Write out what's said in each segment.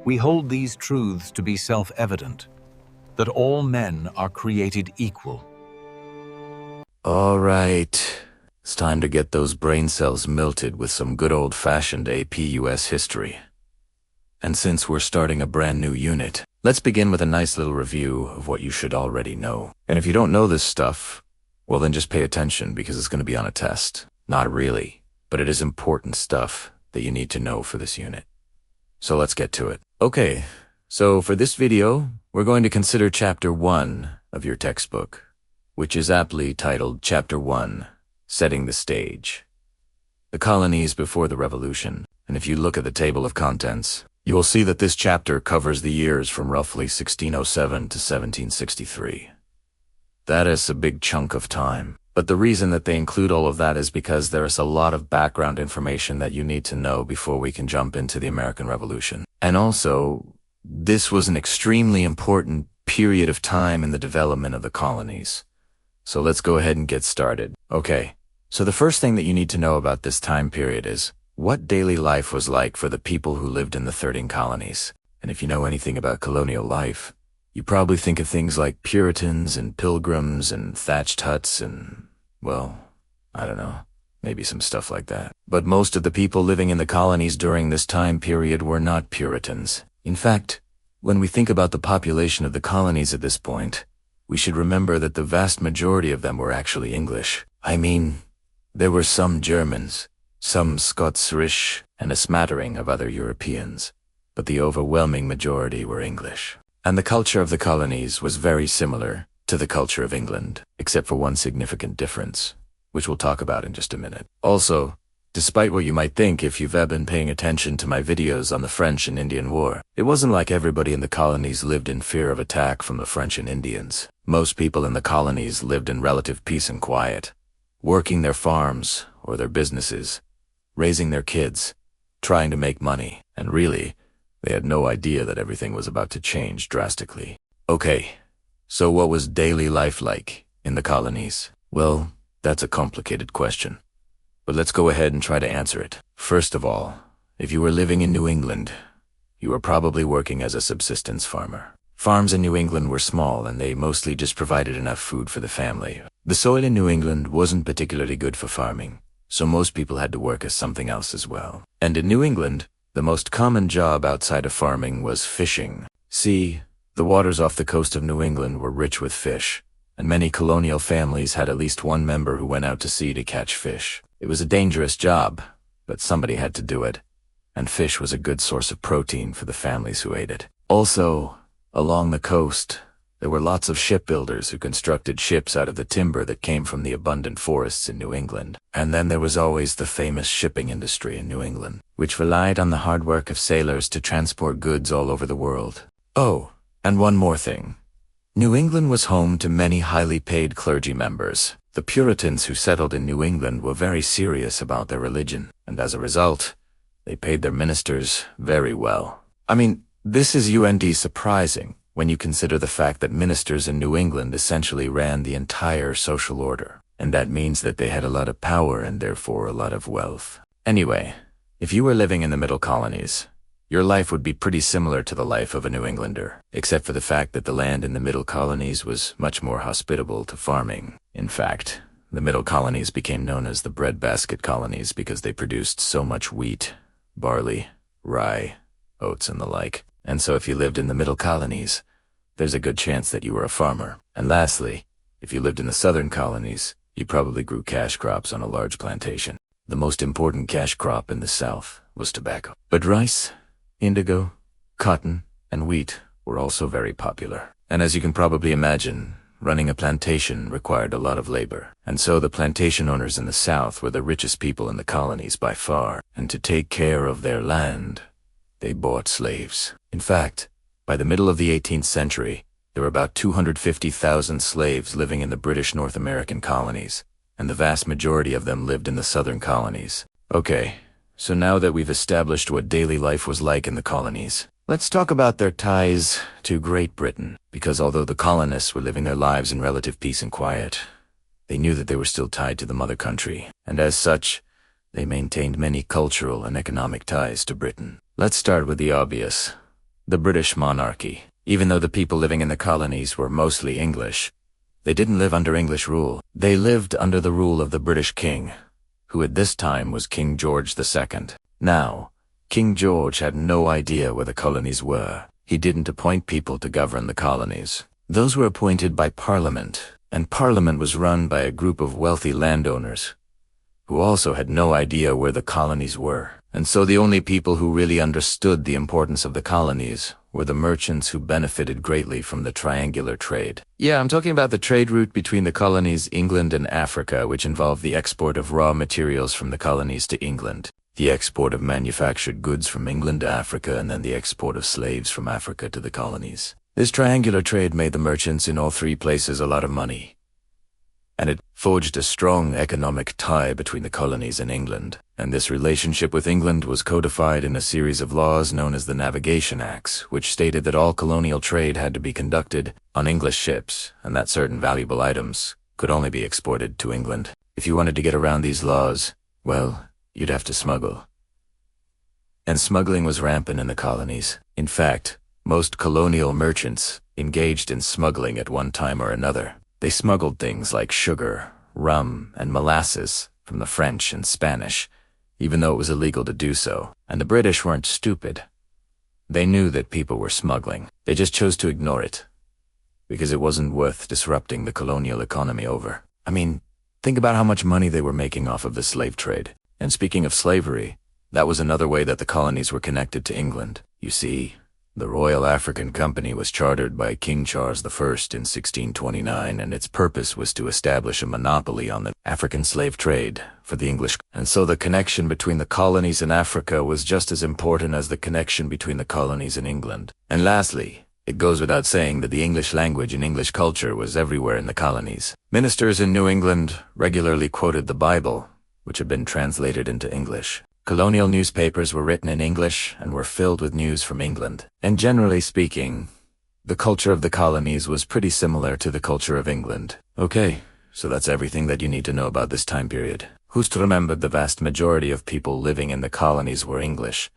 We hold these truths to be self-evident, that all men are created equal. All right, it's time to get those brain cells melted with some good old-fashioned AP US history. And since we're starting a brand new unit, let's begin with a nice little review of what you should already know. And if you don't know this stuff, well then just pay attention because it's going to be on a test. Not really, but it is important stuff that you need to know for this unit. So let's get to it. Okay, so for this video, we're going to consider Chapter 1 of your textbook, which is aptly titled Chapter 1, Setting the Stage. The Colonies Before the Revolution. And if you look at the table of contents, you will see that this chapter covers the years from roughly 1607 to 1763. That is a big chunk of time. But the reason that they include all of that is because there is a lot of background information that you need to know before we can jump into the American Revolution. And also, this was an extremely important period of time in the development of the colonies. So let's go ahead and get started. Okay, so the first thing that you need to know about this time period is what daily life was like for the people who lived in the 13 colonies. And if you know anything about colonial life, you probably think of things like Puritans and Pilgrims and thatched huts and, well, I don't know, maybe some stuff like that. But most of the people living in the colonies during this time period were not Puritans. In fact, when we think about the population of the colonies at this point, we should remember that the vast majority of them were actually English. I mean, there were some Germans, some Scots-Irish, and a smattering of other Europeans, but the overwhelming majority were English. And the culture of the colonies was very similar to the culture of England, except for one significant difference, which we'll talk about in just a minute. Also, despite what you might think if you've been paying attention to my videos on the French and Indian War, it wasn't like everybody in the colonies lived in fear of attack from the French and Indians. Most people in the colonies lived in relative peace and quiet, working their farms or their businesses, raising their kids, trying to make money, and really, they had no idea that everything was about to change drastically. Okay, so what was daily life like in the colonies? Well, that's a complicated question, but let's go ahead and try to answer it. First of all, if you were living in New England, you were probably working as a subsistence farmer. Farms in New England were small and they mostly just provided enough food for the family. The soil in New England wasn't particularly good for farming, so most people had to work as something else as well. And in New England, the most common job outside of farming was fishing. See, the waters off the coast of New England were rich with fish, and many colonial families had at least one member who went out to sea to catch fish. It was a dangerous job, but somebody had to do it, and fish was a good source of protein for the families who ate it. Also, along the coast, there were lots of shipbuilders who constructed ships out of the timber that came from the abundant forests in New England. And then there was always the famous shipping industry in New England, which relied on the hard work of sailors to transport goods all over the world. Oh, and one more thing. New England was home to many highly paid clergy members. The Puritans who settled in New England were very serious about their religion, and as a result, they paid their ministers very well. I mean, this is surprising when you consider the fact that ministers in New England essentially ran the entire social order. And that means that they had a lot of power and therefore a lot of wealth. Anyway, if you were living in the middle colonies, your life would be pretty similar to the life of a New Englander, except for the fact that the land in the middle colonies was much more hospitable to farming. In fact, the middle colonies became known as the breadbasket colonies because they produced so much wheat, barley, rye, oats, and the like. And so if you lived in the middle colonies, there's a good chance that you were a farmer. And lastly, if you lived in the southern colonies, you probably grew cash crops on a large plantation. The most important cash crop in the South was tobacco. But rice, indigo, cotton, and wheat were also very popular. And as you can probably imagine, running a plantation required a lot of labor. And so the plantation owners in the South were the richest people in the colonies by far. And to take care of their land, they bought slaves. In fact, by the middle of the 18th century, there were about 250,000 slaves living in the British North American colonies, and the vast majority of them lived in the southern colonies. Okay, so now that we've established what daily life was like in the colonies, let's talk about their ties to Great Britain, because although the colonists were living their lives in relative peace and quiet, they knew that they were still tied to the mother country, and as such, they maintained many cultural and economic ties to Britain. Let's start with the obvious. The British monarchy. Even though the people living in the colonies were mostly English, they didn't live under English rule. They lived under the rule of the British king, who at this time was King George II. Now, King George had no idea where the colonies were. He didn't appoint people to govern the colonies. Those were appointed by Parliament, and Parliament was run by a group of wealthy landowners who also had no idea where the colonies were. And so the only people who really understood the importance of the colonies were the merchants who benefited greatly from the triangular trade. Yeah, I'm talking about the trade route between the colonies, England and Africa, which involved the export of raw materials from the colonies to England, the export of manufactured goods from England to Africa, and then the export of slaves from Africa to the colonies. This triangular trade made the merchants in all three places a lot of money, and it forged a strong economic tie between the colonies and England. And this relationship with England was codified in a series of laws known as the Navigation Acts, which stated that all colonial trade had to be conducted on English ships, and that certain valuable items could only be exported to England. If you wanted to get around these laws, well, you'd have to smuggle. And smuggling was rampant in the colonies. In fact, most colonial merchants engaged in smuggling at one time or another. They smuggled things like sugar, rum, and molasses from the French and Spanish, even though it was illegal to do so. And the British weren't stupid. They knew that people were smuggling. They just chose to ignore it, because it wasn't worth disrupting the colonial economy over. I mean, think about how much money they were making off of the slave trade. And speaking of slavery, that was another way that the colonies were connected to England. You see, the Royal African Company was chartered by King Charles I in 1629, and its purpose was to establish a monopoly on the African slave trade for the English. And so the connection between the colonies and Africa was just as important as the connection between the colonies and England. And lastly, it goes without saying that the English language and English culture was everywhere in the colonies. Ministers in New England regularly quoted the Bible, which had been translated into English. Colonial newspapers were written in English and were filled with news from England. And generally speaking, the culture of the colonies was pretty similar to the culture of England. Okay, so that's everything that you need to know about this time period. Who's to remember the vast majority of people living in the colonies were English,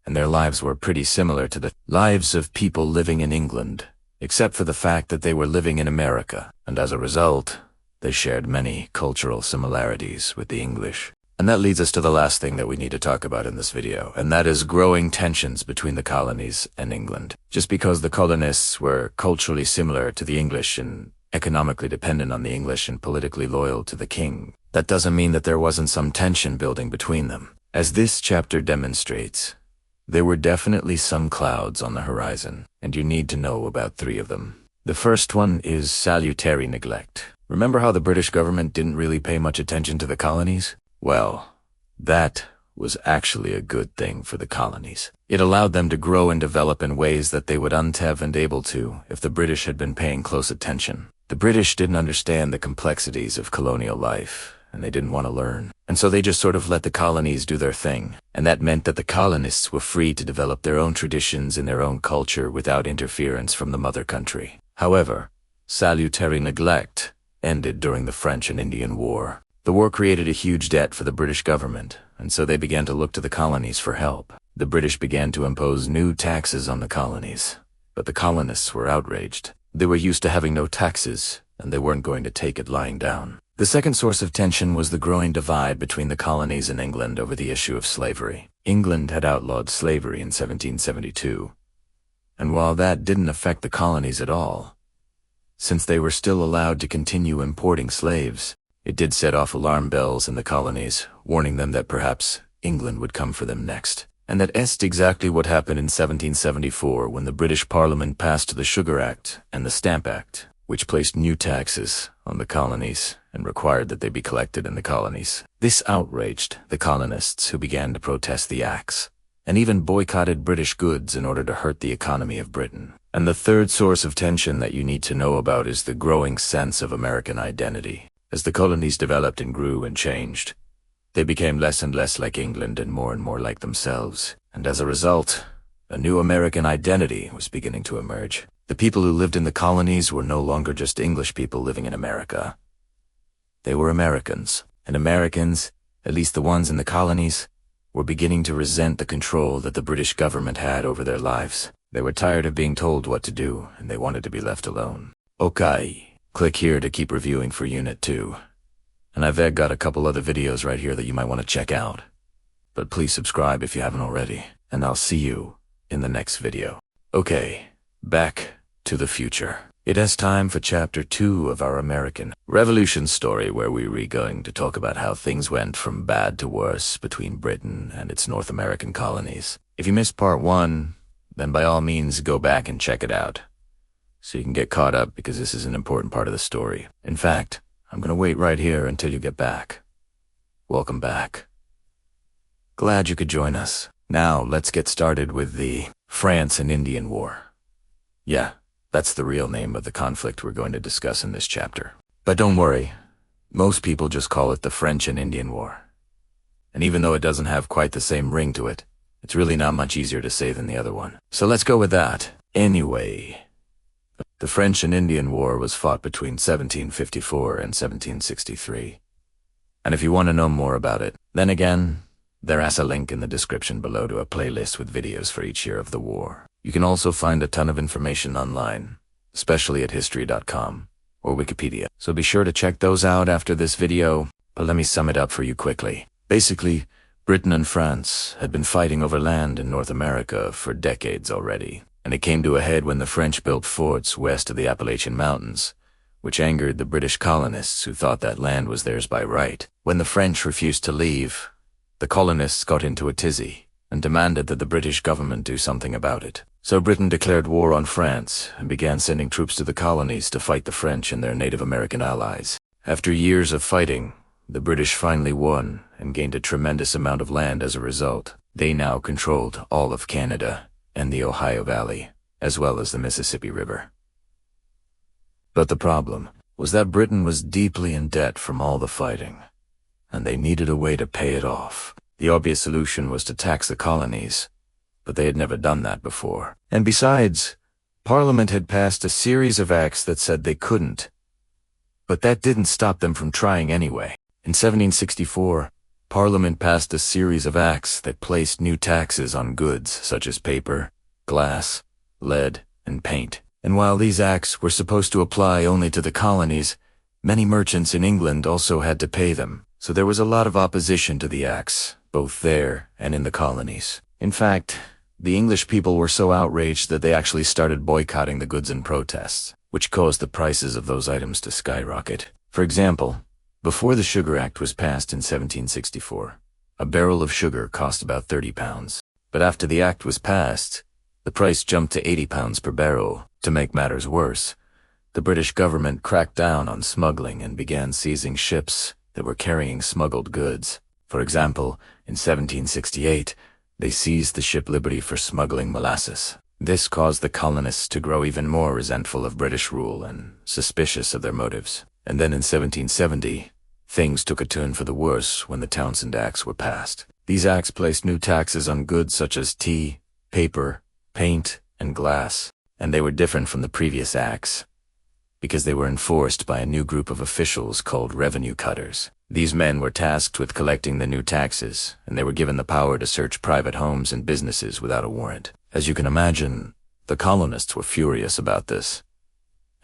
and their lives were pretty similar to the lives of people living in England, except for the fact that they were living in America, and as a result, they shared many cultural similarities with the English. And that leads us to the last thing that we need to talk about in this video, and that is growing tensions between the colonies and England. Just because the colonists were culturally similar to the English and economically dependent on the English and politically loyal to the king, that doesn't mean that there wasn't some tension building between them. As this chapter demonstrates, there were definitely some clouds on the horizon, and you need to know about three of them. The first one is salutary neglect. Remember how the British government didn't really pay much attention to the colonies? Well, that was actually a good thing for the colonies. It allowed them to grow and develop in ways that they wouldn't have been able to if the British had been paying close attention. The British didn't understand the complexities of colonial life, and they didn't want to learn. And so they just sort of let the colonies do their thing. And that meant that the colonists were free to develop their own traditions and their own culture without interference from the mother country. However, salutary neglect ended during the French and Indian War. The war created a huge debt for the British government, and so they began to look to the colonies for help. The British began to impose new taxes on the colonies, but the colonists were outraged. They were used to having no taxes, and they weren't going to take it lying down. The second source of tension was the growing divide between the colonies and England over the issue of slavery. England had outlawed slavery in 1772, and while that didn't affect the colonies at all, since they were still allowed to continue importing slaves, it did set off alarm bells in the colonies, warning them that perhaps England would come for them next. And that's exactly what happened in 1774 when the British Parliament passed the Sugar Act and the Stamp Act, which placed new taxes on the colonies and required that they be collected in the colonies. This outraged the colonists, who began to protest the acts, and even boycotted British goods in order to hurt the economy of Britain. And the third source of tension that you need to know about is the growing sense of American identity. As the colonies developed and grew and changed, they became less and less like England and more like themselves. And as a result, a new American identity was beginning to emerge. The people who lived in the colonies were no longer just English people living in America. They were Americans. And Americans, at least the ones in the colonies, were beginning to resent the control that the British government had over their lives. They were tired of being told what to do, and they wanted to be left alone. Okay, click here to keep reviewing for Unit 2. And I've got a couple other videos right here that you might want to check out. But please subscribe if you haven't already, and I'll see you in the next video. Okay, back to the future. It is time for Chapter 2 of our American Revolution story, where we're going to talk about how things went from bad to worse between Britain and its North American colonies. If you missed Part 1, then by all means go back and check it out, so you can get caught up, because this is an important part of the story. In fact, I'm going to wait right here until you get back. Welcome back. Glad you could join us. Now, let's get started with the France and Indian War. Yeah, that's the real name of the conflict we're going to discuss in this chapter. But don't worry, most people just call it the French and Indian War. And even though it doesn't have quite the same ring to it, it's really not much easier to say than the other one. So let's go with that. Anyway, the French and Indian War was fought between 1754 and 1763. And if you want to know more about it, then again, there's a link in the description below to a playlist with videos for each year of the war. You can also find a ton of information online, especially at history.com or Wikipedia. So be sure to check those out after this video, but let me sum it up for you quickly. Basically, Britain and France had been fighting over land in North America for decades already, and it came to a head when the French built forts west of the Appalachian Mountains, which angered the British colonists who thought that land was theirs by right. When the French refused to leave, the colonists got into a tizzy and demanded that the British government do something about it. So Britain declared war on France and began sending troops to the colonies to fight the French and their Native American allies. After years of fighting, the British finally won and gained a tremendous amount of land as a result. They now controlled all of Canada and the Ohio Valley, as well as the Mississippi River. But the problem was that Britain was deeply in debt from all the fighting, and they needed a way to pay it off. The obvious solution was to tax the colonies, but they had never done that before. And besides, Parliament had passed a series of acts that said they couldn't. But that didn't stop them from trying anyway. In 1764, Parliament passed a series of acts that placed new taxes on goods such as paper, glass, lead, and paint. And while these acts were supposed to apply only to the colonies, many merchants in England also had to pay them. So there was a lot of opposition to the acts, both there and in the colonies. In fact, the English people were so outraged that they actually started boycotting the goods in protests, which caused the prices of those items to skyrocket. For example, before the Sugar Act was passed in 1764, a barrel of sugar cost about 30 pounds. But after the act was passed, the price jumped to 80 pounds per barrel. To make matters worse, the British government cracked down on smuggling and began seizing ships that were carrying smuggled goods. For example, in 1768, they seized the ship Liberty for smuggling molasses. This caused the colonists to grow even more resentful of British rule and suspicious of their motives. And then in 1770, things took a turn for the worse when the Townshend Acts were passed. These acts placed new taxes on goods such as tea, paper, paint, and glass, and they were different from the previous acts because they were enforced by a new group of officials called revenue cutters. These men were tasked with collecting the new taxes, and they were given the power to search private homes and businesses without a warrant. As you can imagine, the colonists were furious about this,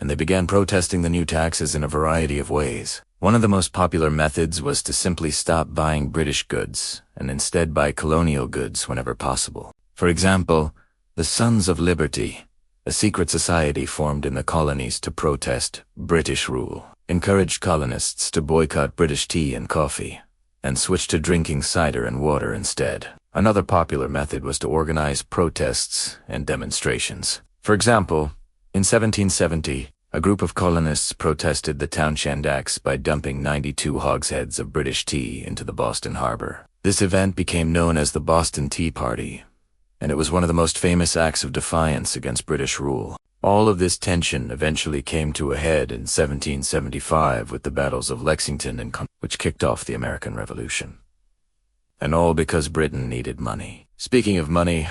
and they began protesting the new taxes in a variety of ways. One of the most popular methods was to simply stop buying British goods and instead buy colonial goods whenever possible. For example, the Sons of Liberty, a secret society formed in the colonies to protest British rule, encouraged colonists to boycott British tea and coffee and switch to drinking cider and water instead. Another popular method was to organize protests and demonstrations. For example, in 1770, a group of colonists protested the Townshend Acts by dumping 92 hogsheads of British tea into the Boston harbor. This event became known as the Boston Tea Party, and it was one of the most famous acts of defiance against British rule. All of this tension eventually came to a head in 1775 with the battles of Lexington and Continental, which kicked off the American Revolution. And all because Britain needed money. Speaking of money,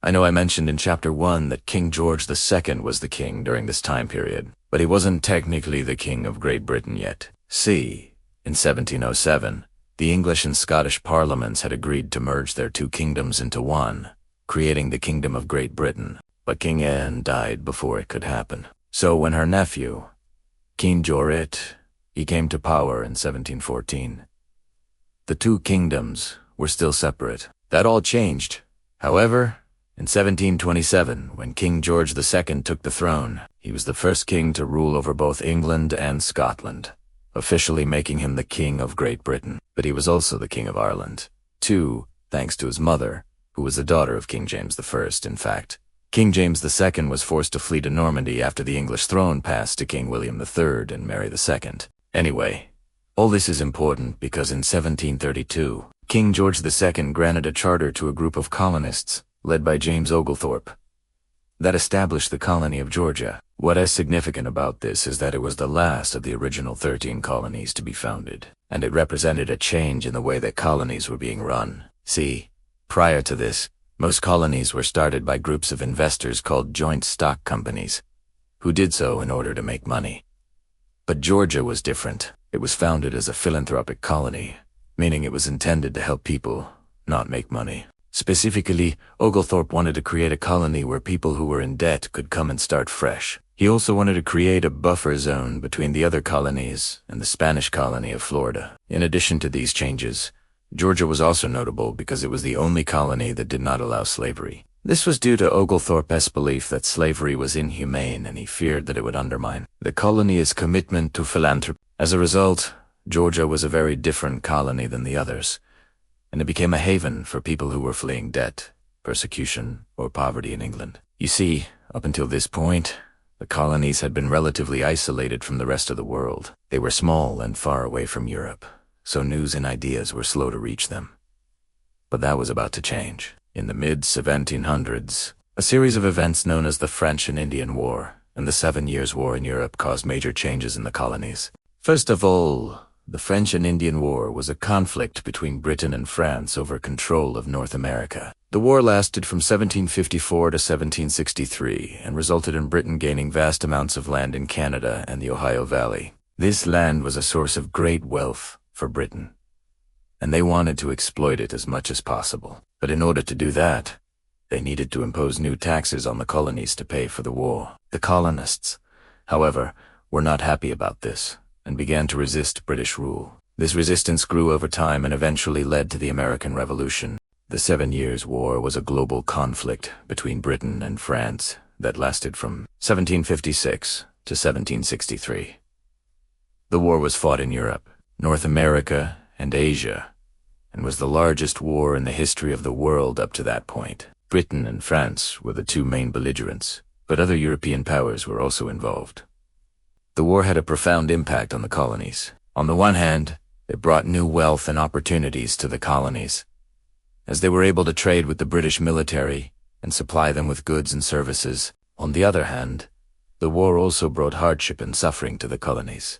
I know I mentioned in Chapter 1 that King George II was the king during this time period, but he wasn't technically the king of Great Britain yet. See, in 1707, the English and Scottish parliaments had agreed to merge their two kingdoms into one, creating the Kingdom of Great Britain. but King Anne died before it could happen. So when her nephew, King Jorrit, he came to power in 1714, the two kingdoms were still separate. That all changed. However, in 1727, when King George II took the throne, he was the first king to rule over both England and Scotland, officially making him the King of Great Britain. But he was also the King of Ireland, too, thanks to his mother, who was the daughter of King James I. In fact, King James II was forced to flee to Normandy after the English throne passed to King William III and Mary II. Anyway, all this is important because in 1732, King George II granted a charter to a group of colonists, led by James Oglethorpe, that established the colony of Georgia. What is significant about this is that it was the last of the original 13 colonies to be founded, and it represented a change in the way that colonies were being run. See, prior to this, most colonies were started by groups of investors called joint stock companies, who did so in order to make money. But Georgia was different. It was founded as a philanthropic colony, meaning it was intended to help people, not make money. Specifically, Oglethorpe wanted to create a colony where people who were in debt could come and start fresh. He also wanted to create a buffer zone between the other colonies and the Spanish colony of Florida. In addition to these changes, Georgia was also notable because it was the only colony that did not allow slavery. This was due to Oglethorpe's belief that slavery was inhumane, and he feared that it would undermine the colony's commitment to philanthropy. As a result, Georgia was a very different colony than the others, and it became a haven for people who were fleeing debt, persecution, or poverty in England. You see, up until this point, the colonies had been relatively isolated from the rest of the world. They were small and far away from Europe, so news and ideas were slow to reach them. But that was about to change. In the mid-1700s, a series of events known as the French and Indian War and the 7 Years' War in Europe caused major changes in the colonies. First of all, the French and Indian War was a conflict between Britain and France over control of North America. The war lasted from 1754 to 1763 and resulted in Britain gaining vast amounts of land in Canada and the Ohio Valley. This land was a source of great wealth for Britain, and they wanted to exploit it as much as possible. But in order to do that, they needed to impose new taxes on the colonies to pay for the war. The colonists, however, were not happy about this and began to resist British rule. This resistance grew over time and eventually led to the American Revolution. The 7 Years' War was a global conflict between Britain and France that lasted from 1756 to 1763. The war was fought in Europe, North America, and Asia, and was the largest war in the history of the world up to that point. Britain and France were the two main belligerents, but other European powers were also involved. The war had a profound impact on the colonies. On the one hand, it brought new wealth and opportunities to the colonies, as they were able to trade with the British military and supply them with goods and services. On the other hand, the war also brought hardship and suffering to the colonies,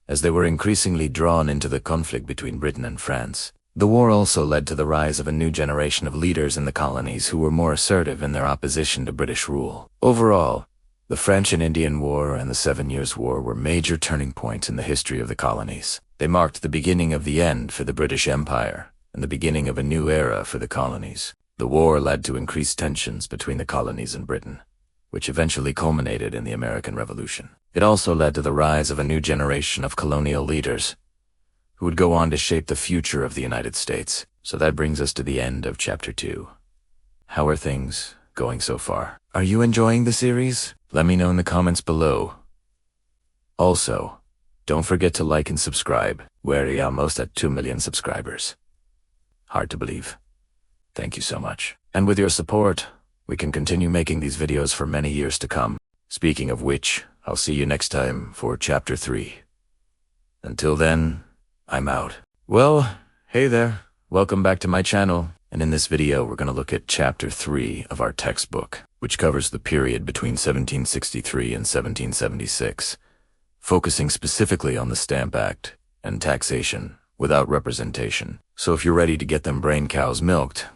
as they were increasingly drawn into the conflict between Britain and France. The war also led to the rise of a new generation of leaders in the colonies who were more assertive in their opposition to British rule. Overall, the French and Indian War and the 7 Years' War were major turning points in the history of the colonies. They marked the beginning of the end for the British Empire and the beginning of a new era for the colonies. The war led to increased tensions between the colonies and Britain, which eventually culminated in the American Revolution. It also led to the rise of a new generation of colonial leaders who would go on to shape the future of the United States. So that brings us to the end of Chapter 2. How are things going so far? Are you enjoying the series? Let me know in the comments below. Also, don't forget to like and subscribe. We're almost at 2 million subscribers. Hard to believe. Thank you so much. And with your support, we can continue making these videos for many years to come. Speaking of which, I'll see you next time for Chapter 3. Until then, I'm out. Well, hey there. Welcome back to my channel. And in this video, we're going to look at Chapter 3 of our textbook, which covers the period between 1763 and 1776, focusing specifically on the Stamp Act and taxation without representation. So if you're ready to get them brain cows milked,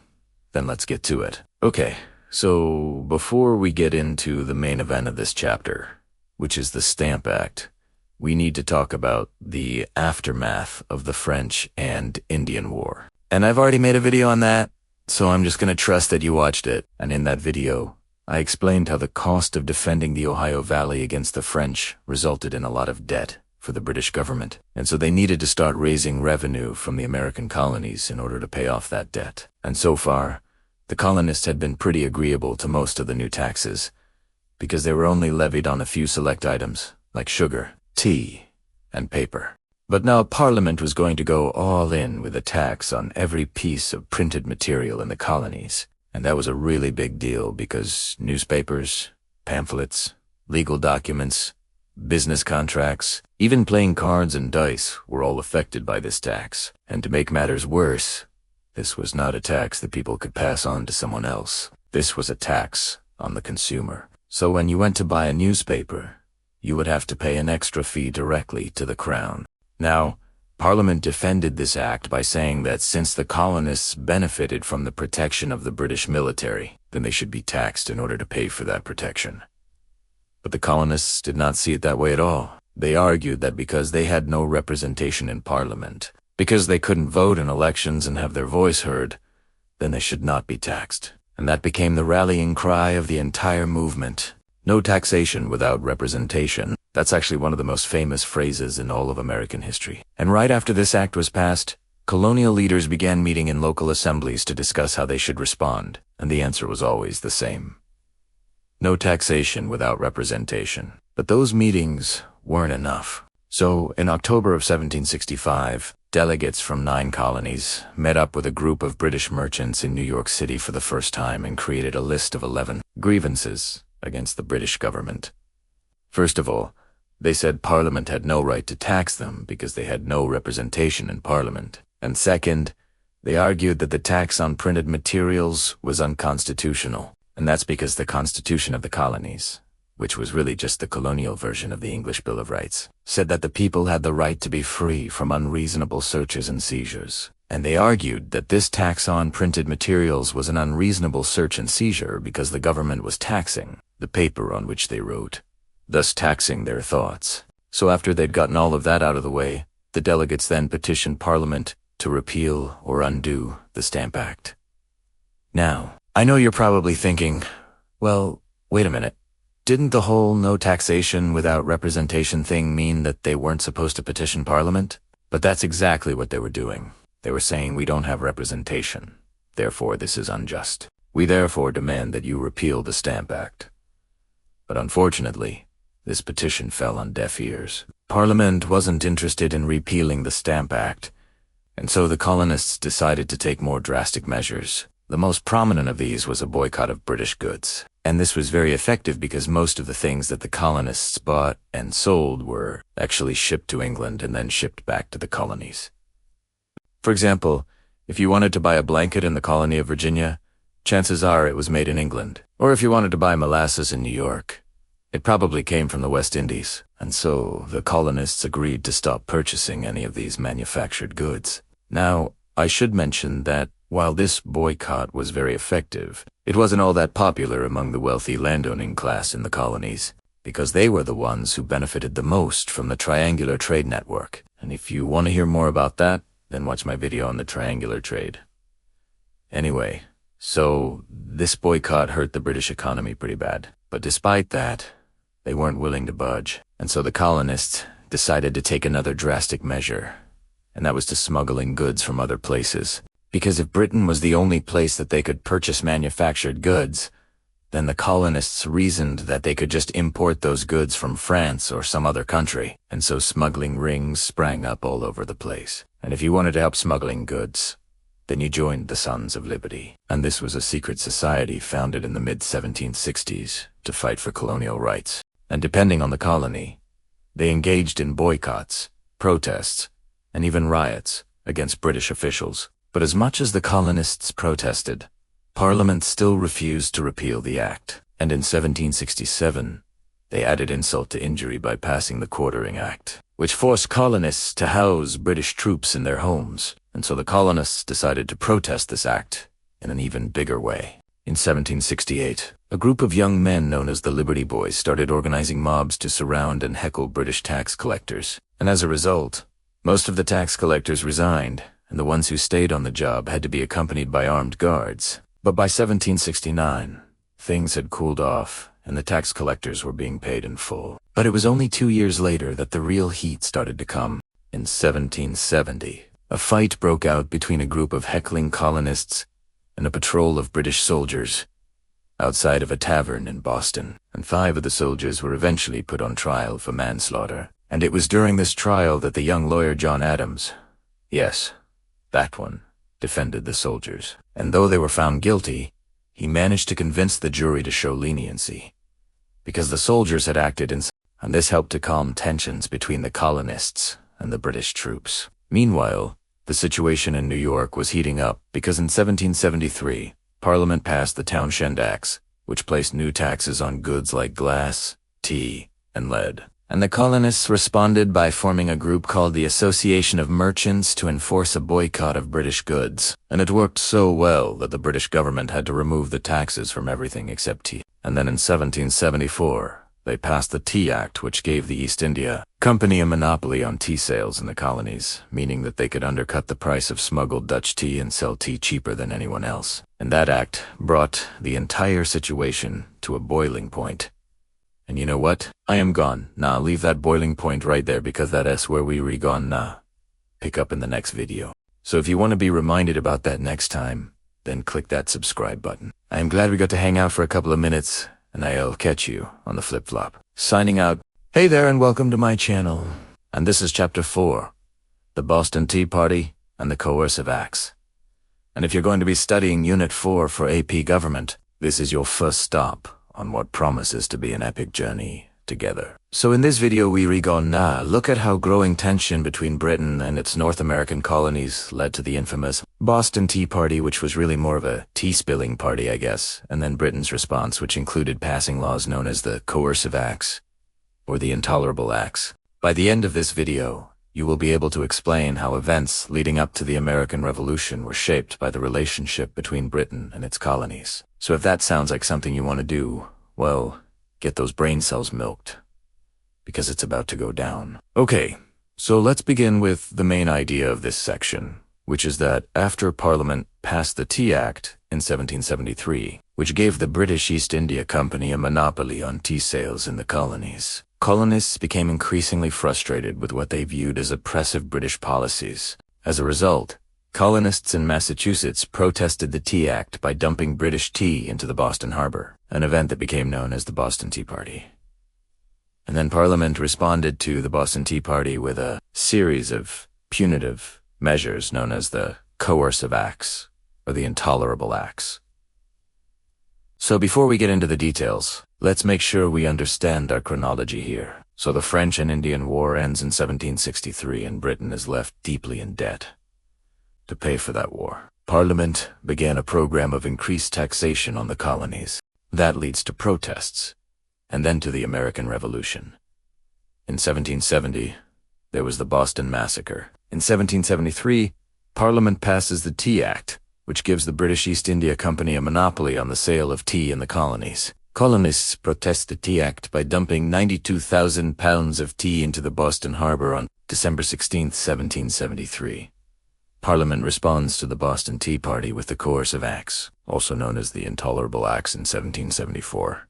then let's get to it. Okay, so before we get into the main event of this chapter, which is the Stamp Act, we need to talk about the aftermath of the French and Indian War. And I've already made a video on that, so I'm just going to trust that you watched it. And in that video, I explained how the cost of defending the Ohio Valley against the French resulted in a lot of debt for the British government, and so they needed to start raising revenue from the American colonies in order to pay off that debt. And so far, the colonists had been pretty agreeable to most of the new taxes, because they were only levied on a few select items, like sugar, tea, and paper. But now Parliament was going to go all in with a tax on every piece of printed material in the colonies. And that was a really big deal because newspapers, pamphlets, legal documents, business contracts, even playing cards and dice were all affected by this tax. And to make matters worse, this was not a tax that people could pass on to someone else. This was a tax on the consumer. So when you went to buy a newspaper, you would have to pay an extra fee directly to the crown. Now, Parliament defended this act by saying that since the colonists benefited from the protection of the British military, then they should be taxed in order to pay for that protection. But the colonists did not see it that way at all. They argued that because they had no representation in Parliament, because they couldn't vote in elections and have their voice heard, then they should not be taxed. And that became the rallying cry of the entire movement. No taxation without representation. That's actually one of the most famous phrases in all of American history. And right after this act was passed, colonial leaders began meeting in local assemblies to discuss how they should respond, and the answer was always the same. No taxation without representation. But those meetings weren't enough. So, in October of 1765, delegates from 9 colonies met up with a group of British merchants in New York City for the first time and created a list of 11 grievances against the British government. First of all, they said Parliament had no right to tax them because they had no representation in Parliament. And second, they argued that the tax on printed materials was unconstitutional. And that's because the Constitution of the Colonies, which was really just the colonial version of the English Bill of Rights, said that the people had the right to be free from unreasonable searches and seizures. And they argued that this tax on printed materials was an unreasonable search and seizure because the government was taxing the paper on which they wrote, thus taxing their thoughts. So after they'd gotten all of that out of the way, the delegates then petitioned Parliament to repeal or undo the Stamp Act. Now, I know you're probably thinking, well, wait a minute. Didn't the whole no taxation without representation thing mean that they weren't supposed to petition Parliament? But that's exactly what they were doing. They were saying we don't have representation. Therefore, this is unjust. We therefore demand that you repeal the Stamp Act. But unfortunately, this petition fell on deaf ears. Parliament wasn't interested in repealing the Stamp Act, and so the colonists decided to take more drastic measures. The most prominent of these was a boycott of British goods. And this was very effective because most of the things that the colonists bought and sold were actually shipped to England and then shipped back to the colonies. For example, if you wanted to buy a blanket in the colony of Virginia, chances are it was made in England. Or if you wanted to buy molasses in New York, it probably came from the West Indies. And so the colonists agreed to stop purchasing any of these manufactured goods. Now, I should mention that while this boycott was very effective, it wasn't all that popular among the wealthy landowning class in the colonies, because they were the ones who benefited the most from the triangular trade network. And if you want to hear more about that, then watch my video on the triangular trade. Anyway, so this boycott hurt the British economy pretty bad. But despite that, they weren't willing to budge. And so the colonists decided to take another drastic measure, and that was to smuggling goods from other places. Because if Britain was the only place that they could purchase manufactured goods, then the colonists reasoned that they could just import those goods from France or some other country. And so smuggling rings sprang up all over the place. And if you wanted to help smuggling goods, then you joined the Sons of Liberty. And this was a secret society founded in the mid-1760s to fight for colonial rights. And depending on the colony, they engaged in boycotts, protests, and even riots against British officials. But as much as the colonists protested, Parliament still refused to repeal the act. And in 1767, they added insult to injury by passing the Quartering Act, which forced colonists to house British troops in their homes. And so the colonists decided to protest this act in an even bigger way. In 1768, a group of young men known as the Liberty Boys started organizing mobs to surround and heckle British tax collectors. And as a result, most of the tax collectors resigned, and the ones who stayed on the job had to be accompanied by armed guards. But by 1769, things had cooled off, and the tax collectors were being paid in full. But it was only 2 years later that the real heat started to come. In 1770, a fight broke out between a group of heckling colonists and a patrol of British soldiers outside of a tavern in Boston, and 5 of the soldiers were eventually put on trial for manslaughter. And it was during this trial that the young lawyer John Adams, yes, that one, defended the soldiers. And though they were found guilty, he managed to convince the jury to show leniency, because the soldiers had acted in, and this helped to calm tensions between the colonists and the British troops. Meanwhile, the situation in New York was heating up because in 1773, Parliament passed the Townshend Acts, which placed new taxes on goods like glass, tea, and lead. And the colonists responded by forming a group called the Association of Merchants to enforce a boycott of British goods. And it worked so well that the British government had to remove the taxes from everything except tea. And then in 1774, they passed the Tea Act, which gave the East India Company a monopoly on tea sales in the colonies, meaning that they could undercut the price of smuggled Dutch tea and sell tea cheaper than anyone else. And that act brought the entire situation to a boiling point. And you know what? I am gone. Nah, leave that boiling point right there because that's where we re-gone. Nah. Pick up in the next video. So if you want to be reminded about that next time, then click that subscribe button. I am glad we got to hang out for a couple of minutes, and I'll catch you on the flip-flop. Signing out. Hey there and welcome to my channel. And this is Chapter 4, the Boston Tea Party and the Coercive Acts. And if you're going to be studying Unit 4 for AP Government, this is your first stop on what promises to be an epic journey together. So in this video we look at how growing tension between Britain and its North American colonies led to the infamous Boston Tea Party, which was really more of a tea-spilling party, I guess, and then Britain's response, which included passing laws known as the Coercive Acts, or the Intolerable Acts. By the end of this video, you will be able to explain how events leading up to the American Revolution were shaped by the relationship between Britain and its colonies. So if that sounds like something you want to do, well, get those brain cells milked, because it's about to go down. Okay, so let's begin with the main idea of this section, which is that after Parliament passed the Tea Act in 1773, which gave the British East India Company a monopoly on tea sales in the colonies, colonists became increasingly frustrated with what they viewed as oppressive British policies. As a result, colonists in Massachusetts protested the Tea Act by dumping British tea into the Boston Harbor, an event that became known as the Boston Tea Party. And then Parliament responded to the Boston Tea Party with a series of punitive measures known as the Coercive Acts, or the Intolerable Acts. So before we get into the details, let's make sure we understand our chronology here. So the French and Indian War ends in 1763 and Britain is left deeply in debt. To pay for that war, Parliament began a program of increased taxation on the colonies. That leads to protests, and then to the American Revolution. In 1770, there was the Boston Massacre. In 1773, Parliament passes the Tea Act, which gives the British East India Company a monopoly on the sale of tea in the colonies. Colonists protest the Tea Act by dumping 92,000 pounds of tea into the Boston Harbor on December 16, 1773. Parliament responds to the Boston Tea Party with the Coercive Acts, also known as the Intolerable Acts, in 1774.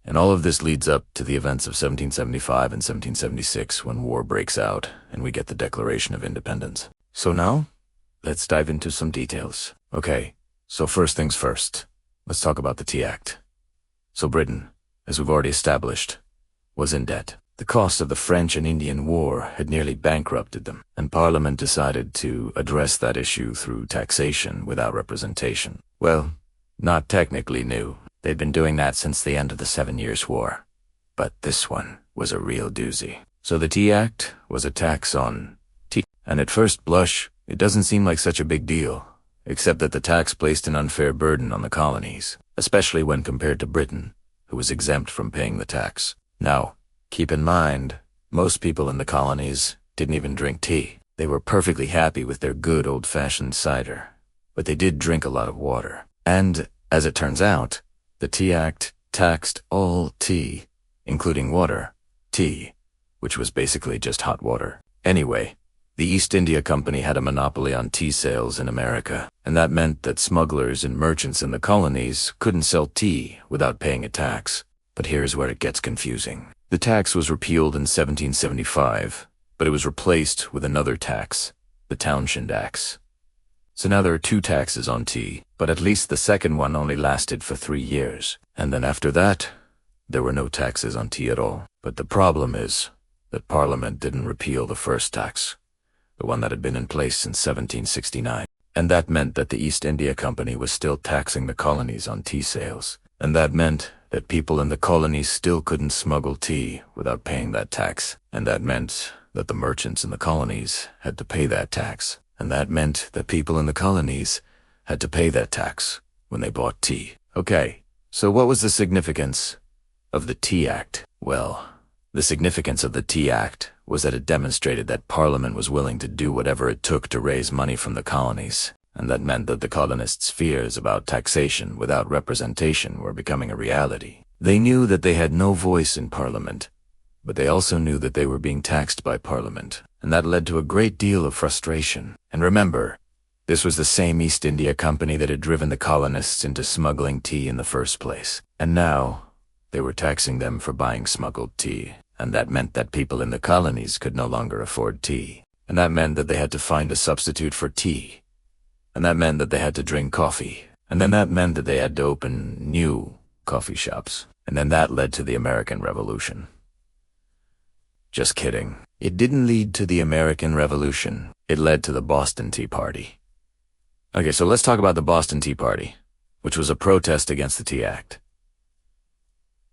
And all of this leads up to the events of 1775 and 1776 when war breaks out and we get the Declaration of Independence. So now, let's dive into some details. Okay, so first things first, let's talk about the Tea Act. So Britain, as we've already established, was in debt. The cost of the French and Indian War had nearly bankrupted them, and Parliament decided to address that issue through taxation without representation. Well, not technically new. They'd been doing that since the end of the 7 Years' War. But this one was a real doozy. So the Tea Act was a tax on tea. And at first blush, it doesn't seem like such a big deal, except that the tax placed an unfair burden on the colonies, especially when compared to Britain, who was exempt from paying the tax. Now, keep in mind, most people in the colonies didn't even drink tea. They were perfectly happy with their good old-fashioned cider, but they did drink a lot of water. And, as it turns out, the Tea Act taxed all tea, including water, tea, which was basically just hot water. Anyway, The East India Company had a monopoly on tea sales in America, and that meant that smugglers and merchants in the colonies couldn't sell tea without paying a tax. But here's where it gets confusing. The tax was repealed in 1775, but it was replaced with another tax, the Townshend Acts. So now there are two taxes on tea, but at least the second one only lasted for 3 years. And then after that, there were no taxes on tea at all. But the problem is that Parliament didn't repeal the first tax, the one that had been in place since 1769. And that meant that the East India Company was still taxing the colonies on tea sales. And that meant that people in the colonies still couldn't smuggle tea without paying that tax. And that meant that the merchants in the colonies had to pay that tax. And that meant that people in the colonies had to pay that tax when they bought tea. Okay, so what was the significance of the Tea Act? Well, the significance of the Tea Act was that it demonstrated that Parliament was willing to do whatever it took to raise money from the colonies, and that meant that the colonists' fears about taxation without representation were becoming a reality. They knew that they had no voice in Parliament, but they also knew that they were being taxed by Parliament, and that led to a great deal of frustration. And remember, this was the same East India Company that had driven the colonists into smuggling tea in the first place. And now, they were taxing them for buying smuggled tea. And that meant that people in the colonies could no longer afford tea. And that meant that they had to find a substitute for tea. And that meant that they had to drink coffee. And then that meant that they had to open new coffee shops. And then that led to the American Revolution. Just kidding. It didn't lead to the American Revolution. It led to the Boston Tea Party. Okay, so let's talk about the Boston Tea Party, which was a protest against the Tea Act.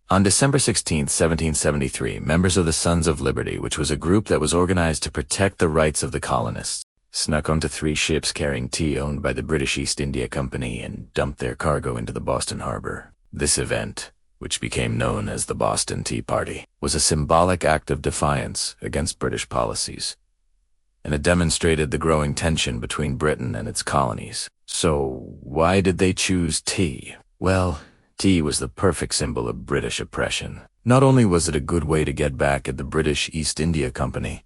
On December 16, 1773, members of the Sons of Liberty, which was a group that was organized to protect the rights of the colonists, snuck onto 3 ships carrying tea owned by the British East India Company and dumped their cargo into the Boston harbor. This event, which became known as the Boston Tea Party, was a symbolic act of defiance against British policies, and it demonstrated the growing tension between Britain and its colonies. So, why did they choose tea? Well, tea was the perfect symbol of British oppression. Not only was it a good way to get back at the British East India Company,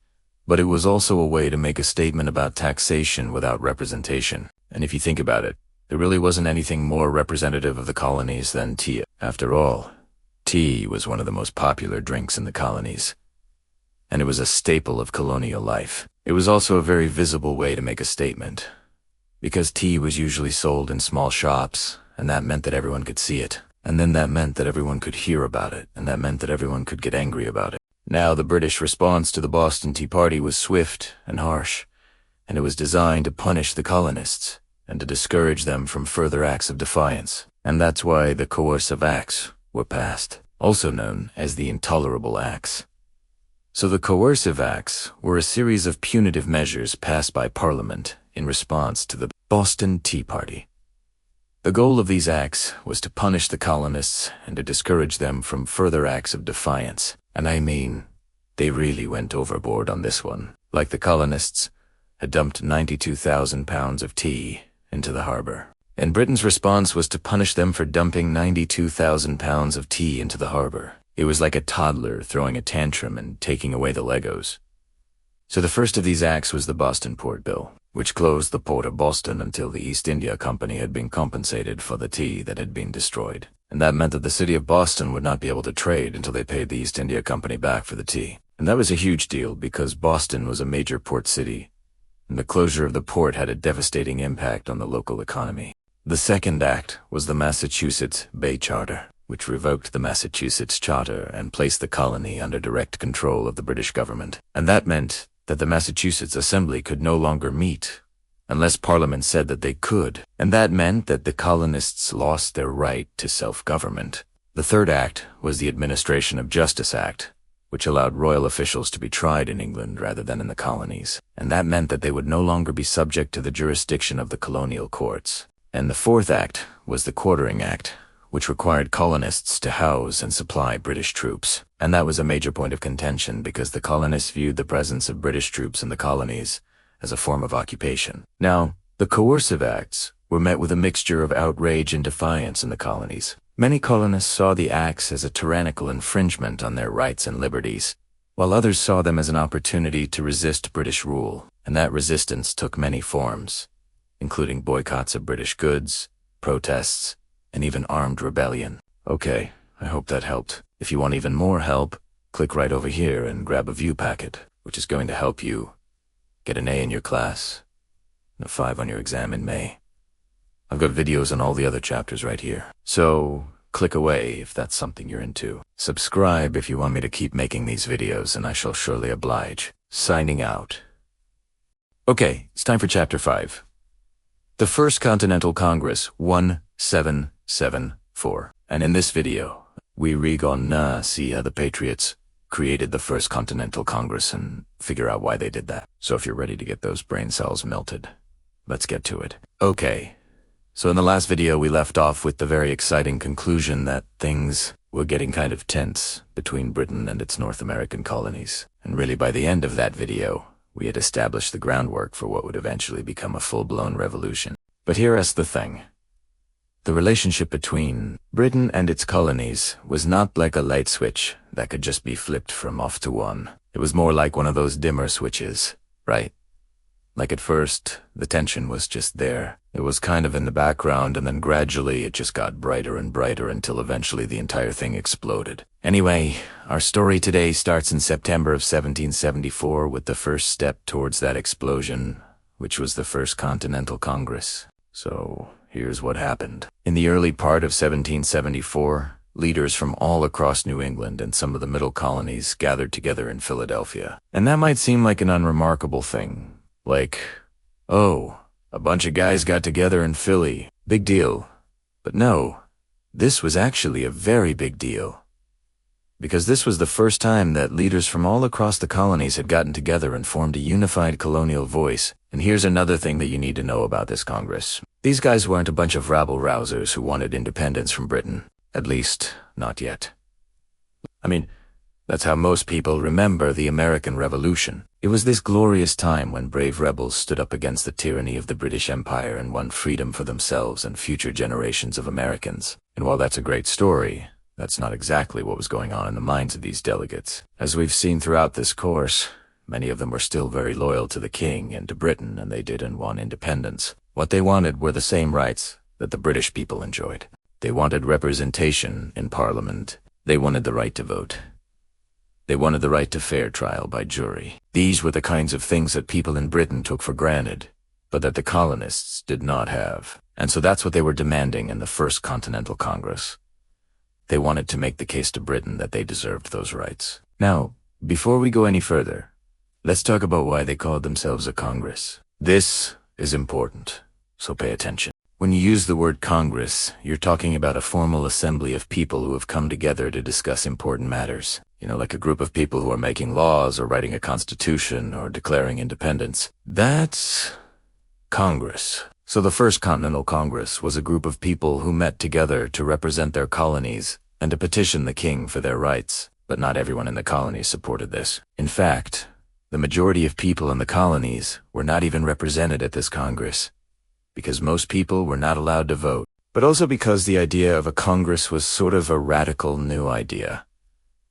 but it was also a way to make a statement about taxation without representation. And if you think about it, there really wasn't anything more representative of the colonies than tea. After all, tea was one of the most popular drinks in the colonies, and it was a staple of colonial life. It was also a very visible way to make a statement, because tea was usually sold in small shops, and that meant that everyone could see it. And then that meant that everyone could hear about it, and that meant that everyone could get angry about it. Now the British response to the Boston Tea Party was swift and harsh, and it was designed to punish the colonists and to discourage them from further acts of defiance. And that's why the Coercive Acts were passed, also known as the Intolerable Acts. So the Coercive Acts were a series of punitive measures passed by Parliament in response to the Boston Tea Party. The goal of these acts was to punish the colonists and to discourage them from further acts of defiance. And I mean, they really went overboard on this one. Like the colonists had dumped 92,000 pounds of tea into the harbor. And Britain's response was to punish them for dumping 92,000 pounds of tea into the harbor. It was like a toddler throwing a tantrum and taking away the Legos. So the first of these acts was the Boston Port Bill, which closed the port of Boston until the East India Company had been compensated for the tea that had been destroyed. And that meant that the city of Boston would not be able to trade until they paid the East India Company back for the tea. And that was a huge deal because Boston was a major port city, and the closure of the port had a devastating impact on the local economy. The second act was the Massachusetts Bay Charter, which revoked the Massachusetts Charter and placed the colony under direct control of the British government. And that meant that the Massachusetts Assembly could no longer meet unless Parliament said that they could, and that meant that the colonists lost their right to self-government. The third act was the Administration of Justice Act, which allowed royal officials to be tried in England rather than in the colonies, and that meant that they would no longer be subject to the jurisdiction of the colonial courts. And the fourth act was the Quartering Act, which required colonists to house and supply British troops. And that was a major point of contention because the colonists viewed the presence of British troops in the colonies as a form of occupation. Now, the Coercive Acts were met with a mixture of outrage and defiance in the colonies. Many colonists saw the acts as a tyrannical infringement on their rights and liberties, while others saw them as an opportunity to resist British rule. And that resistance took many forms, including boycotts of British goods, protests, and even armed rebellion. Okay, I hope that helped. If you want even more help, click right over here and grab a view packet, which is going to help you get an A in your class and a 5 on your exam in May. I've got videos on all the other chapters right here. So click away if that's something you're into. Subscribe if you want me to keep making these videos, and I shall surely oblige. Signing out. Okay, it's time for Chapter 5. The First Continental Congress, 1774. And in this video, we gonna see how the Patriots created the First Continental Congress and figure out why they did that. So if you're ready to get those brain cells melted, let's get to it. Okay. So in the last video, we left off with the very exciting conclusion that things were getting kind of tense between Britain and its North American colonies. And really by the end of that video, we had established the groundwork for what would eventually become a full-blown revolution. But here's the thing. The relationship between Britain and its colonies was not like a light switch that could just be flipped from off to on. It was more like one of those dimmer switches, right? Like at first, the tension was just there. It was kind of in the background, and then gradually it just got brighter and brighter until eventually the entire thing exploded. Anyway, our story today starts in September of 1774 with the first step towards that explosion, which was the First Continental Congress. So here's what happened. In the early part of 1774, leaders from all across New England and some of the middle colonies gathered together in Philadelphia. And that might seem like an unremarkable thing. Like, oh, a bunch of guys got together in Philly. Big deal. But no, this was actually a very big deal. Because this was the first time that leaders from all across the colonies had gotten together and formed a unified colonial voice. And here's another thing that you need to know about this Congress. These guys weren't a bunch of rabble-rousers who wanted independence from Britain. At least, not yet. I mean, that's how most people remember the American Revolution. It was this glorious time when brave rebels stood up against the tyranny of the British Empire and won freedom for themselves and future generations of Americans. And while that's a great story, that's not exactly what was going on in the minds of these delegates. As we've seen throughout this course, many of them were still very loyal to the king and to Britain, and they didn't want independence. What they wanted were the same rights that the British people enjoyed. They wanted representation in Parliament. They wanted the right to vote. They wanted the right to fair trial by jury. These were the kinds of things that people in Britain took for granted, but that the colonists did not have. And so that's what they were demanding in the First Continental Congress. They wanted to make the case to Britain that they deserved those rights. Now, before we go any further, let's talk about why they called themselves a Congress. This is important, so pay attention. When you use the word Congress, you're talking about a formal assembly of people who have come together to discuss important matters. You know, like a group of people who are making laws or writing a constitution or declaring independence. That's Congress. So the First Continental Congress was a group of people who met together to represent their colonies and to petition the king for their rights. But not everyone in the colonies supported this. In fact, the majority of people in the colonies were not even represented at this Congress, because most people were not allowed to vote, but also because the idea of a Congress was sort of a radical new idea.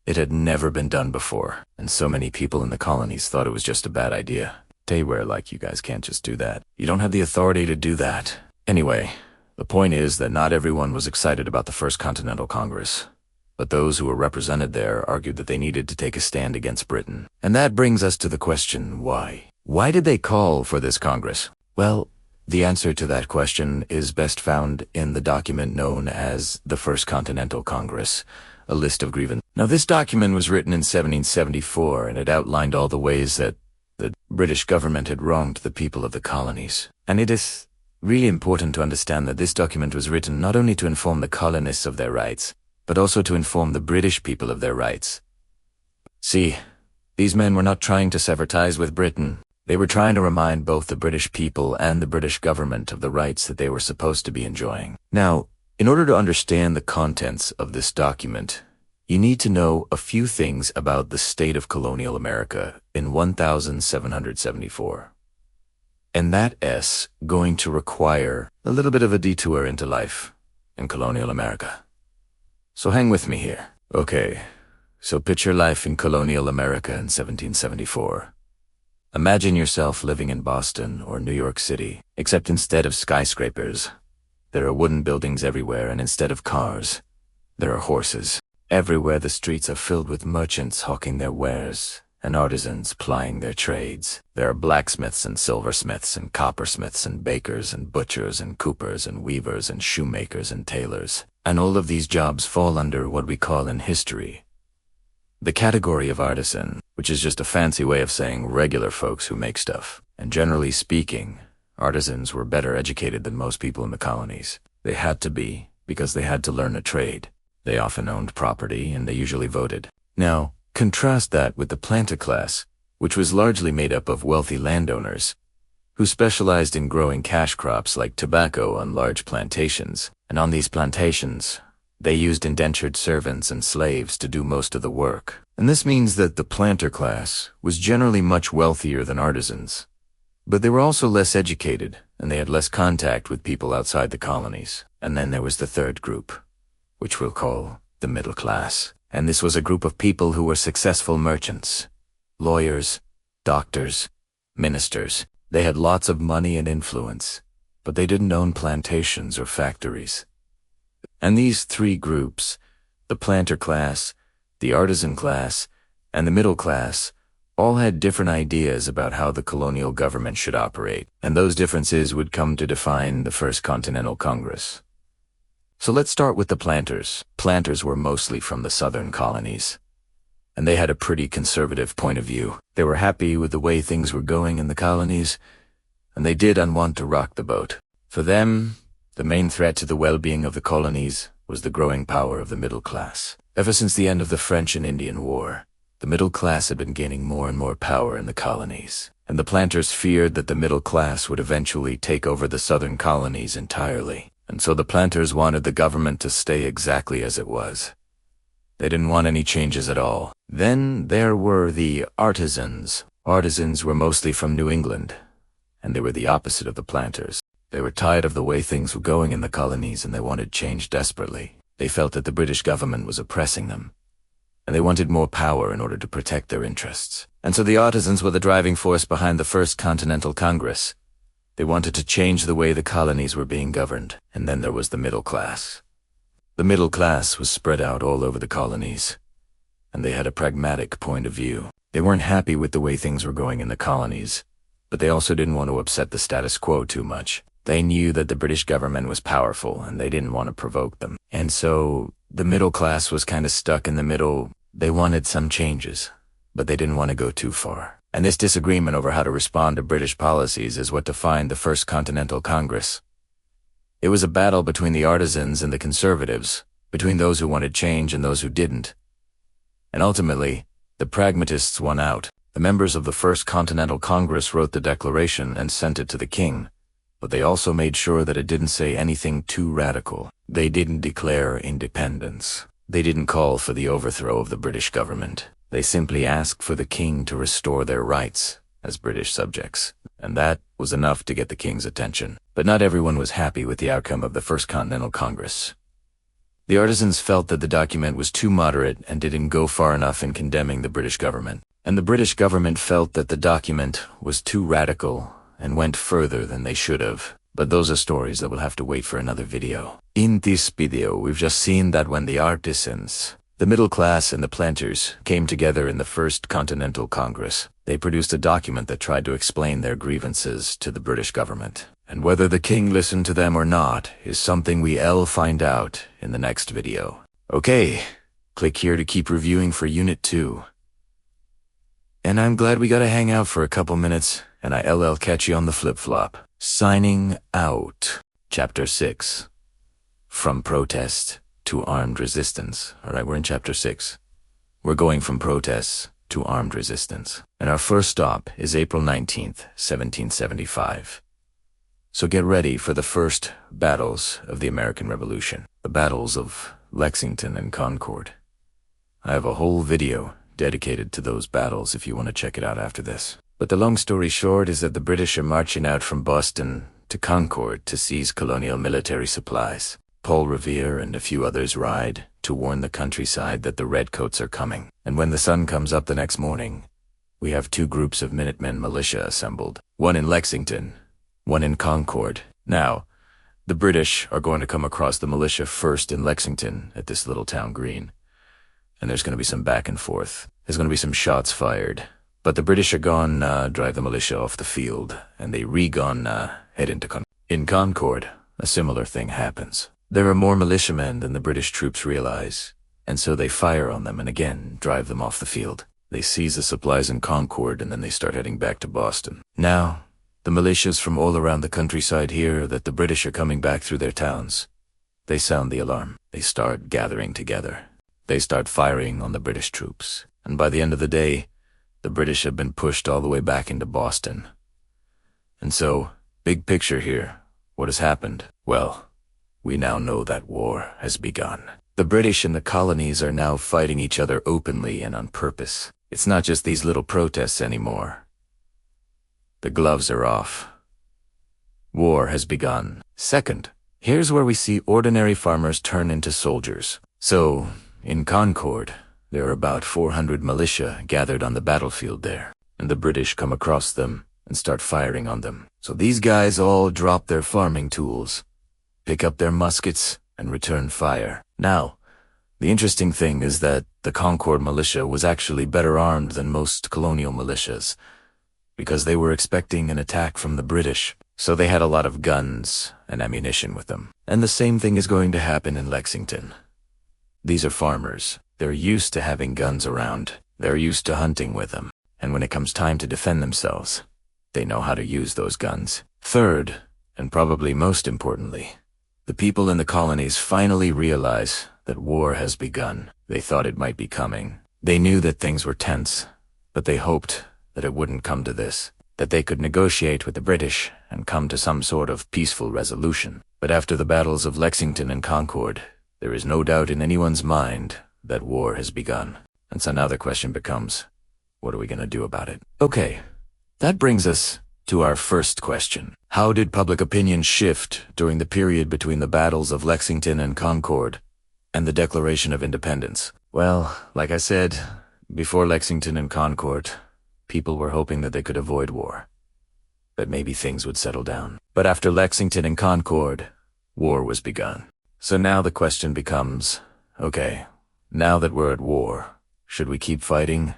It had never been done before, and so many people in the colonies thought it was just a bad idea. They were like, you guys can't just do that. You don't have the authority to do that. Anyway, the point is that not everyone was excited about the First Continental Congress, but those who were represented there argued that they needed to take a stand against Britain. And that brings us to the question, why? Why did they call for this Congress? Well, the answer to that question is best found in the document known as the First Continental Congress, a list of grievances. Now, this document was written in 1774, and it outlined all the ways that the British government had wronged the people of the colonies. And it is really important to understand that this document was written not only to inform the colonists of their rights, but also to inform the British people of their rights. See, these men were not trying to sever ties with Britain. They were trying to remind both the British people and the British government of the rights that they were supposed to be enjoying. Now, in order to understand the contents of this document, you need to know a few things about the state of colonial America in 1774. And that's going to require a little bit of a detour into life in colonial America. So hang with me here. Okay, so picture life in colonial America in 1774. Imagine yourself living in Boston or New York City, except instead of skyscrapers, there are wooden buildings everywhere, and instead of cars, there are horses. Everywhere the streets are filled with merchants hawking their wares and artisans plying their trades. There are blacksmiths and silversmiths and coppersmiths and bakers and butchers and coopers and weavers and shoemakers and tailors. And all of these jobs fall under what we call in history the category of artisan, which is just a fancy way of saying regular folks who make stuff. And generally speaking, artisans were better educated than most people in the colonies. They had to be, because they had to learn a trade. They often owned property, and they usually voted. Now, contrast that with the planter class, which was largely made up of wealthy landowners, who specialized in growing cash crops like tobacco on large plantations. And on these plantations, they used indentured servants and slaves to do most of the work. And this means that the planter class was generally much wealthier than artisans. But they were also less educated, and they had less contact with people outside the colonies. And then there was the third group, which we'll call the middle class. And this was a group of people who were successful merchants, lawyers, doctors, ministers. They had lots of money and influence, but they didn't own plantations or factories. And these three groups, the planter class, the artisan class, and the middle class, all had different ideas about how the colonial government should operate, and those differences would come to define the First Continental Congress. So let's start with the planters. Planters were mostly from the southern colonies, and they had a pretty conservative point of view. They were happy with the way things were going in the colonies, and they didn't want to rock the boat. For them, the main threat to the well-being of the colonies was the growing power of the middle class. Ever since the end of the French and Indian War, the middle class had been gaining more and more power in the colonies, and the planters feared that the middle class would eventually take over the southern colonies entirely. And so the planters wanted the government to stay exactly as it was. They didn't want any changes at all. Then there were the artisans. Artisans were mostly from New England, and they were the opposite of the planters. They were tired of the way things were going in the colonies, and they wanted change desperately. They felt that the British government was oppressing them, and they wanted more power in order to protect their interests. And so the artisans were the driving force behind the First Continental Congress. They wanted to change the way the colonies were being governed. And then there was the middle class. The middle class was spread out all over the colonies, and they had a pragmatic point of view. They weren't happy with the way things were going in the colonies, but they also didn't want to upset the status quo too much. They knew that the British government was powerful, and they didn't want to provoke them. And so the middle class was kind of stuck in the middle. They wanted some changes, but they didn't want to go too far. And this disagreement over how to respond to British policies is what defined the First Continental Congress. It was a battle between the artisans and the conservatives, between those who wanted change and those who didn't. And ultimately, the pragmatists won out. The members of the First Continental Congress wrote the Declaration and sent it to the king, but they also made sure that it didn't say anything too radical. They didn't declare independence. They didn't call for the overthrow of the British government. They simply asked for the king to restore their rights as British subjects, and that was enough to get the king's attention. But not everyone was happy with the outcome of the First Continental Congress. The artisans felt that the document was too moderate and didn't go far enough in condemning the British government. And the British government felt that the document was too radical and went further than they should have. But those are stories that will have to wait for another video. In this video, we've just seen that when the artisans, the middle class, and the planters came together in the First Continental Congress, they produced a document that tried to explain their grievances to the British government. And whether the king listened to them or not is something we'll find out in the next video. Okay, click here to keep reviewing for Unit 2. And I'm glad we got to hang out for a couple minutes, and I'll catch you on the flip-flop. Signing out. Chapter 6. From Protest to Armed Resistance. Alright, we're in Chapter 6. We're going from protests to armed resistance. And our first stop is April 19th, 1775. So get ready for the first battles of the American Revolution. The battles of Lexington and Concord. I have a whole video dedicated to those battles if you want to check it out after this. But the long story short is that the British are marching out from Boston to Concord to seize colonial military supplies. Paul Revere and a few others ride to warn the countryside that the redcoats are coming. And when the sun comes up the next morning, we have two groups of Minutemen militia assembled. One in Lexington, one in Concord. Now, the British are going to come across the militia first in Lexington at this little town green. And there's going to be some back and forth. There's going to be some shots fired. But the British are gone, drive the militia off the field, and they re-gone, head into In Concord, a similar thing happens. There are more militiamen than the British troops realize, and so they fire on them and again drive them off the field. They seize the supplies in Concord and then they start heading back to Boston. Now, the militias from all around the countryside hear that the British are coming back through their towns. They sound the alarm. They start gathering together. They start firing on the British troops. And by the end of the day, the British have been pushed all the way back into Boston. And so, big picture here, what has happened? Well, we now know that war has begun. The British and the colonies are now fighting each other openly and on purpose. It's not just these little protests anymore. The gloves are off. War has begun. Second, here's where we see ordinary farmers turn into soldiers. So, in Concord, there are about 400 militia gathered on the battlefield there, and the British come across them and start firing on them. So these guys all drop their farming tools, pick up their muskets, and return fire. Now, the interesting thing is that the Concord militia was actually better armed than most colonial militias, because they were expecting an attack from the British, so they had a lot of guns and ammunition with them. And the same thing is going to happen in Lexington. These are farmers. They're used to having guns around. They're used to hunting with them. And when it comes time to defend themselves, they know how to use those guns. Third, and probably most importantly, the people in the colonies finally realize that war has begun. They thought it might be coming. They knew that things were tense, but they hoped that it wouldn't come to this, that they could negotiate with the British and come to some sort of peaceful resolution. But after the battles of Lexington and Concord, there is no doubt in anyone's mind that war has begun. And so now the question becomes, what are we going to do about it? Okay, that brings us to our first question. How did public opinion shift during the period between the battles of Lexington and Concord and the Declaration of Independence? Well, like I said, before Lexington and Concord, people were hoping that they could avoid war, that maybe things would settle down. But after Lexington and Concord, war was begun. So now the question becomes, okay, now that we're at war, should we keep fighting,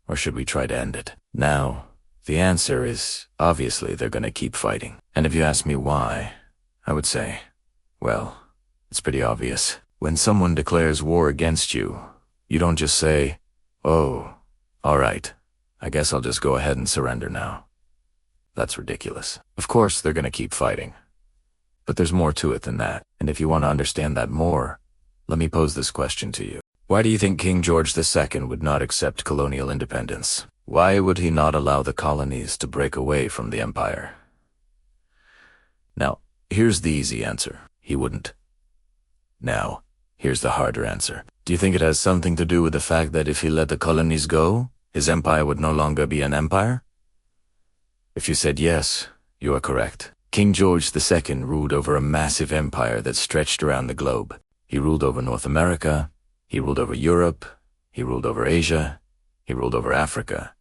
or should we try to end it? Now, the answer is, obviously they're going to keep fighting. And if you ask me why, I would say, well, it's pretty obvious. When someone declares war against you, you don't just say, oh, all right, I guess I'll just go ahead and surrender now. That's ridiculous. Of course they're going to keep fighting. But there's more to it than that. And if you want to understand that more, let me pose this question to you. Why do you think King George II would not accept colonial independence? Why would he not allow the colonies to break away from the empire? Now, here's the easy answer. He wouldn't. Now, here's the harder answer. Do you think it has something to do with the fact that if he let the colonies go, his empire would no longer be an empire? If you said yes, you are correct. King George II ruled over a massive empire that stretched around the globe. He ruled over North America, he ruled over Europe, he ruled over Asia, he ruled over Africa.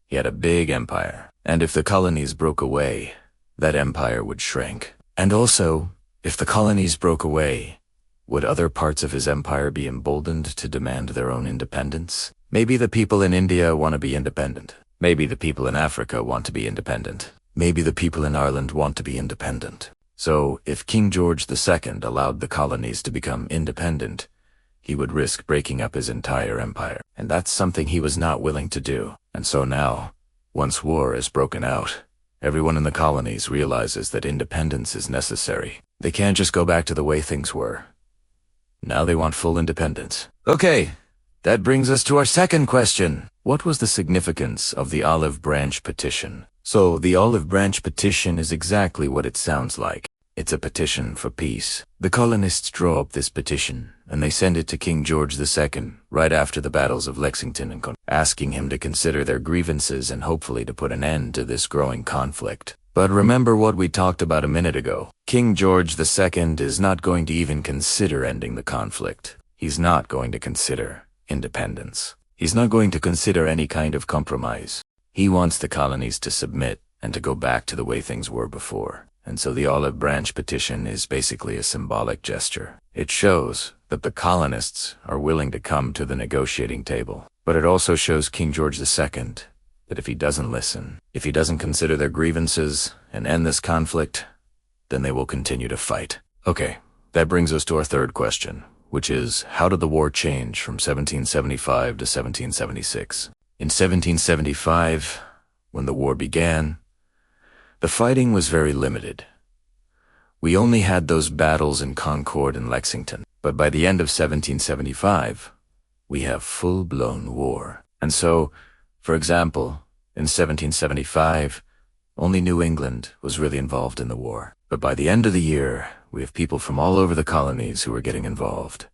He had a big empire, and if the colonies broke away, that empire would shrink. And also, if the colonies broke away, would other parts of his empire be emboldened to demand their own independence? Maybe the people in India want to be independent. Maybe the people in Africa want to be independent. Maybe the people in Ireland want to be independent. So, if King George II allowed the colonies to become independent, he would risk breaking up his entire empire. And that's something he was not willing to do. And so now, once war is broken out, everyone in the colonies realizes that independence is necessary. They can't just go back to the way things were. Now they want full independence. Okay, that brings us to our second question. What was the significance of the Olive Branch Petition? So, the Olive Branch Petition is exactly what it sounds like. It's a petition for peace. The colonists draw up this petition, and they send it to King George II right after the battles of Lexington and Concord, asking him to consider their grievances and hopefully to put an end to this growing conflict. But remember what we talked about a minute ago. King George II is not going to even consider ending the conflict. He's not going to consider independence. He's not going to consider any kind of compromise. He wants the colonies to submit and to go back to the way things were before. And so the olive branch petition is basically a symbolic gesture. It shows that the colonists are willing to come to the negotiating table. But it also shows King George II that if he doesn't listen, if he doesn't consider their grievances and end this conflict, then they will continue to fight. Okay, that brings us to our third question, which is, how did the war change from 1775 to 1776? In 1775, when the war began, the fighting was very limited. We only had those battles in Concord and Lexington, but by the end of 1775, we have full-blown war. And so, for example, in 1775, only New England was really involved in the war. But by the end of the year, we have people from all over the colonies who are getting involved.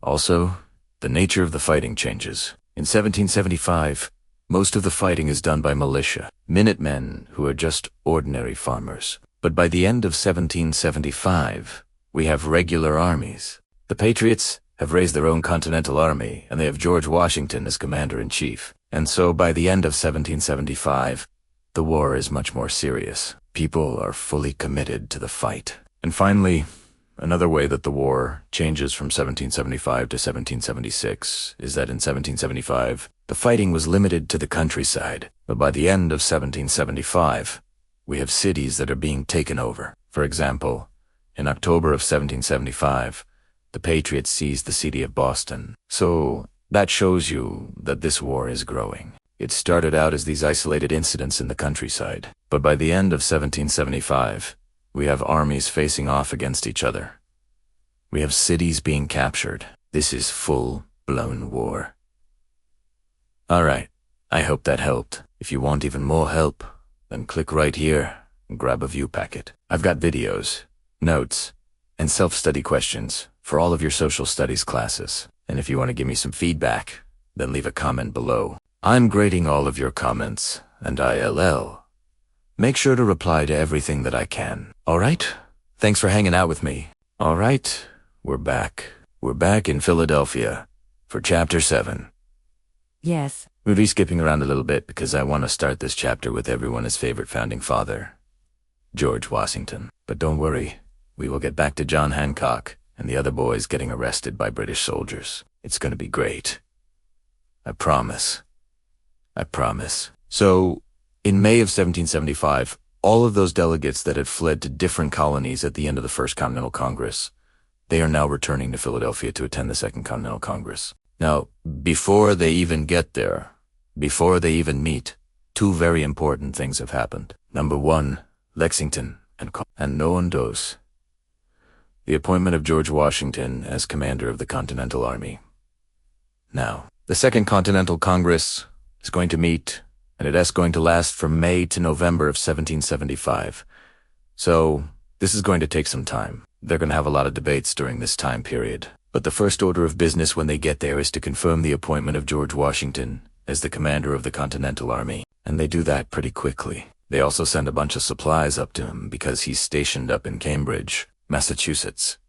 Also, the nature of the fighting changes. In 1775, most of the fighting is done by militia, minutemen who are just ordinary farmers. But by the end of 1775, we have regular armies. The Patriots have raised their own Continental Army, and they have George Washington as commander-in-chief. And so by the end of 1775, the war is much more serious. People are fully committed to the fight. And finally, another way that the war changes from 1775 to 1776 is that in 1775, the fighting was limited to the countryside. But by the end of 1775, we have cities that are being taken over. For example, in October of 1775, the Patriots seized the city of Boston. So that shows you that this war is growing. It started out as these isolated incidents in the countryside, but by the end of 1775, we have armies facing off against each other. We have cities being captured. This is full-blown war. All right, I hope that helped. If you want even more help, then click right here and grab a view packet. I've got videos, notes, and self-study questions for all of your social studies classes. And if you want to give me some feedback, then leave a comment below. I'm grading all of your comments, and ILL. Make sure to reply to everything that I can. All right? Thanks for hanging out with me. All right, we're back. We're back in Philadelphia for Chapter 7. Yes. We'll be skipping around a little bit because I want to start this chapter with everyone's favorite founding father, George Washington. But don't worry, we will get back to John Hancock and the other boys getting arrested by British soldiers. It's going to be great. I promise. I promise. So, in May of 1775, all of those delegates that had fled to different colonies at the end of the First Continental Congress, they are now returning to Philadelphia to attend the Second Continental Congress. Now, before they even get there, before they even meet, two very important things have happened. Number one, Lexington and no one knows. The appointment of George Washington as commander of the Continental Army. Now, the Second Continental Congress is going to meet, and it is going to last from May to November of 1775. So, this is going to take some time. They're going to have a lot of debates during this time period. But the first order of business when they get there is to confirm the appointment of George Washington as the commander of the Continental Army. And they do that pretty quickly. They also send a bunch of supplies up to him because he's stationed up in Cambridge, Massachusetts,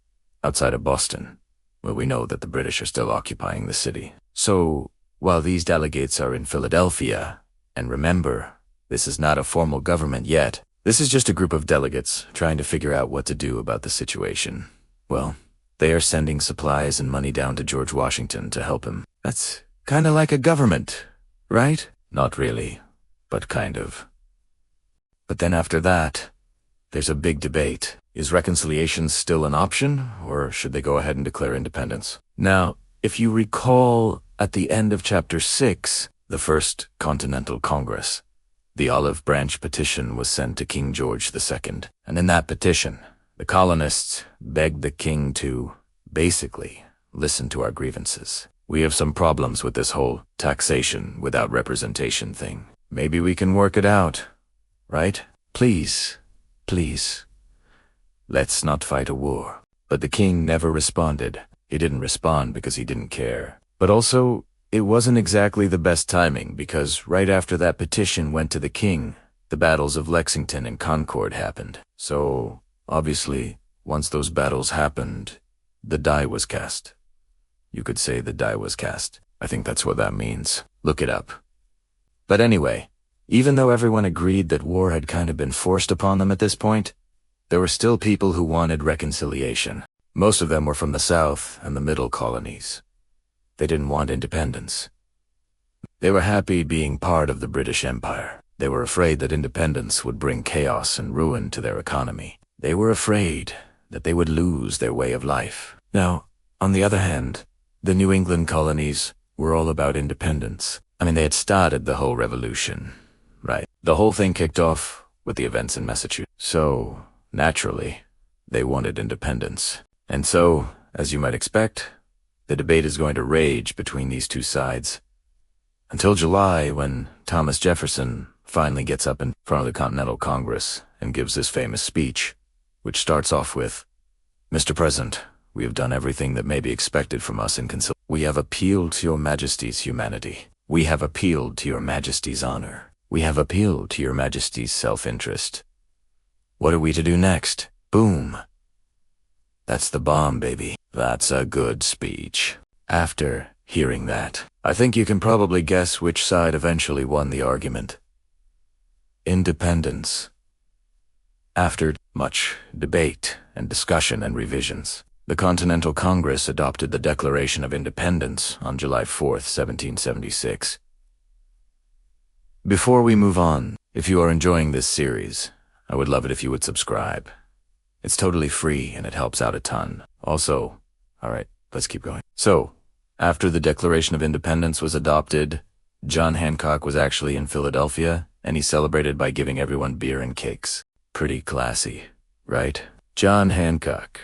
outside of Boston, where we know that the British are still occupying the city. So, while these delegates are in Philadelphia, and remember, this is not a formal government yet, this is just a group of delegates trying to figure out what to do about the situation. Well, they are sending supplies and money down to George Washington to help him. That's kind of like a government, right? Not really, but kind of. But then after that, there's a big debate. Is reconciliation still an option, or should they go ahead and declare independence? Now, if you recall, at the end of Chapter 6, the First Continental Congress, the Olive Branch Petition was sent to King George II. And in that petition, the colonists begged the king to, basically, listen to our grievances. We have some problems with this whole taxation without representation thing. Maybe we can work it out, right? Please, please, let's not fight a war. But the king never responded. He didn't respond because he didn't care. But also, it wasn't exactly the best timing because right after that petition went to the king, the battles of Lexington and Concord happened. So, obviously, once those battles happened, the die was cast. You could say the die was cast. I think that's what that means. Look it up. But anyway, even though everyone agreed that war had kind of been forced upon them at this point, there were still people who wanted reconciliation. Most of them were from the South and the Middle Colonies. They didn't want independence. They were happy being part of the British Empire. They were afraid that independence would bring chaos and ruin to their economy. They were afraid that they would lose their way of life. Now, on the other hand, the New England colonies were all about independence. I mean, they had started the whole revolution, right? The whole thing kicked off with the events in Massachusetts. So, naturally, they wanted independence. And so, as you might expect, the debate is going to rage between these two sides until July, when Thomas Jefferson finally gets up in front of the Continental Congress and gives this famous speech, which starts off with, "Mr. President, we have done everything that may be expected from us in conciliation. We have appealed to your Majesty's humanity. We have appealed to your Majesty's honor. We have appealed to your Majesty's self-interest. What are we to do next?" Boom. That's the bomb, baby. That's a good speech. After hearing that, I think you can probably guess which side eventually won the argument. Independence. After much debate and discussion and revisions, the Continental Congress adopted the Declaration of Independence on July 4th, 1776. Before we move on, if you are enjoying this series, I would love it if you would subscribe. It's totally free and it helps out a ton. Also, alright, let's keep going. So, after the Declaration of Independence was adopted, John Hancock was actually in Philadelphia, and he celebrated by giving everyone beer and cakes. Pretty classy, right? John Hancock.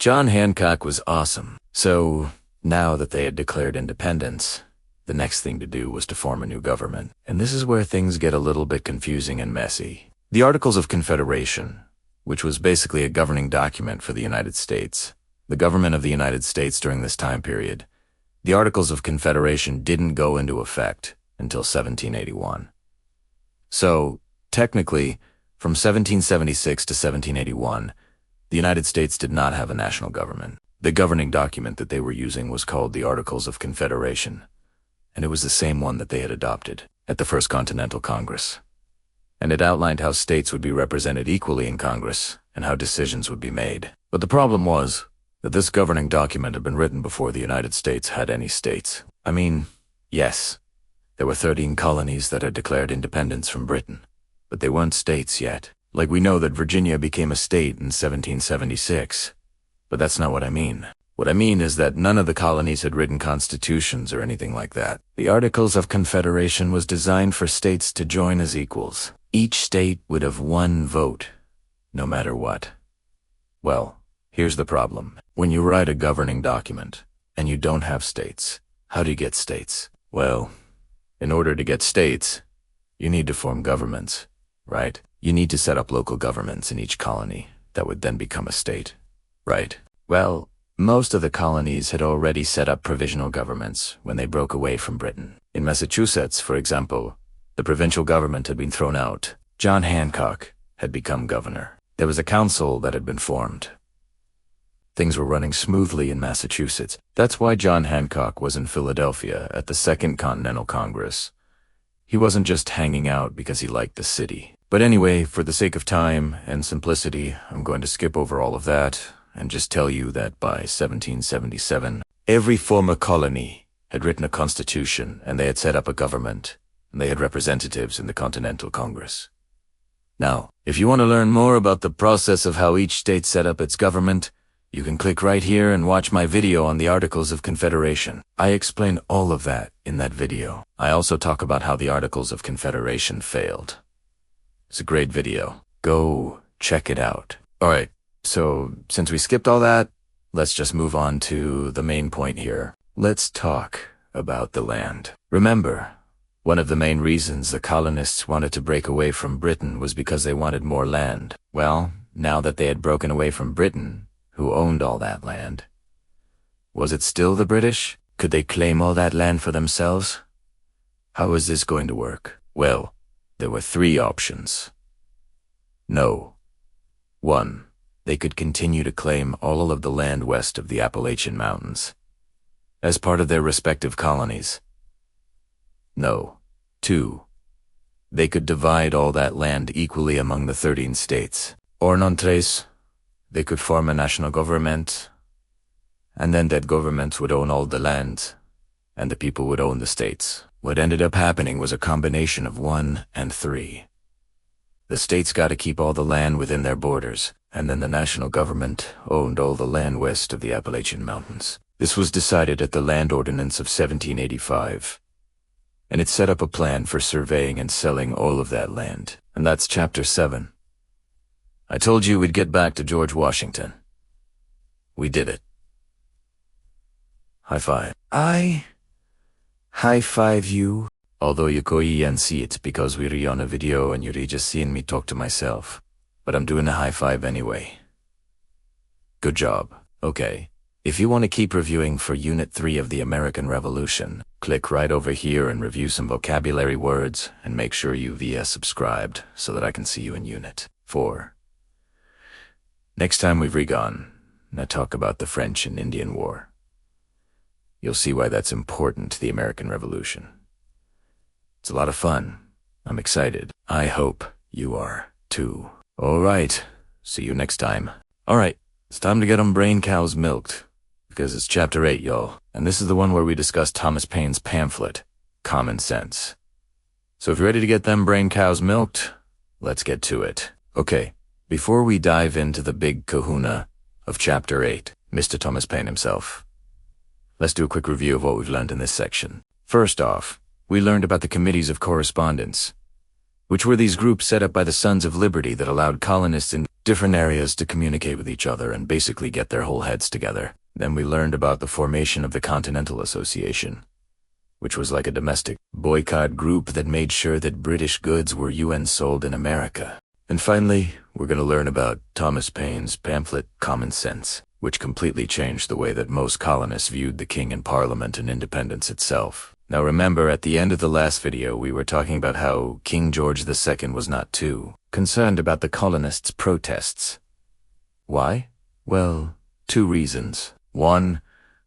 John Hancock was awesome. So, now that they had declared independence, the next thing to do was to form a new government. And this is where things get a little bit confusing and messy. The Articles of Confederation, which was basically a governing document for the United States, the government of the United States during this time period, the Articles of Confederation didn't go into effect until 1781. So, technically, from 1776 to 1781, the United States did not have a national government. The governing document that they were using was called the Articles of Confederation, and it was the same one that they had adopted at the First Continental Congress. And it outlined how states would be represented equally in Congress and how decisions would be made. But the problem was that this governing document had been written before the United States had any states. I mean, yes, there were 13 colonies that had declared independence from Britain, but they weren't states yet. Like, we know that Virginia became a state in 1776, but that's not what I mean. What I mean is that none of the colonies had written constitutions or anything like that. The Articles of Confederation was designed for states to join as equals. Each state would have one vote, no matter what. Well, here's the problem. When you write a governing document, and you don't have states, how do you get states? Well, in order to get states, you need to form governments, right? You need to set up local governments in each colony that would then become a state, right? Well, most of the colonies had already set up provisional governments when they broke away from Britain. In Massachusetts, for example, the provincial government had been thrown out. John Hancock had become governor. There was a council that had been formed. Things were running smoothly in Massachusetts. That's why John Hancock was in Philadelphia at the Second Continental Congress. He wasn't just hanging out because he liked the city. But anyway, for the sake of time and simplicity, I'm going to skip over all of that and just tell you that by 1777, every former colony had written a constitution and they had set up a government, and they had representatives in the Continental Congress. Now, if you want to learn more about the process of how each state set up its government, you can click right here and watch my video on the Articles of Confederation. I explain all of that in that video. I also talk about how the Articles of Confederation failed. It's a great video. Go check it out. Alright, so since we skipped all that, let's just move on to the main point here. Let's talk about the land. Remember, one of the main reasons the colonists wanted to break away from Britain was because they wanted more land. Well, now that they had broken away from Britain, who owned all that land? Was it still the British? Could they claim all that land for themselves? How was this going to work? Well, there were three options. No. 1. They could continue to claim all of the land west of the Appalachian Mountains. as part of their respective colonies. No. 2. They could divide all that land equally among the 13 states. Or non tres, they could form a national government, and then that government would own all the land, and the people would own the states. What ended up happening was a combination of 1 and 3. The states got to keep all the land within their borders, and then the national government owned all the land west of the Appalachian Mountains. This was decided at the Land Ordinance of 1785. And it set up a plan for surveying and selling all of that land. And that's Chapter 7. I told you we'd get back to George Washington. We did it. High five. I high five you. Although you can't see it because we're on a video and you're just seeing me talk to myself. But I'm doing a high five anyway. Good job. Okay. If you want to keep reviewing for Unit 3 of the American Revolution, click right over here and review some vocabulary words, and make sure you VS subscribed so that I can see you in Unit 4. Next time we've re-gone, I talk about the French and Indian War. You'll see why that's important to the American Revolution. It's a lot of fun. I'm excited. I hope you are too. Alright, see you next time. Alright, it's time to get them brain cows milked. Because it's Chapter 8, y'all. And this is the one where we discuss Thomas Paine's pamphlet, Common Sense. So if you're ready to get them brain cows milked, let's get to it. Okay, before we dive into the big kahuna of Chapter 8, Mr. Thomas Paine himself, let's do a quick review of what we've learned in this section. First off, we learned about the Committees of Correspondence, which were these groups set up by the Sons of Liberty that allowed colonists in different areas to communicate with each other and basically get their whole heads together. Then we learned about the formation of the Continental Association, which was like a domestic boycott group that made sure that British goods were UN sold in America. And finally, we're going to learn about Thomas Paine's pamphlet, Common Sense, which completely changed the way that most colonists viewed the king and parliament and independence itself. Now remember, at the end of the last video, we were talking about how King George II was not too concerned about the colonists' protests. Why? Well, 2 reasons. 1,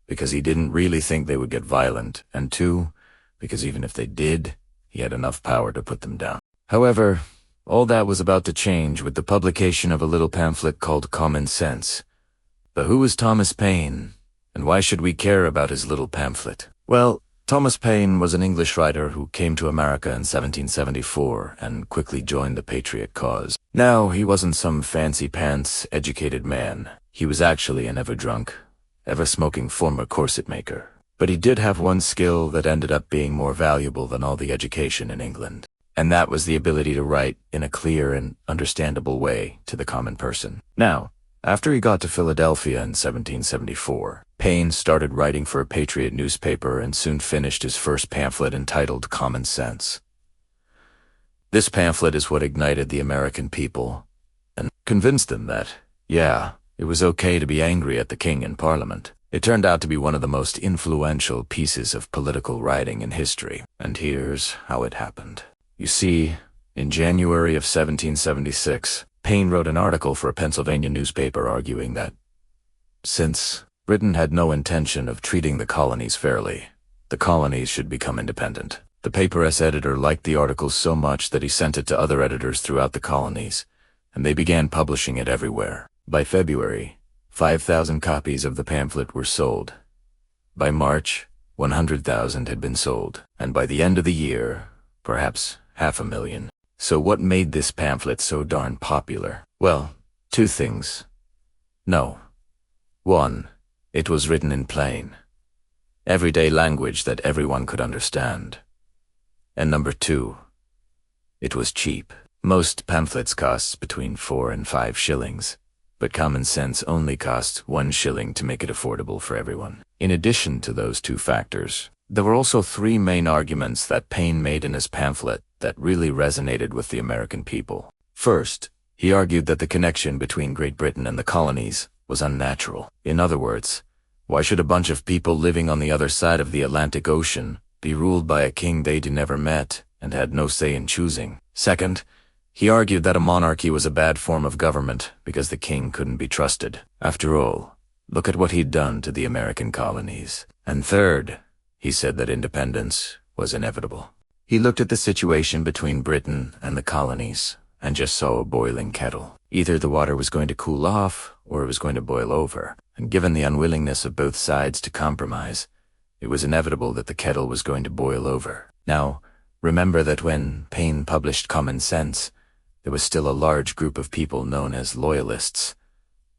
because he didn't really think they would get violent, and 2, because even if they did, he had enough power to put them down. However, all that was about to change with the publication of a little pamphlet called Common Sense. But who was Thomas Paine, and why should we care about his little pamphlet? Well, Thomas Paine was an English writer who came to America in 1774 and quickly joined the Patriot cause. Now, he wasn't some fancy-pants, educated man. He was actually an ever-drunk, ever-smoking former corset maker. But he did have one skill that ended up being more valuable than all the education in England. And that was the ability to write in a clear and understandable way to the common person. Now, after he got to Philadelphia in 1774, Paine started writing for a Patriot newspaper and soon finished his first pamphlet entitled Common Sense. This pamphlet is what ignited the American people and convinced them that, yeah, it was okay to be angry at the king and parliament. It turned out to be one of the most influential pieces of political writing in history, and here's how it happened. You see, in January of 1776, Paine wrote an article for a Pennsylvania newspaper arguing that, since Britain had no intention of treating the colonies fairly, the colonies should become independent. The paper's editor liked the article so much that he sent it to other editors throughout the colonies, and they began publishing it everywhere. By February, 5,000 copies of the pamphlet were sold. By March, 100,000 had been sold, and by the end of the year, perhaps 500,000. So what made this pamphlet so darn popular? Well, 2 things. No. 1, it was written in plain, everyday language that everyone could understand. And number 2, it was cheap. Most pamphlets cost between 4 and 5 shillings, but Common Sense only cost 1 shilling to make it affordable for everyone. In addition to those 2 factors, there were also 3 main arguments that Paine made in his pamphlet that really resonated with the American people. First, he argued that the connection between Great Britain and the colonies was unnatural. In other words, why should a bunch of people living on the other side of the Atlantic Ocean be ruled by a king they'd never met and had no say in choosing? Second, he argued that a monarchy was a bad form of government because the king couldn't be trusted. After all, look at what he'd done to the American colonies. And third, he said that independence was inevitable. He looked at the situation between Britain and the colonies and just saw a boiling kettle. Either the water was going to cool off or it was going to boil over, and given the unwillingness of both sides to compromise, it was inevitable that the kettle was going to boil over. Now, remember that when Paine published Common Sense, there was still a large group of people known as loyalists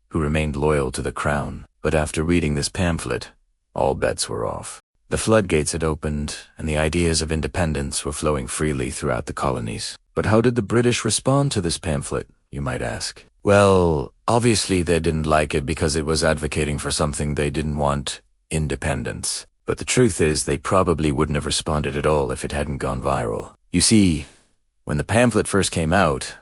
who remained loyal to the crown. But after reading this pamphlet, all bets were off. The floodgates had opened, and the ideas of independence were flowing freely throughout the colonies. But how did the British respond to this pamphlet, you might ask? Well, obviously they didn't like it because it was advocating for something they didn't want: independence. But the truth is, they probably wouldn't have responded at all if it hadn't gone viral. You see, when the pamphlet first came out,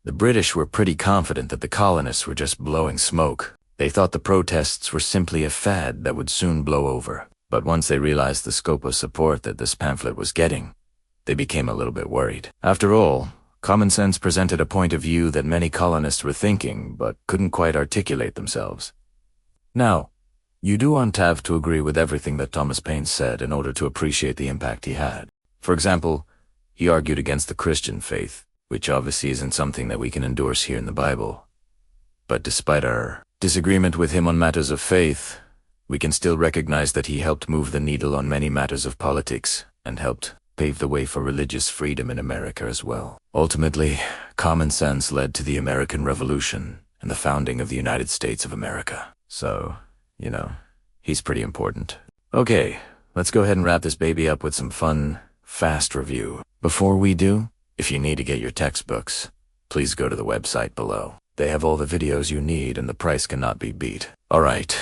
the British were pretty confident that the colonists were just blowing smoke. They thought the protests were simply a fad that would soon blow over. But once they realized the scope of support that this pamphlet was getting, they became a little bit worried. After all, Common Sense presented a point of view that many colonists were thinking, but couldn't quite articulate themselves. Now, you do want to have to agree with everything that Thomas Paine said in order to appreciate the impact he had. For example, he argued against the Christian faith, which obviously isn't something that we can endorse here in the Bible. But despite our disagreement with him on matters of faith, we can still recognize that he helped move the needle on many matters of politics and helped pave the way for religious freedom in America as well. Ultimately, Common Sense led to the American Revolution and the founding of the United States of America. So, he's pretty important. Okay, let's go ahead and wrap this baby up with some fun, fast review. Before we do, if you need to get your textbooks, please go to the website below. They have all the videos you need and the price cannot be beat. Alright,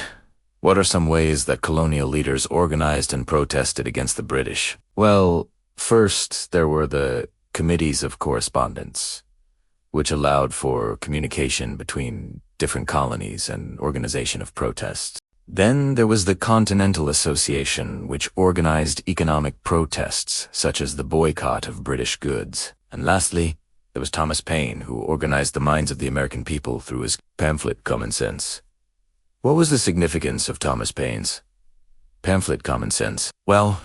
what are some ways that colonial leaders organized and protested against the British? Well, first, there were the Committees of Correspondence, which allowed for communication between different colonies and organization of protests. Then there was the Continental Association, which organized economic protests, such as the boycott of British goods. And lastly, there was Thomas Paine, who organized the minds of the American people through his pamphlet Common Sense. What was the significance of Thomas Paine's pamphlet Common Sense? Well,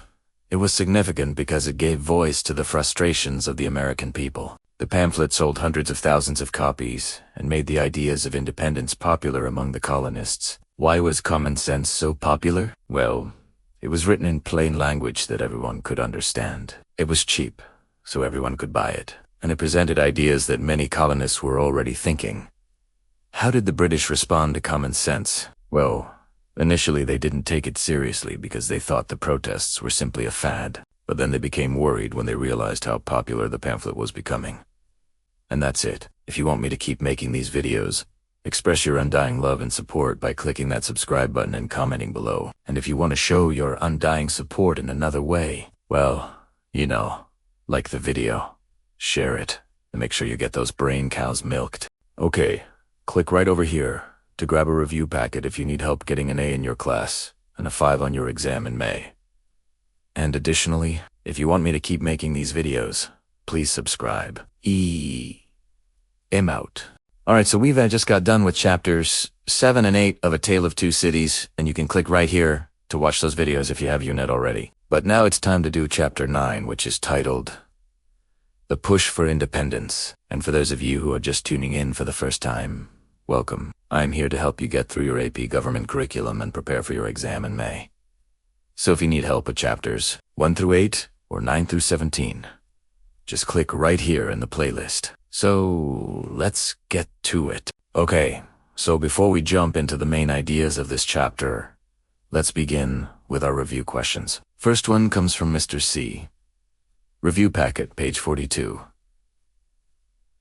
it was significant because it gave voice to the frustrations of the American people. The pamphlet sold hundreds of thousands of copies and made the ideas of independence popular among the colonists. Why was Common Sense so popular? Well, it was written in plain language that everyone could understand. It was cheap, so everyone could buy it, and it presented ideas that many colonists were already thinking. How did the British respond to Common Sense? Well, initially they didn't take it seriously because they thought the protests were simply a fad, but then they became worried when they realized how popular the pamphlet was becoming. And that's it. If you want me to keep making these videos, express your undying love and support by clicking that subscribe button and commenting below. And if you want to show your undying support in another way, well, like the video, share it, and make sure you get those brain cows milked. Okay, click right over here to grab a review packet if you need help getting an A in your class and a 5 on your exam in May. And additionally, if you want me to keep making these videos, please subscribe. I'm out. Alright, so we've just got done with chapters 7 and 8 of A Tale of Two Cities, and you can click right here to watch those videos if you have UNet already. But now it's time to do chapter 9, which is titled The Push for Independence. And for those of you who are just tuning in for the first time, welcome. I'm here to help you get through your AP government curriculum and prepare for your exam in May. So if you need help with chapters 1 through 8 or 9 through 17, just click right here in the playlist. So let's get to it. Okay, so before we jump into the main ideas of this chapter, let's begin with our review questions. First one comes from Mr. C. Review packet, page 42.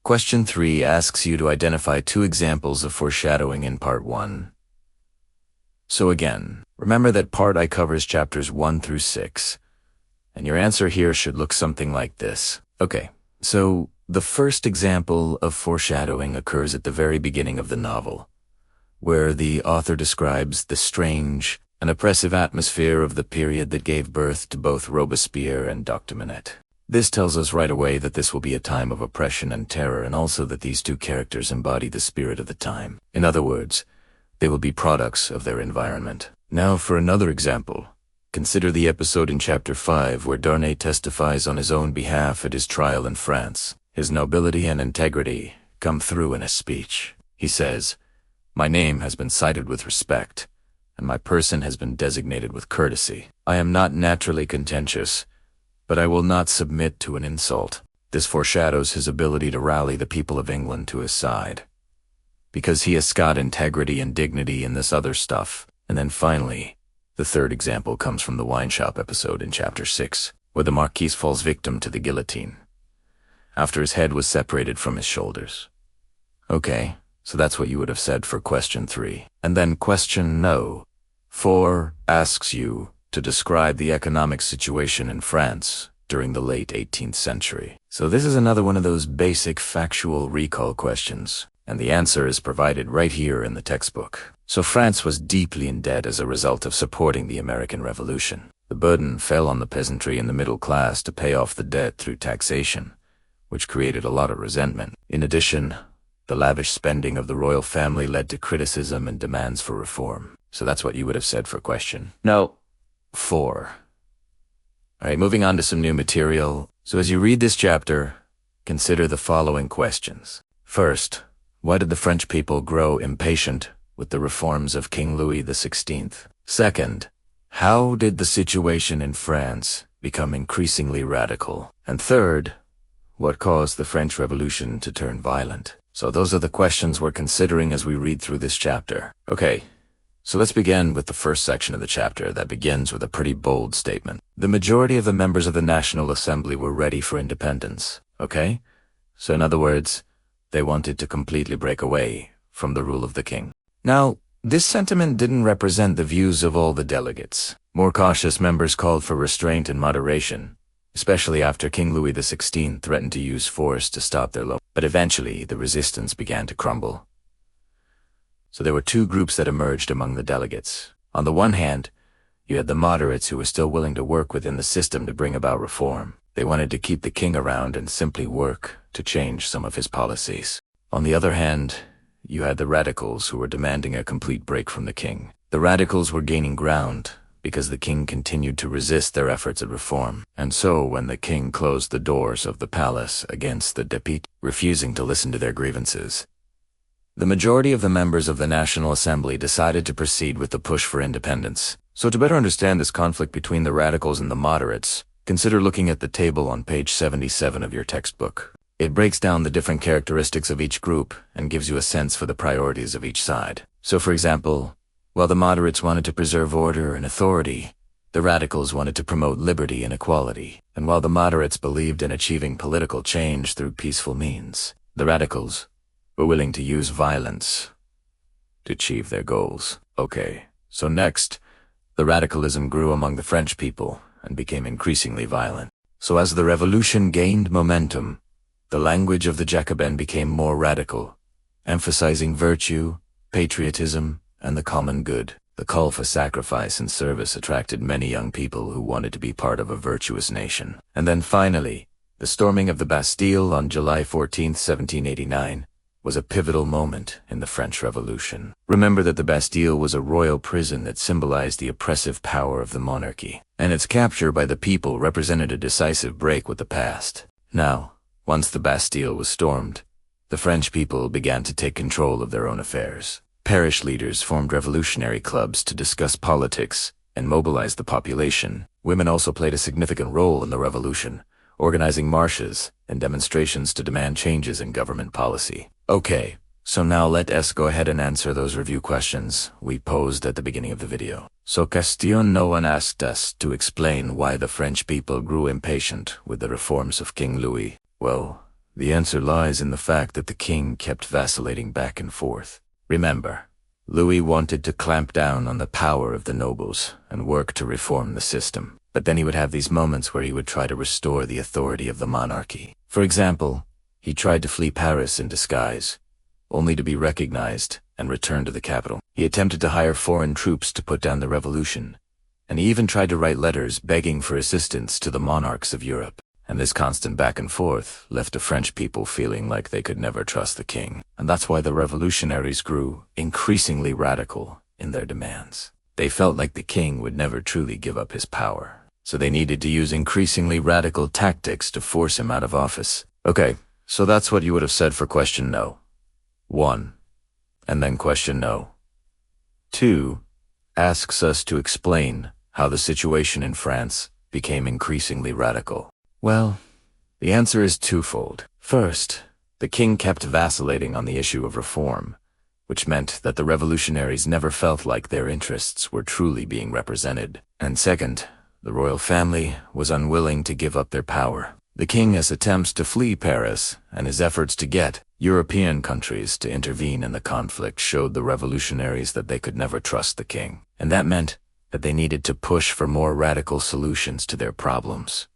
Question 3 asks you to identify 2 examples of foreshadowing in part 1. So again, remember that part I covers chapters 1 through 6, and your answer here should look something like this. Okay, so the first example of foreshadowing occurs at the very beginning of the novel, where the author describes the strange and oppressive atmosphere of the period that gave birth to both Robespierre and Dr. Manette. This tells us right away that this will be a time of oppression and terror, and also that these 2 characters embody the spirit of the time. In other words, they will be products of their environment. Now for another example, Consider the episode in Chapter 5 where Darnay testifies on his own behalf at his trial in France. His nobility and integrity come through in his speech. He says, "My name has been cited with respect, and my person has been designated with courtesy. I am not naturally contentious, but I will not submit to an insult." This foreshadows his ability to rally the people of England to his side, because he has got integrity and dignity in this other stuff. And then finally, the third example comes from the wine shop episode in Chapter 6, where the Marquis falls victim to the guillotine, after his head was separated from his shoulders. Okay, so that's what you would have said for question 3. And then question 4 asks you to describe the economic situation in France during the late 18th century. So this is another one of those basic factual recall questions, and the answer is provided right here in the textbook. So France was deeply in debt as a result of supporting the American Revolution. The burden fell on the peasantry and the middle class to pay off the debt through taxation, which created a lot of resentment. In addition, the lavish spending of the royal family led to criticism and demands for reform. So that's what you would have said for question 4. Alright, moving on to some new material. So as you read this chapter, consider the following questions. First, why did the French people grow impatient with the reforms of King Louis XVI? Second, how did the situation in France become increasingly radical? And third, what caused the French Revolution to turn violent? So those are the questions we're considering as we read through this chapter. Okay, so let's begin with the first section of the chapter that begins with a pretty bold statement. The majority of the members of the National Assembly were ready for independence, okay? So in other words, they wanted to completely break away from the rule of the king. Now, this sentiment didn't represent the views of all the delegates. More cautious members called for restraint and moderation, especially after King Louis XVI threatened to use force to stop their law. But eventually, the resistance began to crumble. So there were two groups that emerged among the delegates. On the one hand, you had the moderates who were still willing to work within the system to bring about reform. They wanted to keep the king around and simply work to change some of his policies. On the other hand, you had the radicals who were demanding a complete break from the king. The radicals were gaining ground because the king continued to resist their efforts at reform. And so when the king closed the doors of the palace against the députés, refusing to listen to their grievances, the majority of the members of the National Assembly decided to proceed with the push for independence. So to better understand this conflict between the radicals and the moderates, consider looking at the table on page 77 of your textbook. It breaks down the different characteristics of each group and gives you a sense for the priorities of each side. So for example, while the moderates wanted to preserve order and authority, the radicals wanted to promote liberty and equality. And while the moderates believed in achieving political change through peaceful means, the radicals were willing to use violence to achieve their goals. Okay, so next, the radicalism grew among the French people and became increasingly violent. So as the revolution gained momentum, the language of the Jacobin became more radical, emphasizing virtue, patriotism, and the common good. The call for sacrifice and service attracted many young people who wanted to be part of a virtuous nation. And then finally, the storming of the Bastille on July 14, 1789, was a pivotal moment in the French Revolution. Remember that the Bastille was a royal prison that symbolized the oppressive power of the monarchy, and its capture by the people represented a decisive break with the past. Now, once the Bastille was stormed, the French people began to take control of their own affairs. Parish leaders formed revolutionary clubs to discuss politics and mobilize the population. Women also played a significant role in the revolution, organizing marches and demonstrations to demand changes in government policy. Okay, so now let us go ahead and answer those review questions we posed at the beginning of the video. So question no one asked us to explain why the French people grew impatient with the reforms of King Louis. Well, the answer lies in the fact that the king kept vacillating back and forth. Remember, Louis wanted to clamp down on the power of the nobles and work to reform the system. But then he would have these moments where he would try to restore the authority of the monarchy. For example, he tried to flee Paris in disguise, only to be recognized and return to the capital. He attempted to hire foreign troops to put down the revolution, and he even tried to write letters begging for assistance to the monarchs of Europe. And this constant back and forth left the French people feeling like they could never trust the king. And that's why the revolutionaries grew increasingly radical in their demands. They felt like the king would never truly give up his power, so they needed to use increasingly radical tactics to force him out of office. Okay, so that's what you would have said for question no. 1. And then question no. 2 asks us to explain how the situation in France became increasingly radical. Well, the answer is twofold. First, the king kept vacillating on the issue of reform, which meant that the revolutionaries never felt like their interests were truly being represented. And second, the royal family was unwilling to give up their power. The king's attempts to flee Paris and his efforts to get European countries to intervene in the conflict showed the revolutionaries that they could never trust the king. And that meant that they needed to push for more radical solutions to their problems.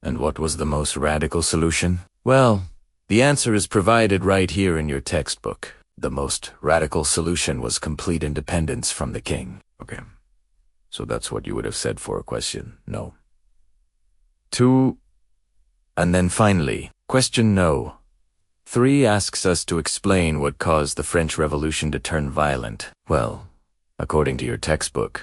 And what was the most radical solution? Well, the answer is provided right here in your textbook. The most radical solution was complete independence from the king. Okay, so that's what you would have said for a question no. 2, and then finally, question no. 3 asks us to explain what caused the French Revolution to turn violent. Well, according to your textbook,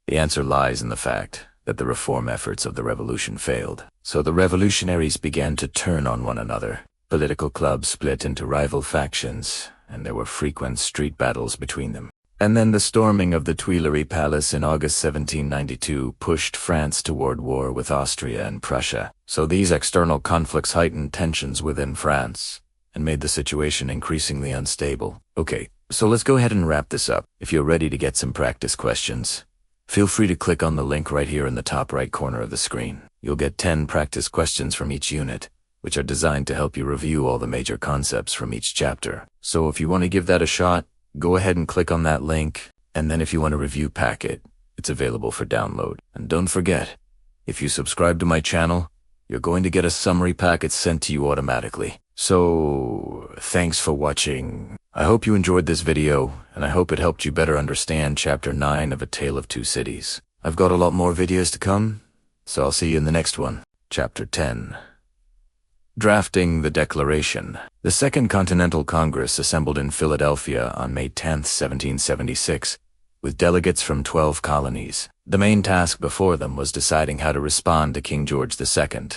the answer lies in the fact that the reform efforts of the revolution failed. So the revolutionaries began to turn on one another. Political clubs split into rival factions, and there were frequent street battles between them. And then the storming of the Tuileries Palace in August 1792 pushed France toward war with Austria and Prussia. So these external conflicts heightened tensions within France and made the situation increasingly unstable. Okay, so let's go ahead and wrap this up. If you're ready to get some practice questions, feel free to click on the link right here in the top right corner of the screen. You'll get 10 practice questions from each unit, which are designed to help you review all the major concepts from each chapter. So if you want to give that a shot, go ahead and click on that link, and then if you want a review packet, it's available for download. And don't forget, if you subscribe to my channel, you're going to get a summary packet sent to you automatically. So, thanks for watching. I hope you enjoyed this video, and I hope it helped you better understand Chapter 9 of A Tale of Two Cities. I've got a lot more videos to come, so I'll see you in the next one. Chapter 10. Drafting the Declaration. The Second Continental Congress assembled in Philadelphia on May 10, 1776, with delegates from 12 colonies. The main task before them was deciding how to respond to King George II.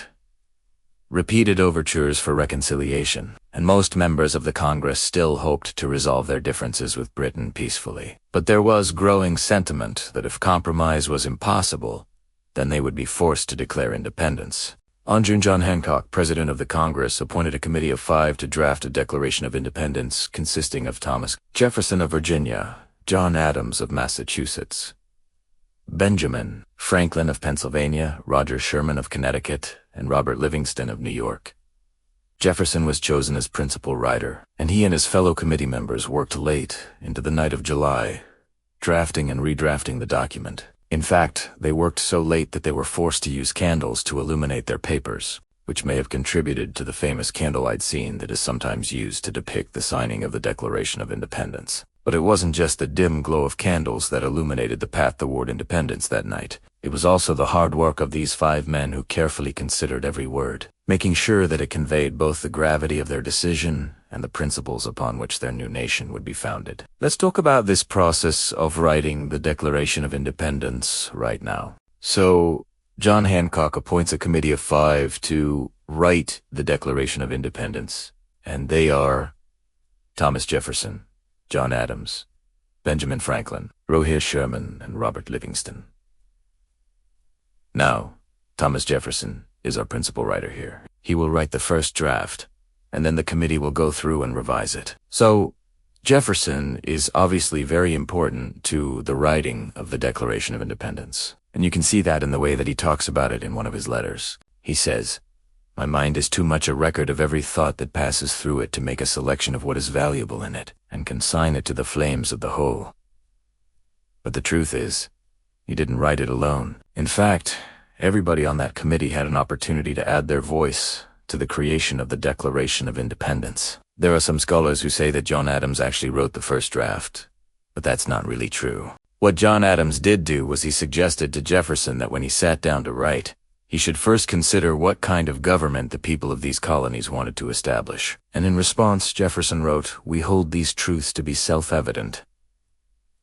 Repeated overtures for reconciliation, and most members of the Congress still hoped to resolve their differences with Britain peacefully. But there was growing sentiment that if compromise was impossible, then they would be forced to declare independence. On June, John Hancock, President of the Congress, appointed a committee of 5 to draft a Declaration of Independence consisting of Thomas Jefferson of Virginia, John Adams of Massachusetts, Benjamin Franklin of Pennsylvania, Roger Sherman of Connecticut, and Robert Livingston of New York. Jefferson was chosen as principal writer, and he and his fellow committee members worked late into the night of July, drafting and redrafting the document. In fact, they worked so late that they were forced to use candles to illuminate their papers, which may have contributed to the famous candlelight scene that is sometimes used to depict the signing of the Declaration of Independence. But it wasn't just the dim glow of candles that illuminated the path toward independence that night. It was also the hard work of these 5 men who carefully considered every word, making sure that it conveyed both the gravity of their decision and the principles upon which their new nation would be founded. Let's talk about this process of writing the Declaration of Independence right now. So, John Hancock appoints a committee of 5 to write the Declaration of Independence, and they are Thomas Jefferson, John Adams, Benjamin Franklin, Roger Sherman, and Robert Livingston. Now, Thomas Jefferson is our principal writer here. He will write the first draft, and then the committee will go through and revise it. So, Jefferson is obviously very important to the writing of the Declaration of Independence, and you can see that in the way that he talks about it in one of his letters. He says, "My mind is too much a record of every thought that passes through it to make a selection of what is valuable in it, and consign it to the flames of the whole." But the truth is, he didn't write it alone. In fact, everybody on that committee had an opportunity to add their voice to the creation of the Declaration of Independence. There are some scholars who say that John Adams actually wrote the first draft, but that's not really true. What John Adams did do was he suggested to Jefferson that when he sat down to write, he should first consider what kind of government the people of these colonies wanted to establish. And in response, Jefferson wrote, "We hold these truths to be self-evident.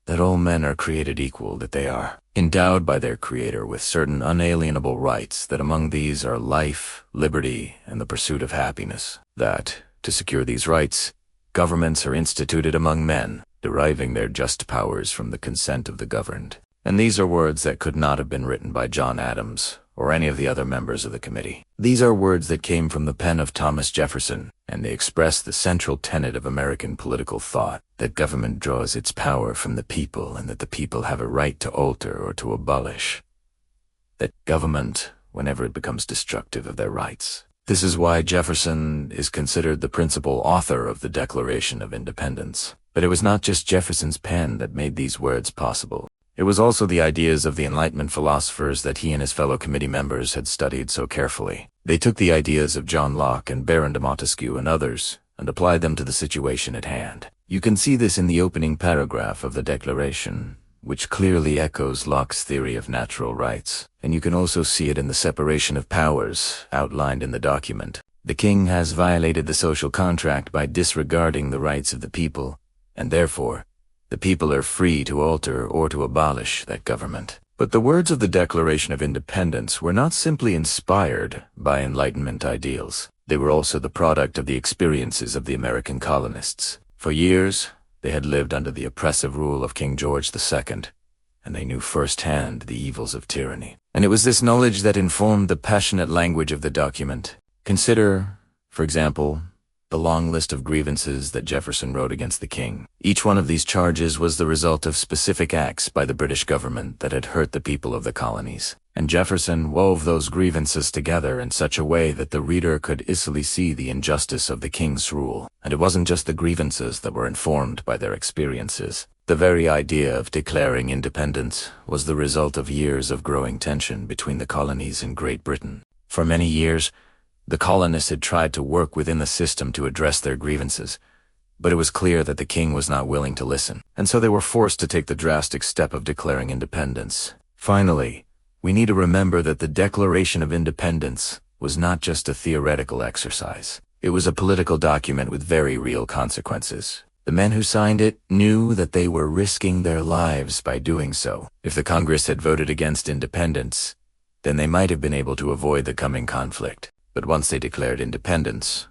that all men are created equal, that they are endowed by their Creator with certain unalienable rights, that among these are life, liberty, and the pursuit of happiness, that, to secure these rights, governments are instituted among men, deriving their just powers from the consent of the governed. And these are words that could not have been written by John Adams or any of the other members of the committee. These are words that came from the pen of Thomas Jefferson, and they express the central tenet of American political thought, that government draws its power from the people and that the people have a right to alter or to abolish. That government, whenever it becomes destructive of their rights. This is why Jefferson is considered the principal author of the Declaration of Independence. But it was not just Jefferson's pen that made these words possible. It was also the ideas of the Enlightenment philosophers that he and his fellow committee members had studied so carefully. They took the ideas of John Locke and Baron de Montesquieu and others and applied them to the situation at hand. You can see this in the opening paragraph of the Declaration, which clearly echoes Locke's theory of natural rights. And you can also see it in the separation of powers outlined in the document. The king has violated the social contract by disregarding the rights of the people, and therefore, the people are free to alter or to abolish that government. But the words of the Declaration of Independence were not simply inspired by Enlightenment ideals. They were also the product of the experiences of the American colonists. For years, they had lived under the oppressive rule of King George II, and they knew firsthand the evils of tyranny. And it was this knowledge that informed the passionate language of the document. Consider, for example, the long list of grievances that Jefferson wrote against the king. Each one of these charges was the result of specific acts by the British government that had hurt the people of the colonies. And Jefferson wove those grievances together in such a way that the reader could easily see the injustice of the king's rule. And it wasn't just the grievances that were informed by their experiences. The very idea of declaring independence was the result of years of growing tension between the colonies and Great Britain. For many years, the colonists had tried to work within the system to address their grievances, but it was clear that the king was not willing to listen, and so they were forced to take the drastic step of declaring independence. Finally, we need to remember that the Declaration of Independence was not just a theoretical exercise. It was a political document with very real consequences. The men who signed it knew that they were risking their lives by doing so. If the Congress had voted against independence, then they might have been able to avoid the coming conflict. But once they declared independence,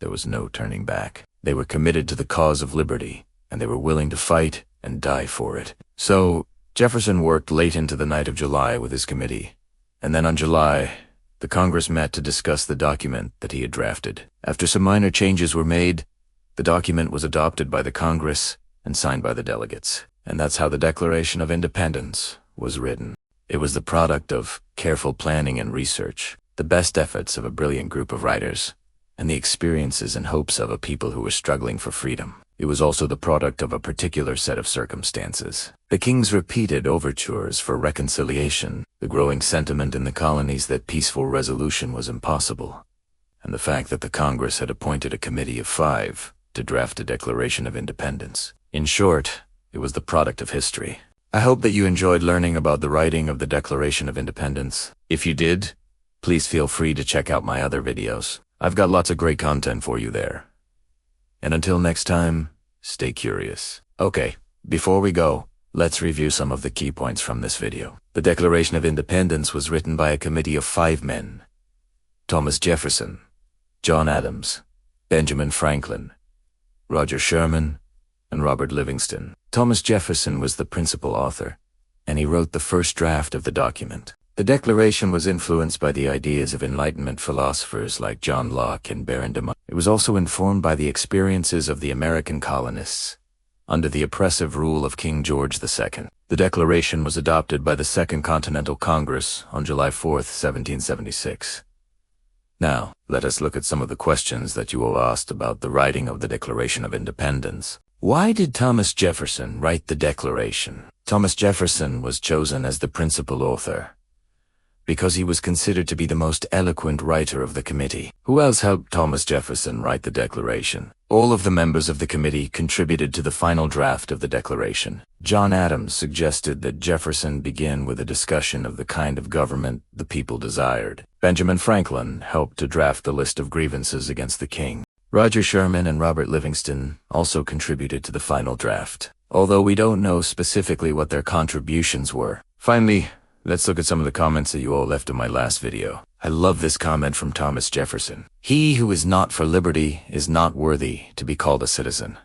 there was no turning back. They were committed to the cause of liberty, and they were willing to fight and die for it. So, Jefferson worked late into the night of July with his committee, and then on July, the Congress met to discuss the document that he had drafted. After some minor changes were made, the document was adopted by the Congress and signed by the delegates. And that's how the Declaration of Independence was written. It was the product of careful planning and research, the best efforts of a brilliant group of writers, and the experiences and hopes of a people who were struggling for freedom. It was also the product of a particular set of circumstances. The king's repeated overtures for reconciliation, the growing sentiment in the colonies that peaceful resolution was impossible, and the fact that the Congress had appointed a committee of 5 to draft a Declaration of Independence. In short, it was the product of history. I hope that you enjoyed learning about the writing of the Declaration of Independence. If you did, please feel free to check out my other videos. I've got lots of great content for you there. And until next time, stay curious. Okay, before we go, let's review some of the key points from this video. The Declaration of Independence was written by a committee of 5 men: Thomas Jefferson, John Adams, Benjamin Franklin, Roger Sherman, and Robert Livingston. Thomas Jefferson was the principal author, and he wrote the first draft of the document. The Declaration was influenced by the ideas of Enlightenment philosophers like John Locke and Baron de Montesquieu. It was also informed by the experiences of the American colonists under the oppressive rule of King George II. The Declaration was adopted by the Second Continental Congress on July 4, 1776. Now, let us look at some of the questions that you all asked about the writing of the Declaration of Independence. Why did Thomas Jefferson write the Declaration? Thomas Jefferson was chosen as the principal author because he was considered to be the most eloquent writer of the committee. Who else helped Thomas Jefferson write the Declaration? All of the members of the committee contributed to the final draft of the Declaration. John Adams suggested that Jefferson begin with a discussion of the kind of government the people desired. Benjamin Franklin helped to draft the list of grievances against the king. Roger Sherman and Robert Livingston also contributed to the final draft. although we don't know specifically what their contributions were. Finally, let's look at some of the comments that you all left in my last video. I love this comment from Thomas Jefferson. "He who is not for liberty is not worthy to be called a citizen."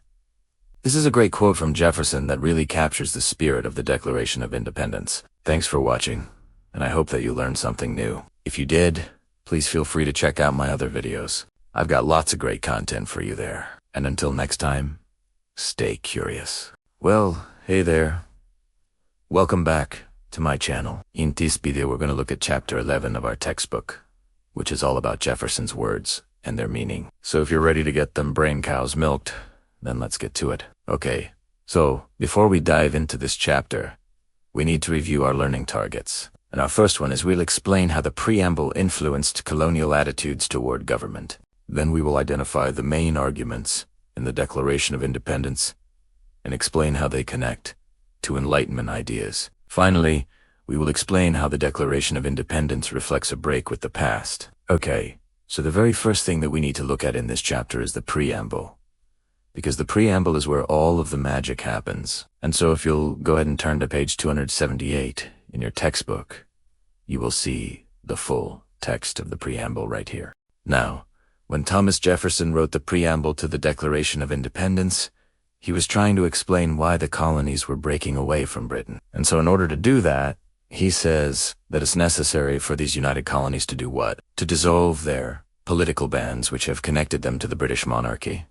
This is a great quote from Jefferson that really captures the spirit of the Declaration of Independence. Thanks for watching, and I hope that you learned something new. If you did, please feel free to check out my other videos. I've got lots of great content for you there. And until next time, stay curious. Well, hey there. Welcome back to my channel. In this video, we're going to look at chapter 11 of our textbook, which is all about Jefferson's words and their meaning. So if you're ready to get them brain cows milked, then let's get to it. Okay, so before we dive into this chapter, we need to review our learning targets. And our first one is we'll explain how the preamble influenced colonial attitudes toward government. Then we will identify the main arguments in the Declaration of Independence and explain how they connect to Enlightenment ideas. Finally, we will explain how the Declaration of Independence reflects a break with the past. Okay, so the very first thing that we need to look at in this chapter is the preamble, because the preamble is where all of the magic happens. And so if you'll go ahead and turn to page 278 in your textbook, you will see the full text of the preamble right here. Now, when Thomas Jefferson wrote the preamble to the Declaration of Independence, he was trying to explain why the colonies were breaking away from Britain. And so in order to do that, he says that it's necessary for these united colonies to do what? To dissolve their political bands which have connected them to the British monarchy.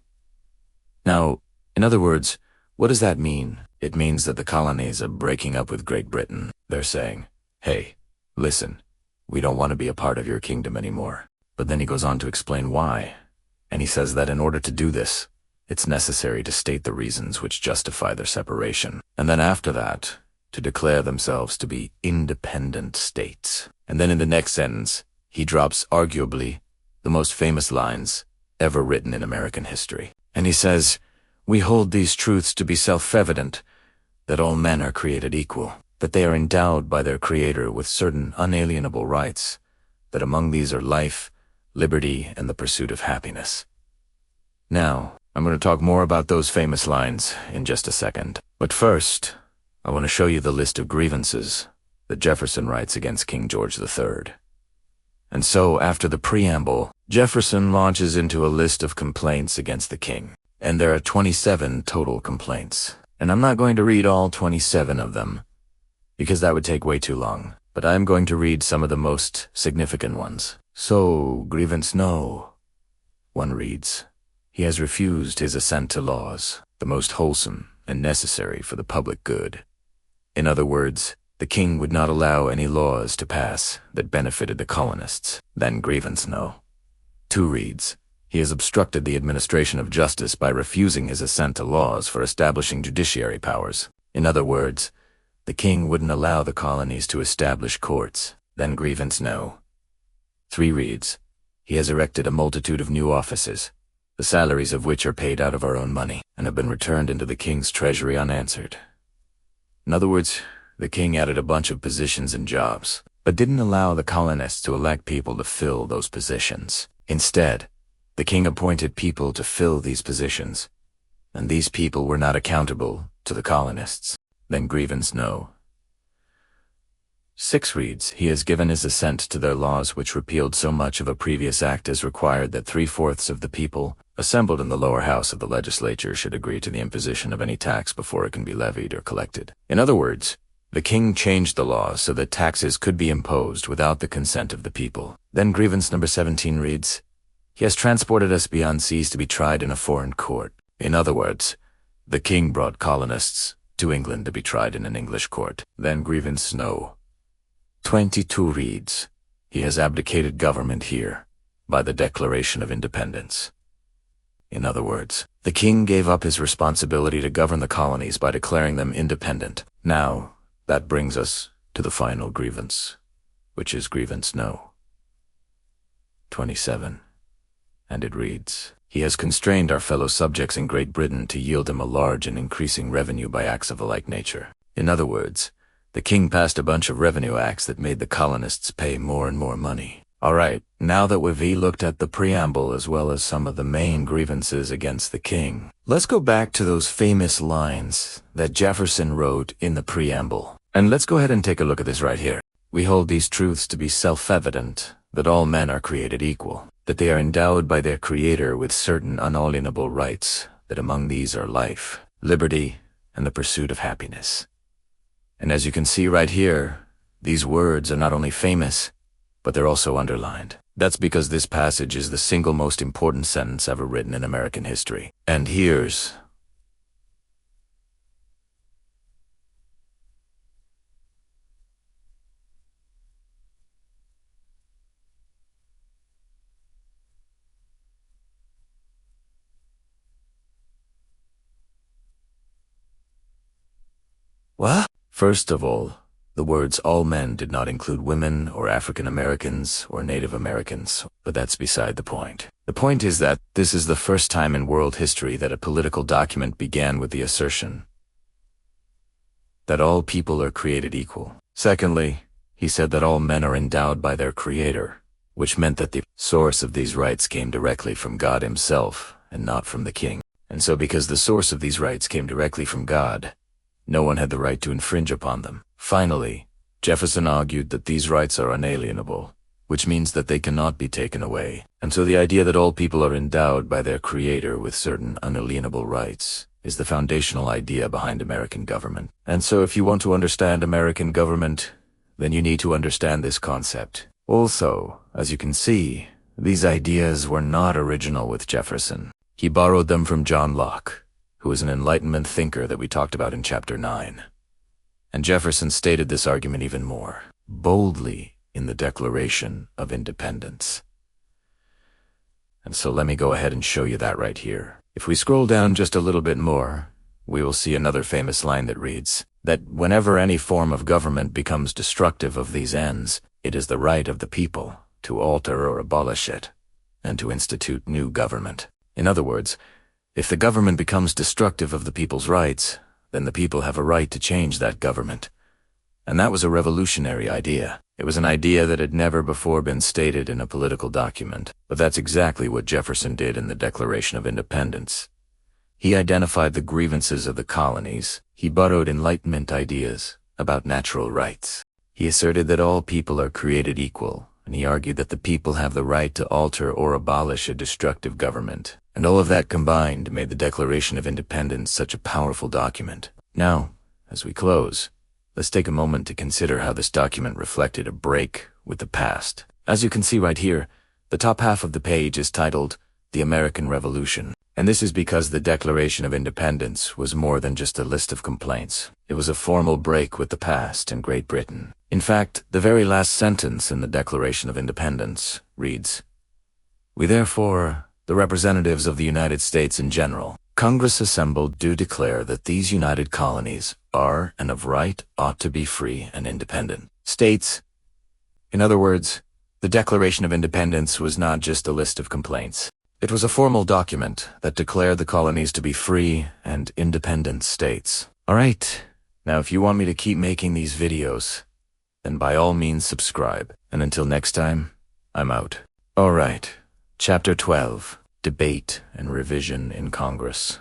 Now, in other words, what does that mean? It means that the colonies are breaking up with Great Britain. They're saying, hey, listen, we don't want to be a part of your kingdom anymore. But then he goes on to explain why. And he says that in order to do this, it's necessary to state the reasons which justify their separation. And then after that, to declare themselves to be independent states. And then in the next sentence, he drops arguably the most famous lines ever written in American history. And he says, "We hold these truths to be self-evident, that all men are created equal, that they are endowed by their Creator with certain unalienable rights, that among these are life, liberty, and the pursuit of happiness." Now, I'm going to talk more about those famous lines in just a second. But first, I want to show you the list of grievances that Jefferson writes against King George III. And so, after the preamble, Jefferson launches into a list of complaints against the king. And there are 27 total complaints. And I'm not going to read all 27 of them, because that would take way too long. But I'm going to read some of the most significant ones. So, grievance no. One reads, "He has refused his assent to laws, the most wholesome and necessary for the public good." In other words, the king would not allow any laws to pass that benefited the colonists. Then grievance no. 2 reads, "He has obstructed the administration of justice by refusing his assent to laws for establishing judiciary powers." In other words, the king wouldn't allow the colonies to establish courts. Then grievance no. 3 reads, "He has erected a multitude of new offices, the salaries of which are paid out of our own money, and have been returned into the king's treasury unanswered." In other words, the king added a bunch of positions and jobs, but didn't allow the colonists to elect people to fill those positions. Instead, the king appointed people to fill these positions, and these people were not accountable to the colonists. Then grievance no. 6 reads, "He has given his assent to their laws which repealed so much of a previous act as required that 3/4 of the people assembled in the lower house of the legislature should agree to the imposition of any tax before it can be levied or collected." In other words, the king changed the law so that taxes could be imposed without the consent of the people. Then grievance number 17 reads, "He has transported us beyond seas to be tried in a foreign court." In other words, the king brought colonists to England to be tried in an English court. Then grievance no. 22 reads, "He has abdicated government here by the Declaration of Independence." In other words, the king gave up his responsibility to govern the colonies by declaring them independent. Now, that brings us to the final grievance, which is grievance no. 27. And it reads, "He has constrained our fellow subjects in Great Britain to yield him a large and increasing revenue by acts of a like nature." In other words, the king passed a bunch of revenue acts that made the colonists pay more and more money. Alright, now that we've looked at the preamble as well as some of the main grievances against the king, let's go back to those famous lines that Jefferson wrote in the preamble. And let's go ahead and take a look at this right here. We hold these truths to be self-evident, that all men are created equal, that they are endowed by their Creator with certain unalienable rights, that among these are life, liberty, and the pursuit of happiness. And as you can see right here, these words are not only famous, but they're also underlined. That's because this passage is the single most important sentence ever written in American history. And here's what? First of all, the words all men did not include women or African Americans or Native Americans, but that's beside the point. The point is that this is the first time in world history that a political document began with the assertion that all people are created equal. Secondly, he said that all men are endowed by their Creator, which meant that the source of these rights came directly from God Himself and not from the king. And so because the source of these rights came directly from God, no one had the right to infringe upon them. Finally, Jefferson argued that these rights are unalienable, which means that they cannot be taken away. And so the idea that all people are endowed by their Creator with certain unalienable rights is the foundational idea behind American government. And so if you want to understand American government, then you need to understand this concept. Also, as you can see, these ideas were not original with Jefferson. He borrowed them from John Locke, who is an Enlightenment thinker that we talked about in Chapter 9. And Jefferson stated this argument even more boldly in the Declaration of Independence. And so let me go ahead and show you that right here. If we scroll down just a little bit more, we will see another famous line that reads, that whenever any form of government becomes destructive of these ends, it is the right of the people to alter or abolish it, and to institute new government. In other words, if the government becomes destructive of the people's rights, then the people have a right to change that government. And that was a revolutionary idea. It was an idea that had never before been stated in a political document. But that's exactly what Jefferson did in the Declaration of Independence. He identified the grievances of the colonies. He borrowed Enlightenment ideas about natural rights. He asserted that all people are created equal, and he argued that the people have the right to alter or abolish a destructive government. And all of that combined made the Declaration of Independence such a powerful document. Now, as we close, let's take a moment to consider how this document reflected a break with the past. As you can see right here, the top half of the page is titled The American Revolution. And this is because the Declaration of Independence was more than just a list of complaints. It was a formal break with the past in Great Britain. In fact, the very last sentence in the Declaration of Independence reads, "We therefore, the representatives of the United States in general, Congress assembled do declare that these united colonies are and of right ought to be free and independent states." In other words, the Declaration of Independence was not just a list of complaints. It was a formal document that declared the colonies to be free and independent states. Alright, now if you want me to keep making these videos, then by all means subscribe. And until next time, I'm out. Alright, Chapter 12, Debate and Revision in Congress.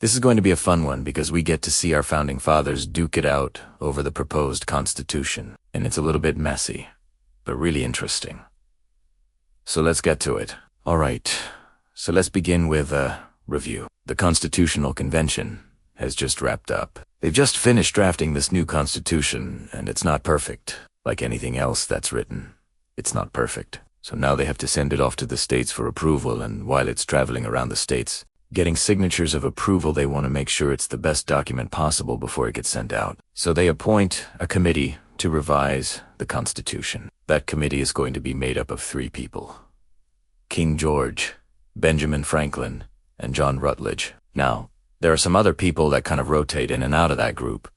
This is going to be a fun one because we get to see our founding fathers duke it out over the proposed Constitution. And it's a little bit messy, but really interesting. So let's get to it. Alright, so let's begin with a review. The Constitutional Convention has just wrapped up. They've just finished drafting this new Constitution, and it's not perfect. Like anything else that's written, it's not perfect. So now they have to send it off to the states for approval, and while it's traveling around the states, getting signatures of approval, they want to make sure it's the best document possible before it gets sent out. So they appoint a committee to revise the Constitution. That committee is going to be made up of 3 people: King George, Benjamin Franklin, and John Rutledge. Now, there are some other people that kind of rotate in and out of that group,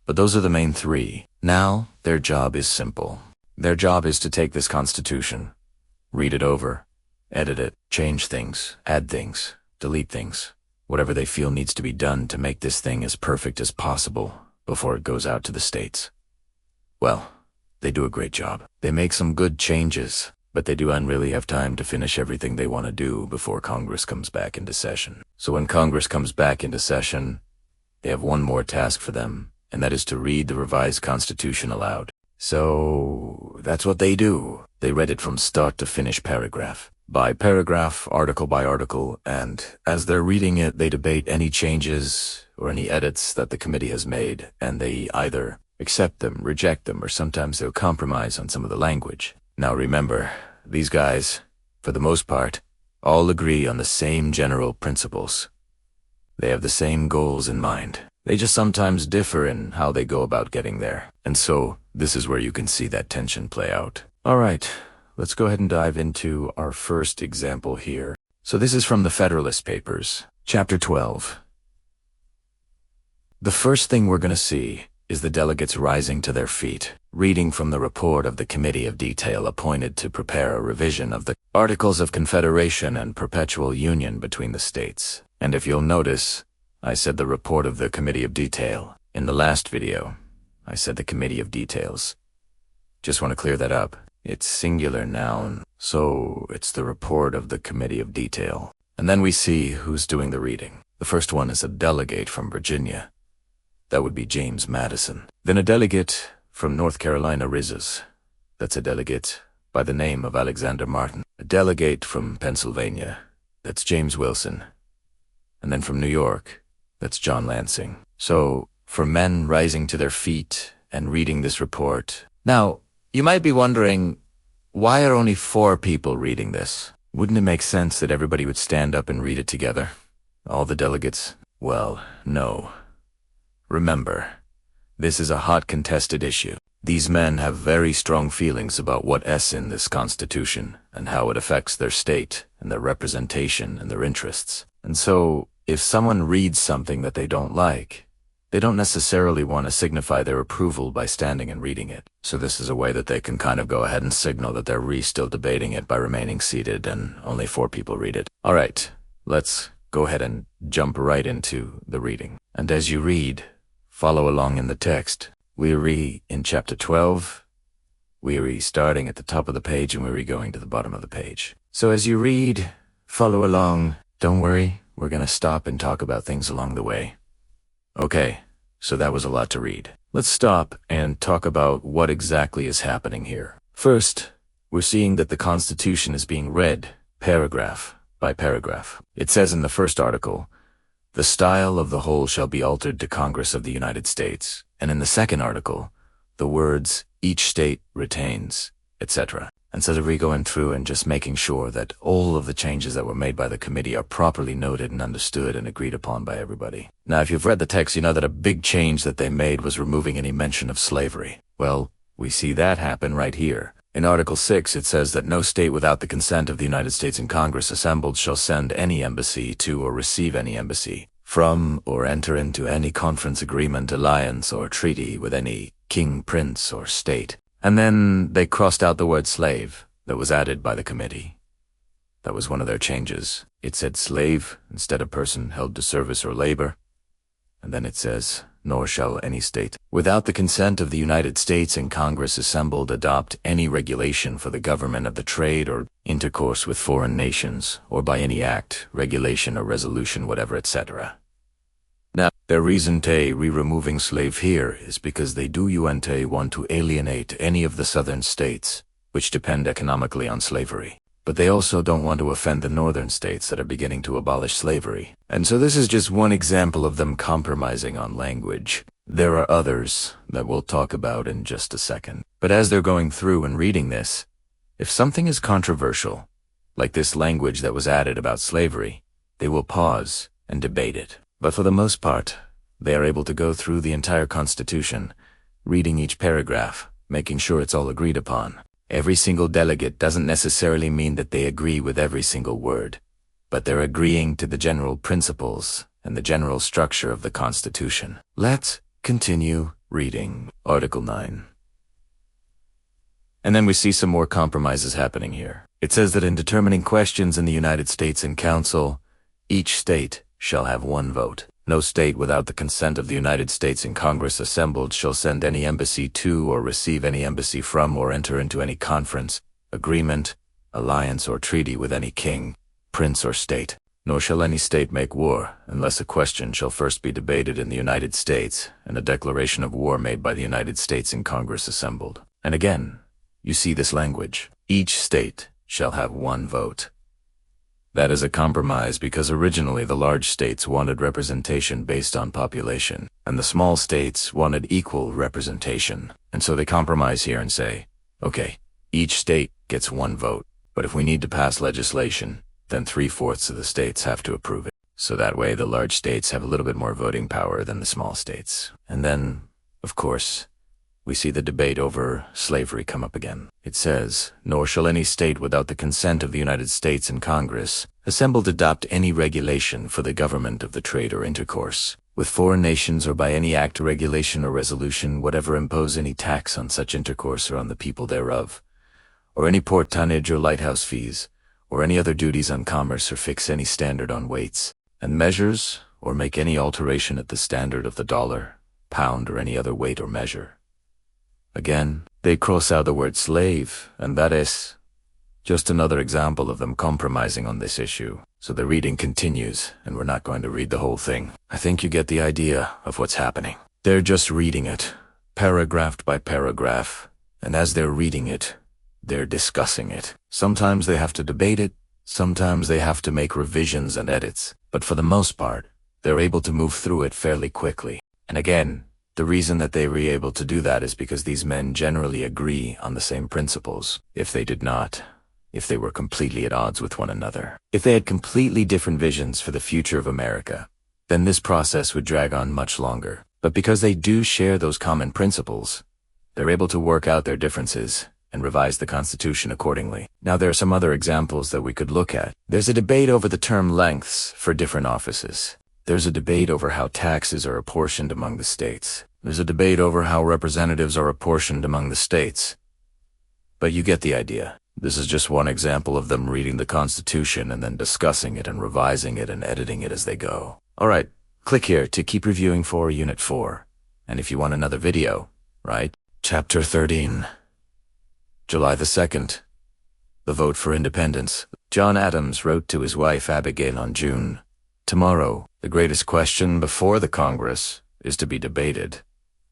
but those are the main 3. Now, their job is simple. Their job is to take this Constitution, read it over, edit it, change things, add things, delete things, whatever they feel needs to be done to make this thing as perfect as possible before it goes out to the states. Well, they do a great job. They make some good changes, but they do not really have time to finish everything they want to do before Congress comes back into session. So when Congress comes back into session, they have one more task for them, and that is to read the revised Constitution aloud. So that's what they do. They read it from start to finish, paragraph by paragraph, article by article, and as they're reading it, they debate any changes or any edits that the committee has made, and they either accept them, reject them, or sometimes they'll compromise on some of the language. Now remember, these guys, for the most part, all agree on the same general principles. They have the same goals in mind. They just sometimes differ in how they go about getting there. And so, this is where you can see that tension play out. Alright, let's go ahead and dive into our first example here. So this is from the Federalist Papers, Chapter 12. The first thing we're going to see is the delegates rising to their feet, reading from the report of the Committee of Detail appointed to prepare a revision of the Articles of Confederation and Perpetual Union between the states. And if you'll notice, I said the report of the Committee of Detail. In the last video, I said the Committee of Details. Just want to clear that up. It's singular noun, so it's the report of the Committee of Detail. And then we see who's doing the reading. The first one is a delegate from Virginia. That would be James Madison. Then a delegate from North Carolina rises. That's a delegate by the name of Alexander Martin. A delegate from Pennsylvania. That's James Wilson. And then from New York, that's John Lansing. So, for men rising to their feet and reading this report. Now, you might be wondering, why are only 4 people reading this? Wouldn't it make sense that everybody would stand up and read it together? All the delegates? Well, no. Remember, this is a hot contested issue. These men have very strong feelings about what's in this Constitution and how it affects their state and their representation and their interests. And so, if someone reads something that they don't like, they don't necessarily want to signify their approval by standing and reading it. So this is a way that they can kind of go ahead and signal that they're still debating it by remaining seated and only 4 people read it. Alright, let's go ahead and jump right into the reading. And as you read, follow along in the text. We read in chapter 12, we read starting at the top of the page and we read going to the bottom of the page. So as you read, follow along. Don't worry, we're going to stop and talk about things along the way. Okay, so that was a lot to read. Let's stop and talk about what exactly is happening here. First, we're seeing that the Constitution is being read paragraph by paragraph. It says in the first article, "The style of the whole shall be altered to Congress of the United States." And in the second article, the words, "each state retains," etc. And so we're going through and just making sure that all of the changes that were made by the committee are properly noted and understood and agreed upon by everybody. Now, if you've read the text, you know that a big change that they made was removing any mention of slavery. Well, we see that happen right here. In Article 6, it says that no state without the consent of the United States in Congress assembled shall send any embassy to or receive any embassy from or enter into any conference, agreement, alliance, or treaty with any king, prince, or state. And then they crossed out the word slave that was added by the committee. That was one of their changes. It said slave instead of person held to service or labor. And then it says, nor shall any state, without the consent of the United States in Congress assembled, adopt any regulation for the government of the trade or intercourse with foreign nations, or by any act, regulation, or resolution, whatever, etc. Now, their reason to removing slave here is because they do want to alienate any of the southern states, which depend economically on slavery. But they also don't want to offend the northern states that are beginning to abolish slavery. And so this is just one example of them compromising on language. There are others that we'll talk about in just a second. But as they're going through and reading this, if something is controversial, like this language that was added about slavery, they will pause and debate it. But for the most part, they are able to go through the entire Constitution, reading each paragraph, making sure it's all agreed upon. Every single delegate doesn't necessarily mean that they agree with every single word, but they're agreeing to the general principles and the general structure of the Constitution. Let's continue reading Article 9. And then we see some more compromises happening here. It says that in determining questions in the United States in Council, each state shall have 1 vote. No state without the consent of the United States in Congress assembled shall send any embassy to or receive any embassy from or enter into any conference, agreement, alliance, or treaty with any king, prince, or state. Nor shall any state make war, unless a question shall first be debated in the United States, and a declaration of war made by the United States in Congress assembled. And again, you see this language. Each state shall have one vote. That is a compromise because originally the large states wanted representation based on population, and the small states wanted equal representation. And so they compromise here and say, okay, each state gets one vote, but if we need to pass legislation, then 3/4 of the states have to approve it. So that way the large states have a little bit more voting power than the small states. And then, of course, we see the debate over slavery come up again. It says, nor shall any state without the consent of the United States and Congress assembled adopt any regulation for the government of the trade or intercourse with foreign nations, or by any act, regulation, or resolution whatever impose any tax on such intercourse or on the people thereof, or any port tonnage or lighthouse fees, or any other duties on commerce, or fix any standard on weights and measures, or make any alteration at the standard of the dollar, pound, or any other weight or measure. Again, they cross out the word slave, and that is just another example of them compromising on this issue. So the reading continues, and we're not going to read the whole thing. I think you get the idea of what's happening. They're just reading it, paragraph by paragraph, and as they're reading it, they're discussing it. Sometimes they have to debate it, sometimes they have to make revisions and edits, but for the most part, they're able to move through it fairly quickly. And again, the reason that they were able to do that is because these men generally agree on the same principles. If they did not, if they were completely at odds with one another, if they had completely different visions for the future of America, then this process would drag on much longer. But because they do share those common principles, they're able to work out their differences and revise the Constitution accordingly. Now there are some other examples that we could look at. There's a debate over the term lengths for different offices. There's a debate over how taxes are apportioned among the states. There's a debate over how representatives are apportioned among the states. But you get the idea. This is just one example of them reading the Constitution and then discussing it and revising it and editing it as they go. Alright, click here to keep reviewing for Unit 4. And if you want another video, right? Chapter 13. July the 2nd. The vote for independence. John Adams wrote to his wife Abigail on June. Tomorrow, the greatest question before the Congress is to be debated,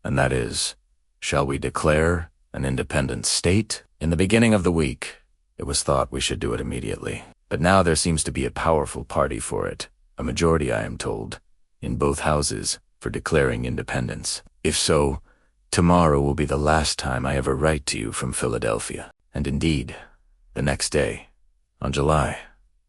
and that is, shall we declare an independent state? In the beginning of the week, it was thought we should do it immediately, but now there seems to be a powerful party for it, a majority, I am told, in both houses for declaring independence. If so, tomorrow will be the last time I ever write to you from Philadelphia. And indeed, the next day, on July,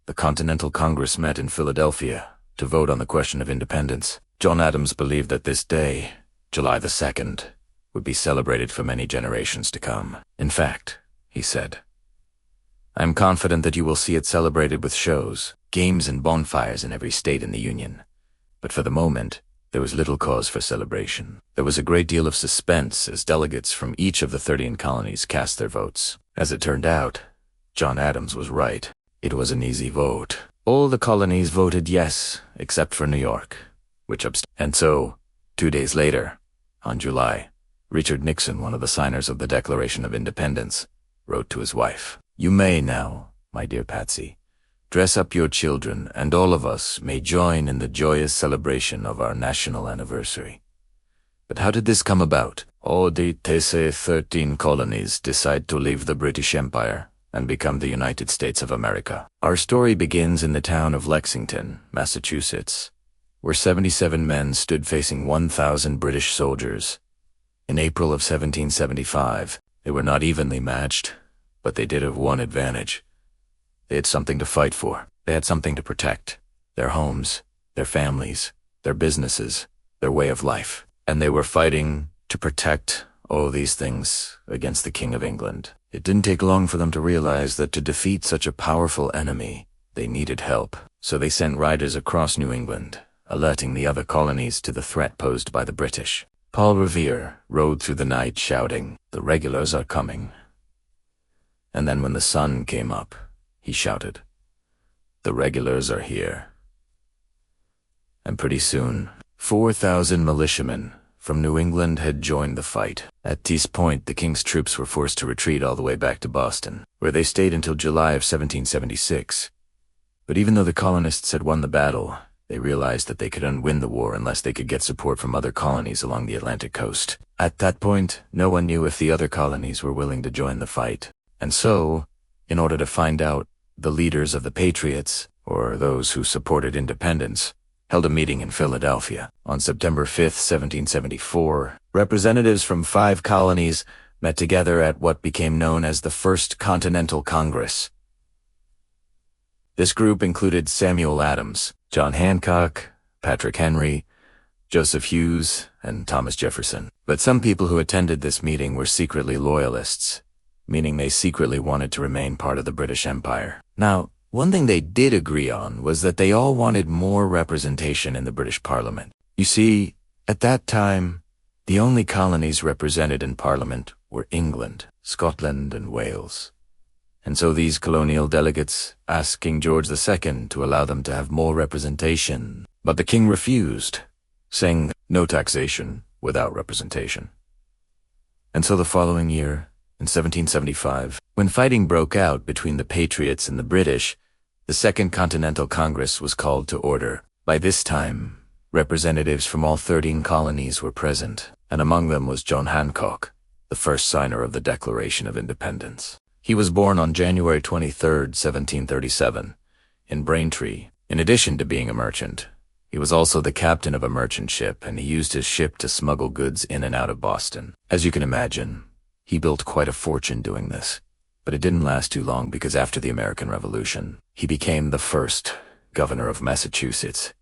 the Continental Congress met in Philadelphia to vote on the question of independence. John Adams believed that this day, July the 2nd, would be celebrated for many generations to come. In fact, he said, I am confident that you will see it celebrated with shows, games, and bonfires in every state in the Union. But for the moment, there was little cause for celebration. There was a great deal of suspense as delegates from each of the 13 colonies cast their votes. As it turned out, John Adams was right. It was an easy vote. All the colonies voted yes, except for New York, which abstained. And so, 2 days later, on July, Richard Nixon, one of the signers of the Declaration of Independence, wrote to his wife, You may now, my dear Patsy, dress up your children, and all of us may join in the joyous celebration of our national anniversary. But how did this come about? All the 13 colonies decide to leave the British Empire and become the United States of America. Our story begins in the town of Lexington, Massachusetts, where 77 men stood facing 1,000 British soldiers. In April of 1775, they were not evenly matched, but they did have one advantage. They had something to fight for. They had something to protect. Their homes, their families, their businesses, their way of life. And they were fighting to protect all these things against the King of England. It didn't take long for them to realize that to defeat such a powerful enemy, they needed help. So they sent riders across New England, alerting the other colonies to the threat posed by the British. Paul Revere rode through the night shouting, The regulars are coming. And then when the sun came up, he shouted, The regulars are here. And pretty soon, 4,000 militiamen, from New England had joined the fight. At this point, the king's troops were forced to retreat all the way back to Boston, where they stayed until July of 1776. But even though the colonists had won the battle, they realized that they could unwin the war unless they could get support from other colonies along the Atlantic coast. At that point, no one knew if the other colonies were willing to join the fight. And so, in order to find out, the leaders of the Patriots, or those who supported independence, held a meeting in Philadelphia. On September 5, 1774, representatives from 5 colonies met together at what became known as the First Continental Congress. This group included Samuel Adams, John Hancock, Patrick Henry, Joseph Hughes, and Thomas Jefferson. But some people who attended this meeting were secretly loyalists, meaning they secretly wanted to remain part of the British Empire. Now, one thing they did agree on was that they all wanted more representation in the British Parliament. You see, at that time, the only colonies represented in Parliament were England, Scotland, and Wales. And so these colonial delegates asked King George II to allow them to have more representation. But the king refused, saying no taxation without representation. And so the following year, in 1775, when fighting broke out between the Patriots and the British, the Second Continental Congress was called to order. By this time, representatives from all 13 colonies were present, and among them was John Hancock, the first signer of the Declaration of Independence. He was born on January 23, 1737, in Braintree. In addition to being a merchant, he was also the captain of a merchant ship, and he used his ship to smuggle goods in and out of Boston. As you can imagine, he built quite a fortune doing this. But it didn't last too long because after the American Revolution, he became the first governor of Massachusetts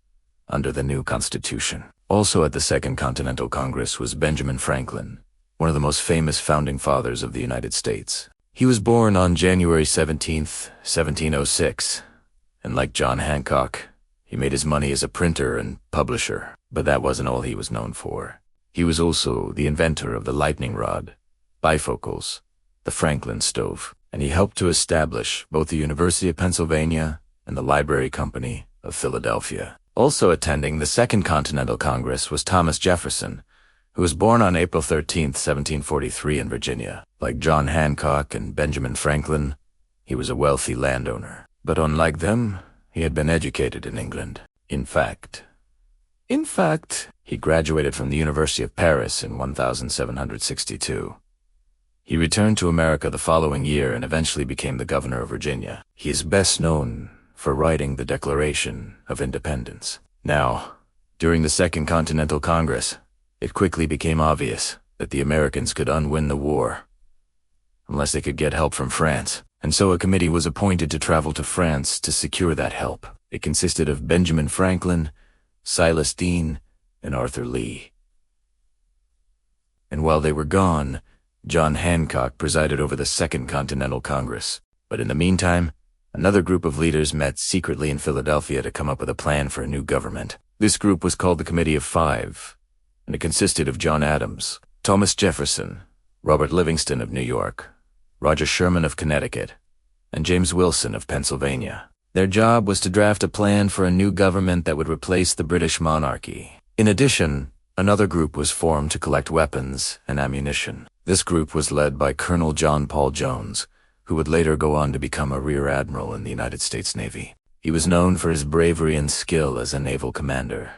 under the new Constitution. Also at the Second Continental Congress was Benjamin Franklin, one of the most famous founding fathers of the United States. He was born on January 17, 1706, and like John Hancock, he made his money as a printer and publisher, but that wasn't all he was known for. He was also the inventor of the lightning rod, bifocals, the Franklin stove, and he helped to establish both the University of Pennsylvania and the Library Company of Philadelphia. Also attending the Second Continental Congress was Thomas Jefferson, who was born on April 13, 1743 in Virginia. Like John Hancock and Benjamin Franklin, he was a wealthy landowner. But unlike them, he had been educated in England. In fact, he graduated from the University of Paris in 1762. He returned to America the following year and eventually became the governor of Virginia. He is best known for writing the Declaration of Independence. Now, during the Second Continental Congress, it quickly became obvious that the Americans could unwin the war unless they could get help from France. And so a committee was appointed to travel to France to secure that help. It consisted of Benjamin Franklin, Silas Deane, and Arthur Lee. And while they were gone, John Hancock presided over the Second Continental Congress. But in the meantime, another group of leaders met secretly in Philadelphia to come up with a plan for a new government. This group was called the Committee of Five, and it consisted of John Adams, Thomas Jefferson, Robert Livingston of New York, Roger Sherman of Connecticut, and James Wilson of Pennsylvania. Their job was to draft a plan for a new government that would replace the British monarchy. In addition, another group was formed to collect weapons and ammunition. This group was led by Colonel John Paul Jones, who would later go on to become a rear admiral in the United States Navy. He was known for his bravery and skill as a naval commander.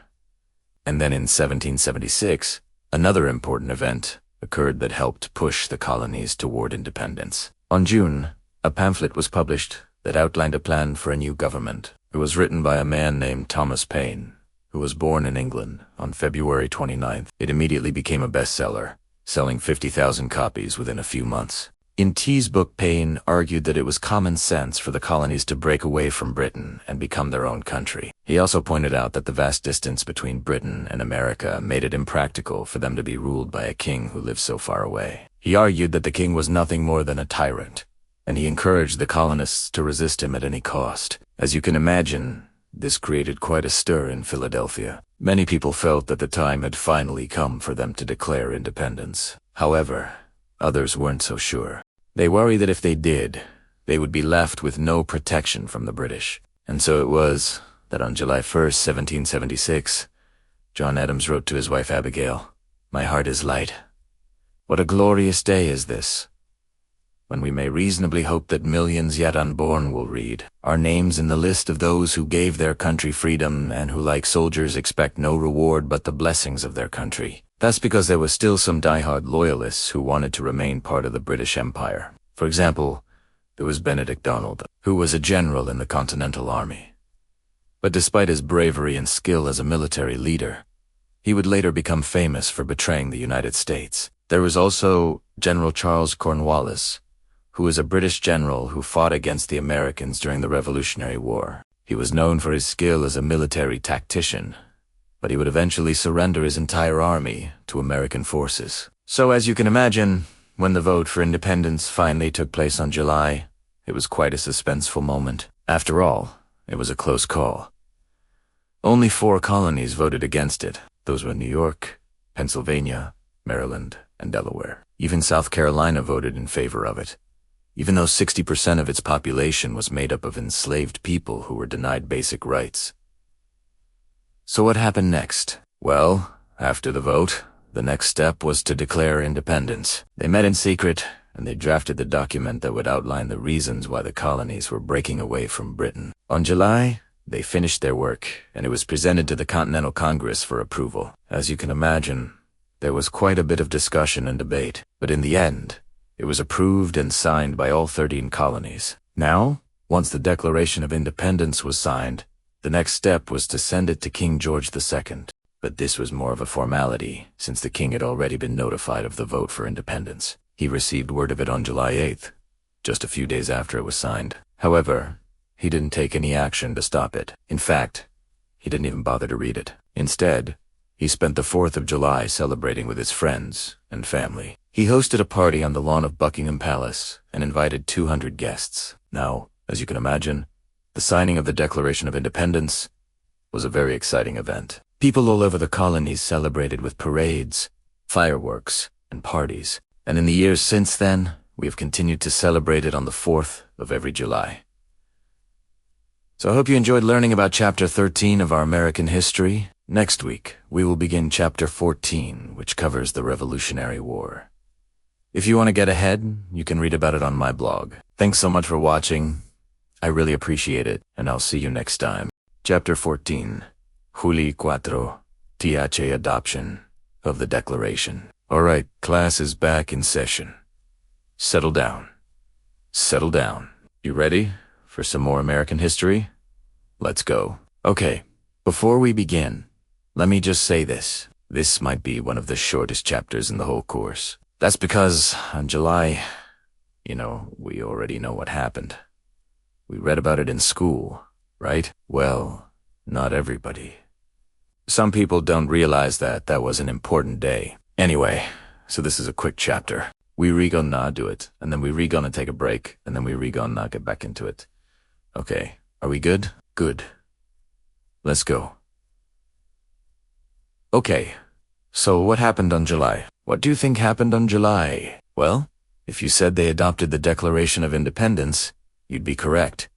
And then in 1776, another important event occurred that helped push the colonies toward independence. On June, a pamphlet was published that outlined a plan for a new government. It was written by a man named Thomas Paine, who was born in England on February 29th. It immediately became a bestseller, selling 50,000 copies within a few months. In T's book, Paine argued that it was common sense for the colonies to break away from Britain and become their own country. He also pointed out that the vast distance between Britain and America made it impractical for them to be ruled by a king who lived so far away. He argued that the king was nothing more than a tyrant, and he encouraged the colonists to resist him at any cost. As you can imagine, this created quite a stir in Philadelphia. Many people felt that the time had finally come for them to declare independence. However, others weren't so sure. They worried that if they did, they would be left with no protection from the British. And so it was that on July 1st, 1776, John Adams wrote to his wife Abigail, My heart is light. What a glorious day is this, when we may reasonably hope that millions yet unborn will read our names in the list of those who gave their country freedom and who, like soldiers, expect no reward but the blessings of their country. That's because there was still some die-hard loyalists who wanted to remain part of the British Empire. For example, there was Benedict Donald, who was a general in the Continental Army. But despite his bravery and skill as a military leader, he would later become famous for betraying the United States. There was also General Charles Cornwallis, who was a British general who fought against the Americans during the Revolutionary War. He was known for his skill as a military tactician, but he would eventually surrender his entire army to American forces. So as you can imagine, when the vote for independence finally took place on July, it was quite a suspenseful moment. After all, it was a close call. Only 4 colonies voted against it. Those were New York, Pennsylvania, Maryland, and Delaware. Even South Carolina voted in favor of it, even though 60% of its population was made up of enslaved people who were denied basic rights. So what happened next? Well, after the vote, the next step was to declare independence. They met in secret, and they drafted the document that would outline the reasons why the colonies were breaking away from Britain. On July, they finished their work, and it was presented to the Continental Congress for approval. As you can imagine, there was quite a bit of discussion and debate, but in the end, it was approved and signed by all 13 colonies. Now, once the Declaration of Independence was signed, the next step was to send it to King George II. But this was more of a formality, since the king had already been notified of the vote for independence. He received word of it on July 8th, just a few days after it was signed. However, he didn't take any action to stop it. In fact, he didn't even bother to read it. Instead, he spent the 4th of July celebrating with his friends and family. He hosted a party on the lawn of Buckingham Palace and invited 200 guests. Now, as you can imagine, the signing of the Declaration of Independence was a very exciting event. People all over the colonies celebrated with parades, fireworks, and parties. And in the years since then, we have continued to celebrate it on the 4th of every July. So I hope you enjoyed learning about Chapter 13 of our American history. Next week, we will begin Chapter 14, which covers the Revolutionary War. If you want to get ahead, you can read about it on my blog. Thanks so much for watching. I really appreciate it, and I'll see you next time. Chapter 14, Juli 4, TH Adoption of the Declaration. Alright, class is back in session. Settle down. Settle down. You ready for some more American history? Let's go. Okay, before we begin, let me just say this. This might be one of the shortest chapters in the whole course. That's because on July, we already know what happened. We read about it in school, right? Well, not everybody. Some people don't realize that was an important day. Anyway, so this is a quick chapter. We re-gonna do it, and then we re-gonna take a break, and then we re-gonna get back into it. Okay, are we good? Good. Let's go. Okay, so what happened on July? What do you think happened on July? Well, if you said they adopted the Declaration of Independence, you'd be correct.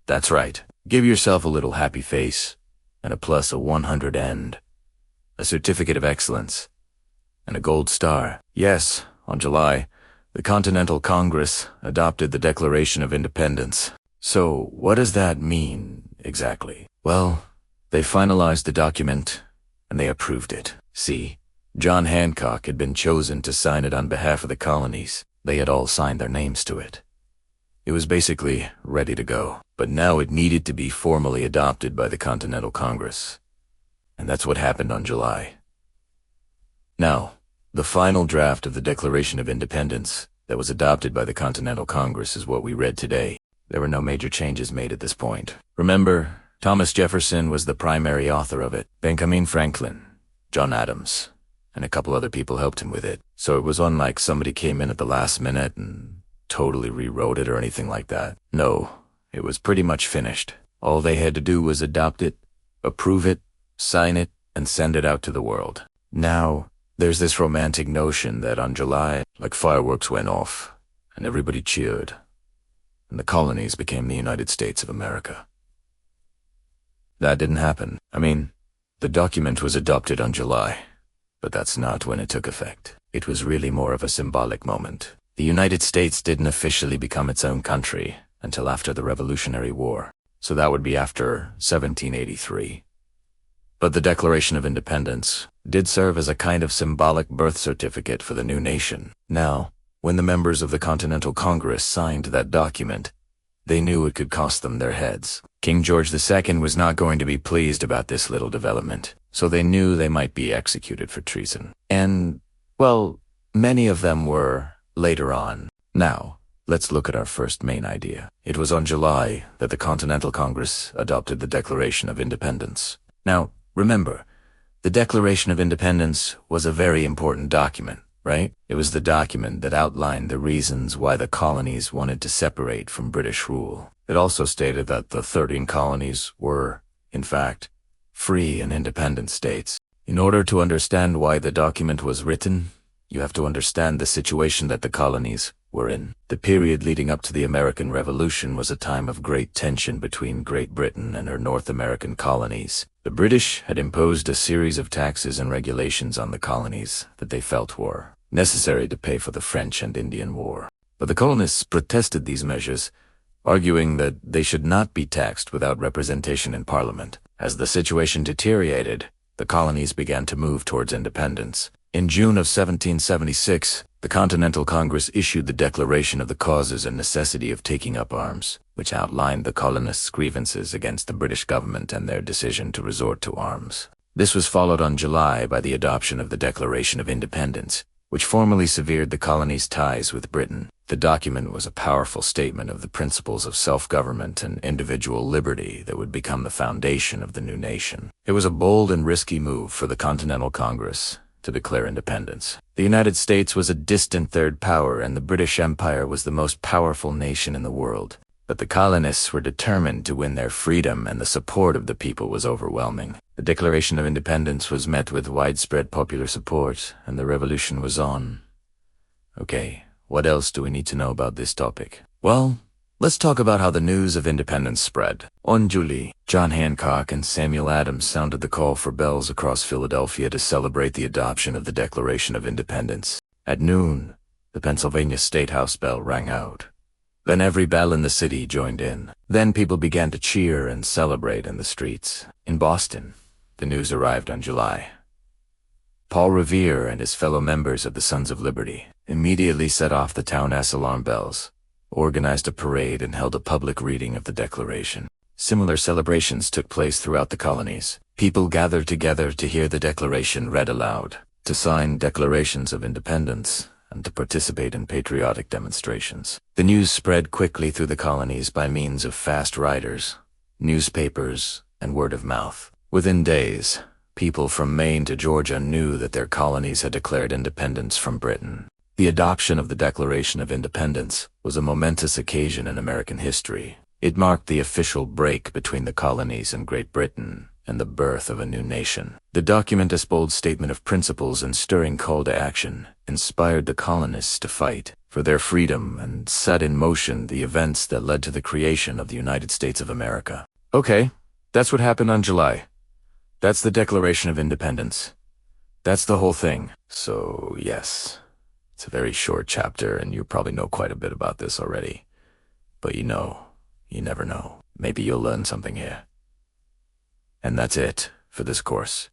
That's right. Give yourself a little happy face, and a plus of 100 and a certificate of excellence, and a gold star. Yes, on July, the Continental Congress adopted the Declaration of Independence. So, what does that mean, exactly? Well, they finalized the document, and they approved it. See, John Hancock had been chosen to sign it on behalf of the colonies. They had all signed their names to it. It was basically ready to go, but now it needed to be formally adopted by the Continental Congress. And that's what happened on July. Now, the final draft of the Declaration of Independence that was adopted by the Continental Congress is what we read today. There were no major changes made at this point. Remember, Thomas Jefferson was the primary author of it. Benjamin Franklin, John Adams, and a couple other people helped him with it. So it was unlike somebody came in at the last minute and totally rewrote it or anything like that. No, it was pretty much finished. All they had to do was adopt it, approve it, sign it, and send it out to the world. Now, there's this romantic notion that on July, like fireworks went off, and everybody cheered, and the colonies became the United States of America. That didn't happen. I mean, the document was adopted on July, But that's not when it took effect. It was really more of a symbolic moment. The United States didn't officially become its own country until after the Revolutionary War, so that would be after 1783. But the Declaration of Independence did serve as a kind of symbolic birth certificate for the new nation. Now, when the members of the Continental Congress signed that document, they knew it could cost them their heads. King George II was not going to be pleased about this little development, so they knew they might be executed for treason. And, well, many of them were later on. Now, let's look at our first main idea. It was on July that the Continental Congress adopted the Declaration of Independence. Now, remember, the Declaration of Independence was a very important document, right? It was the document that outlined the reasons why the colonies wanted to separate from British rule. It also stated that the 13 colonies were, in fact, free and independent states. In order to understand why the document was written, you have to understand the situation that the colonies were in. The period leading up to the American Revolution was a time of great tension between Great Britain and her North American colonies. The British had imposed a series of taxes and regulations on the colonies that they felt were necessary to pay for the French and Indian War. But the colonists protested these measures, arguing that they should not be taxed without representation in Parliament. As the situation deteriorated, the colonies began to move towards independence. In June of 1776, the Continental Congress issued the Declaration of the Causes and Necessity of Taking Up Arms, which outlined the colonists' grievances against the British government and their decision to resort to arms. This was followed on July by the adoption of the Declaration of Independence, which formally severed the colonies' ties with Britain. The document was a powerful statement of the principles of self-government and individual liberty that would become the foundation of the new nation. It was a bold and risky move for the Continental Congress to declare independence. The United States was a distant third power, and the British Empire was the most powerful nation in the world. But the colonists were determined to win their freedom, and the support of the people was overwhelming. The Declaration of Independence was met with widespread popular support, and the revolution was on. Okay, what else do we need to know about this topic? Well, let's talk about how the news of independence spread. On July, John Hancock and Samuel Adams sounded the call for bells across Philadelphia to celebrate the adoption of the Declaration of Independence. At noon, the Pennsylvania State House bell rang out. Then every bell in the city joined in. Then people began to cheer and celebrate in the streets. In Boston, the news arrived on July. Paul Revere and his fellow members of the Sons of Liberty immediately set off the town-ass alarm bells, organized a parade, and held a public reading of the Declaration. Similar celebrations took place throughout the colonies. People gathered together to hear the Declaration read aloud, to sign declarations of independence, and to participate in patriotic demonstrations. The news spread quickly through the colonies by means of fast riders, newspapers, and word of mouth. Within days, people from Maine to Georgia knew that their colonies had declared independence from Britain. The adoption of the Declaration of Independence was a momentous occasion in American history. It marked the official break between the colonies and Great Britain and the birth of a new nation. The document's bold statement of principles and stirring call to action inspired the colonists to fight for their freedom and set in motion the events that led to the creation of the United States of America. Okay, that's what happened on July. That's the Declaration of Independence. That's the whole thing. So, yes, it's a very short chapter, and you probably know quite a bit about this already. But you never know. Maybe you'll learn something here. And that's it for this course.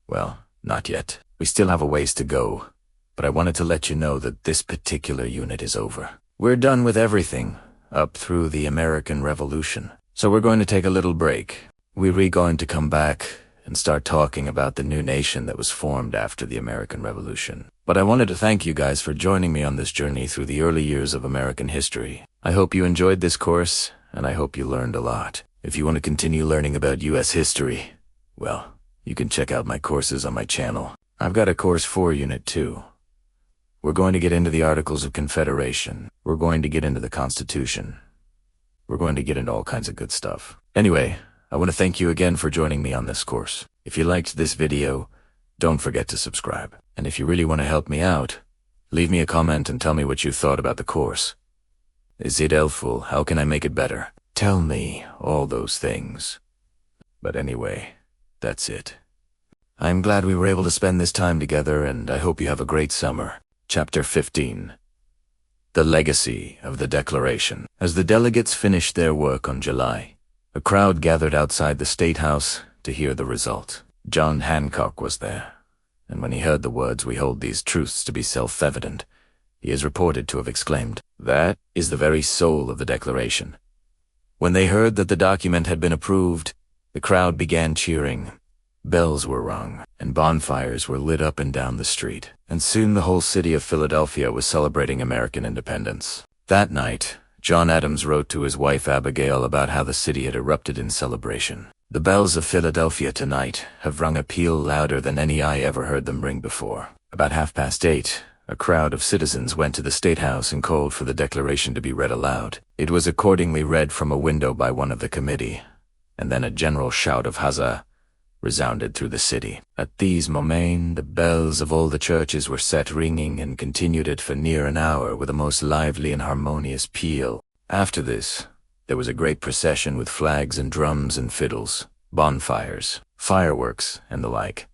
Well, not yet. We still have a ways to go, but I wanted to let you know that this particular unit is over. We're done with everything up through the American Revolution. So we're going to take a little break. We're going to come back and start talking about the new nation that was formed after the American Revolution. But I wanted to thank you guys for joining me on this journey through the early years of American history. I hope you enjoyed this course, and I hope you learned a lot. If you want to continue learning about U.S. history, well, you can check out my courses on my channel. I've got a course for Unit 2. We're going to get into the Articles of Confederation. We're going to get into the Constitution. We're going to get into all kinds of good stuff. Anyway, I want to thank you again for joining me on this course. If you liked this video, don't forget to subscribe. And if you really want to help me out, leave me a comment and tell me what you thought about the course. Is it helpful? How can I make it better? Tell me all those things. But anyway, that's it. I'm glad we were able to spend this time together, and I hope you have a great summer. Chapter 15. The Legacy of the Declaration. As the delegates finished their work on July, a crowd gathered outside the State House to hear the result. John Hancock was there, and when he heard the words, "We hold these truths to be self-evident," he is reported to have exclaimed, "That is the very soul of the Declaration." When they heard that the document had been approved, the crowd began cheering. Bells were rung, and bonfires were lit up and down the street, and soon the whole city of Philadelphia was celebrating American independence. That night, John Adams wrote to his wife Abigail about how the city had erupted in celebration. "The bells of Philadelphia tonight have rung a peal louder than any I ever heard them ring before." About 8:30, a crowd of citizens went to the State House and called for the Declaration to be read aloud. It was accordingly read from a window by one of the committee, and then a general shout of "Huzzah" resounded through the city. At these moments, the bells of all the churches were set ringing and continued it for near an hour with a most lively and harmonious peal. After this, there was a great procession with flags and drums and fiddles, bonfires, fireworks, and the like.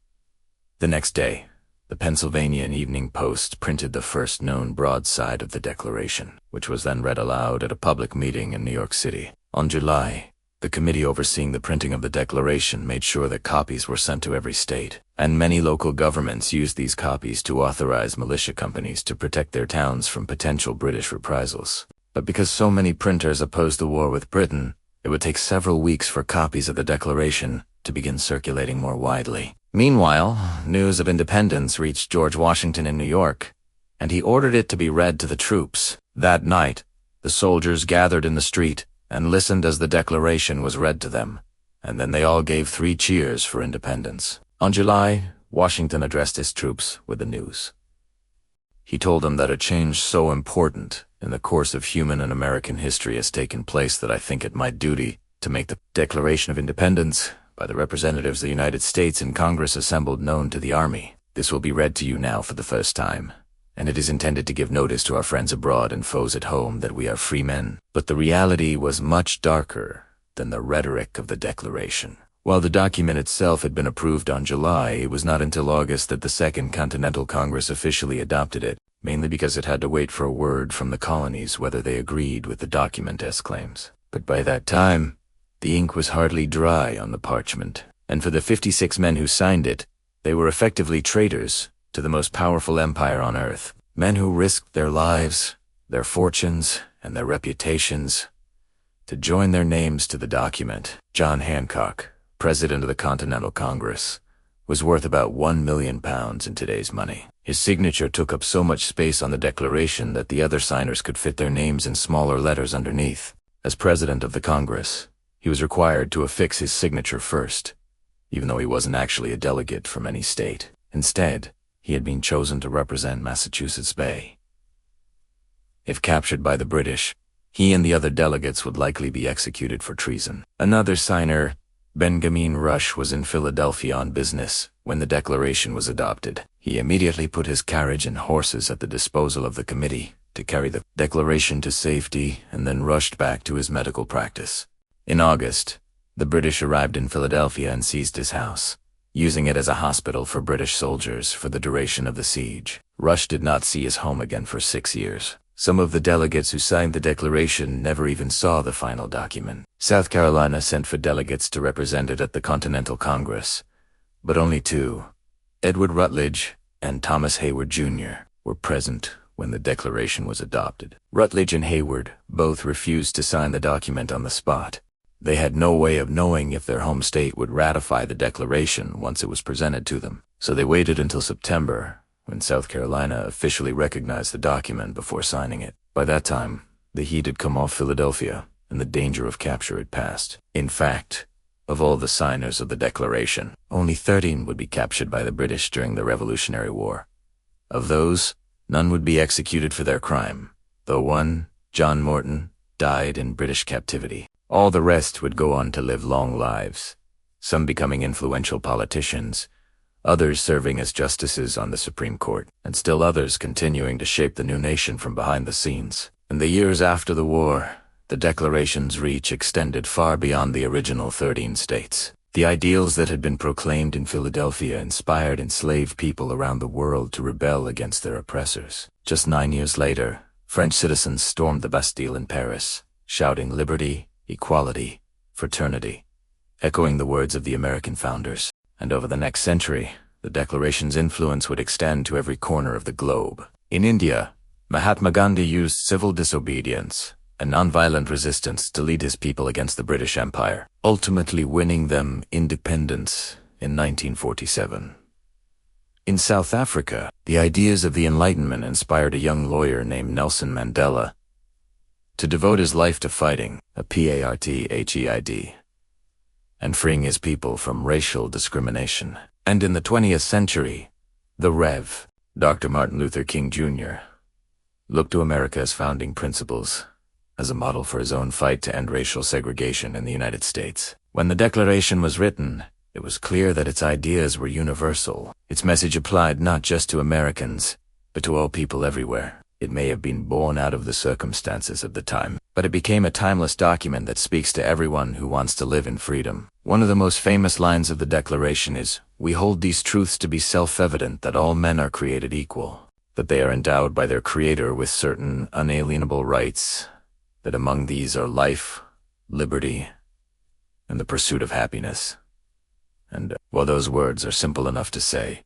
The next day, the Pennsylvania Evening Post printed the first known broadside of the Declaration, which was then read aloud at a public meeting in New York City. On July, the committee overseeing the printing of the Declaration made sure that copies were sent to every state, and many local governments used these copies to authorize militia companies to protect their towns from potential British reprisals. But because so many printers opposed the war with Britain, it would take several weeks for copies of the Declaration to begin circulating more widely. Meanwhile, news of independence reached George Washington in New York, and he ordered it to be read to the troops. That night, the soldiers gathered in the street and listened as the Declaration was read to them, and then they all gave 3 cheers for independence. On July, Washington addressed his troops with the news. He told them that a change so important in the course of human and American history has taken place that I think it my duty to make the Declaration of Independence by the representatives of the United States in Congress assembled known to the Army. This will be read to you now for the first time, and it is intended to give notice to our friends abroad and foes at home that we are free men. But the reality was much darker than the rhetoric of the Declaration. While the document itself had been approved on July, it was not until August that the Second Continental Congress officially adopted it, mainly because it had to wait for a word from the colonies whether they agreed with the document's claims. But by that time, the ink was hardly dry on the parchment, and for the 56 men who signed it, they were effectively traitors to the most powerful empire on earth. Men who risked their lives, their fortunes, and their reputations to join their names to the document. John Hancock, president of the Continental Congress, was worth about £1 million in today's money. His signature took up so much space on the Declaration that the other signers could fit their names in smaller letters underneath. As president of the Congress, he was required to affix his signature first, even though he wasn't actually a delegate from any state. Instead, he had been chosen to represent Massachusetts Bay. If captured by the British, he and the other delegates would likely be executed for treason. Another signer, Benjamin Rush, was in Philadelphia on business when the Declaration was adopted. He immediately put his carriage and horses at the disposal of the committee to carry the Declaration to safety and then rushed back to his medical practice. In August, the British arrived in Philadelphia and seized his house, using it as a hospital for British soldiers for the duration of the siege. Rush did not see his home again for 6 years. Some of the delegates who signed the Declaration never even saw the final document. South Carolina sent for delegates to represent it at the Continental Congress, but only 2, Edward Rutledge and Thomas Hayward, Jr., were present when the Declaration was adopted. Rutledge and Hayward both refused to sign the document on the spot. They had no way of knowing if their home state would ratify the Declaration once it was presented to them, so they waited until September, when South Carolina officially recognized the document before signing it. By that time, the heat had come off Philadelphia, and the danger of capture had passed. In fact, of all the signers of the Declaration, only 13 would be captured by the British during the Revolutionary War. Of those, none would be executed for their crime, though one, John Morton, died in British captivity. All the rest would go on to live long lives, some becoming influential politicians, others serving as justices on the Supreme Court, and still others continuing to shape the new nation from behind the scenes. In the years after the war, the Declaration's reach extended far beyond the original 13 states. The ideals that had been proclaimed in Philadelphia inspired enslaved people around the world to rebel against their oppressors. Just 9 years later, French citizens stormed the Bastille in Paris, shouting liberty, equality, fraternity, echoing the words of the American founders. And over the next century, the Declaration's influence would extend to every corner of the globe. In India, Mahatma Gandhi used civil disobedience and nonviolent resistance to lead his people against the British Empire, ultimately winning them independence in 1947. In South Africa, the ideas of the Enlightenment inspired a young lawyer named Nelson Mandela to devote his life to fighting apartheid and freeing his people from racial discrimination. And in the 20th century, the Rev. Dr. Martin Luther King Jr. looked to America's founding principles as a model for his own fight to end racial segregation in the United States. When the Declaration was written, it was clear that its ideas were universal. Its message applied not just to Americans, but to all people everywhere. It may have been born out of the circumstances of the time, but it became a timeless document that speaks to everyone who wants to live in freedom. One of the most famous lines of the Declaration is, "We hold these truths to be self-evident that all men are created equal, that they are endowed by their Creator with certain unalienable rights, that among these are life, liberty, and the pursuit of happiness." And while those words are simple enough to say,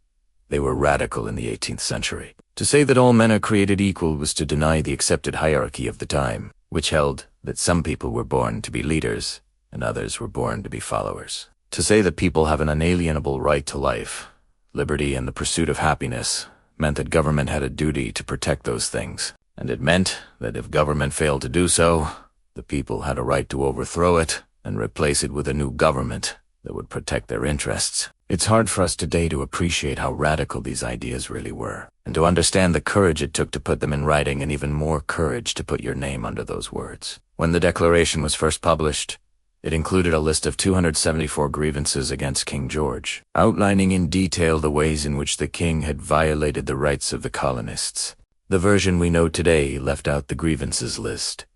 they were radical in the 18th century. To say that all men are created equal was to deny the accepted hierarchy of the time, which held that some people were born to be leaders and others were born to be followers. To say that people have an unalienable right to life, liberty, and the pursuit of happiness meant that government had a duty to protect those things. And it meant that if government failed to do so, the people had a right to overthrow it and replace it with a new government that would protect their interests. It's hard for us today to appreciate how radical these ideas really were, and to understand the courage it took to put them in writing, and even more courage to put your name under those words. When the Declaration was first published, it included a list of 274 grievances against King George, outlining in detail the ways in which the king had violated the rights of the colonists. The version we know today left out the grievances list,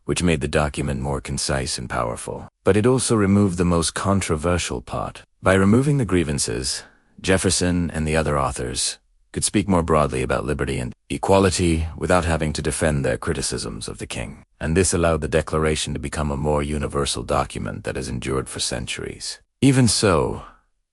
which made the document more concise and powerful. But it also removed the most controversial part. By removing the grievances, Jefferson and the other authors could speak more broadly about liberty and equality without having to defend their criticisms of the king. And this allowed the Declaration to become a more universal document that has endured for centuries. Even so,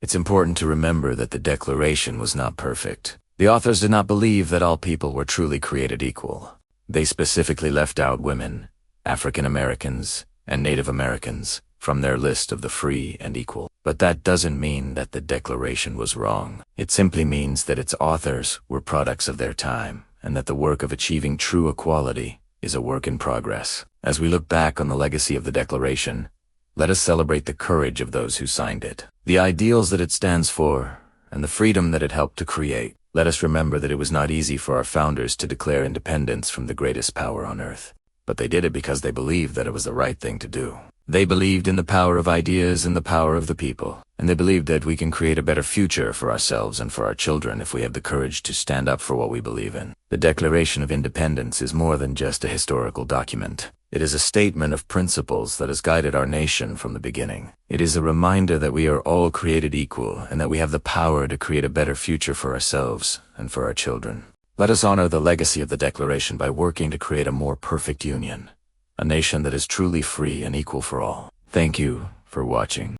it's important to remember that the Declaration was not perfect. The authors did not believe that all people were truly created equal. They specifically left out women, African Americans, and Native Americans from their list of the free and equal. But that doesn't mean that the Declaration was wrong. It simply means that its authors were products of their time, and that the work of achieving true equality is a work in progress. As we look back on the legacy of the Declaration, let us celebrate the courage of those who signed it, the ideals that it stands for, and the freedom that it helped to create. Let us remember that it was not easy for our founders to declare independence from the greatest power on earth. But they did it because they believed that it was the right thing to do. They believed in the power of ideas and the power of the people. And they believed that we can create a better future for ourselves and for our children if we have the courage to stand up for what we believe in. The Declaration of Independence is more than just a historical document. It is a statement of principles that has guided our nation from the beginning. It is a reminder that we are all created equal and that we have the power to create a better future for ourselves and for our children. Let us honor the legacy of the Declaration by working to create a more perfect union, a nation that is truly free and equal for all. Thank you for watching.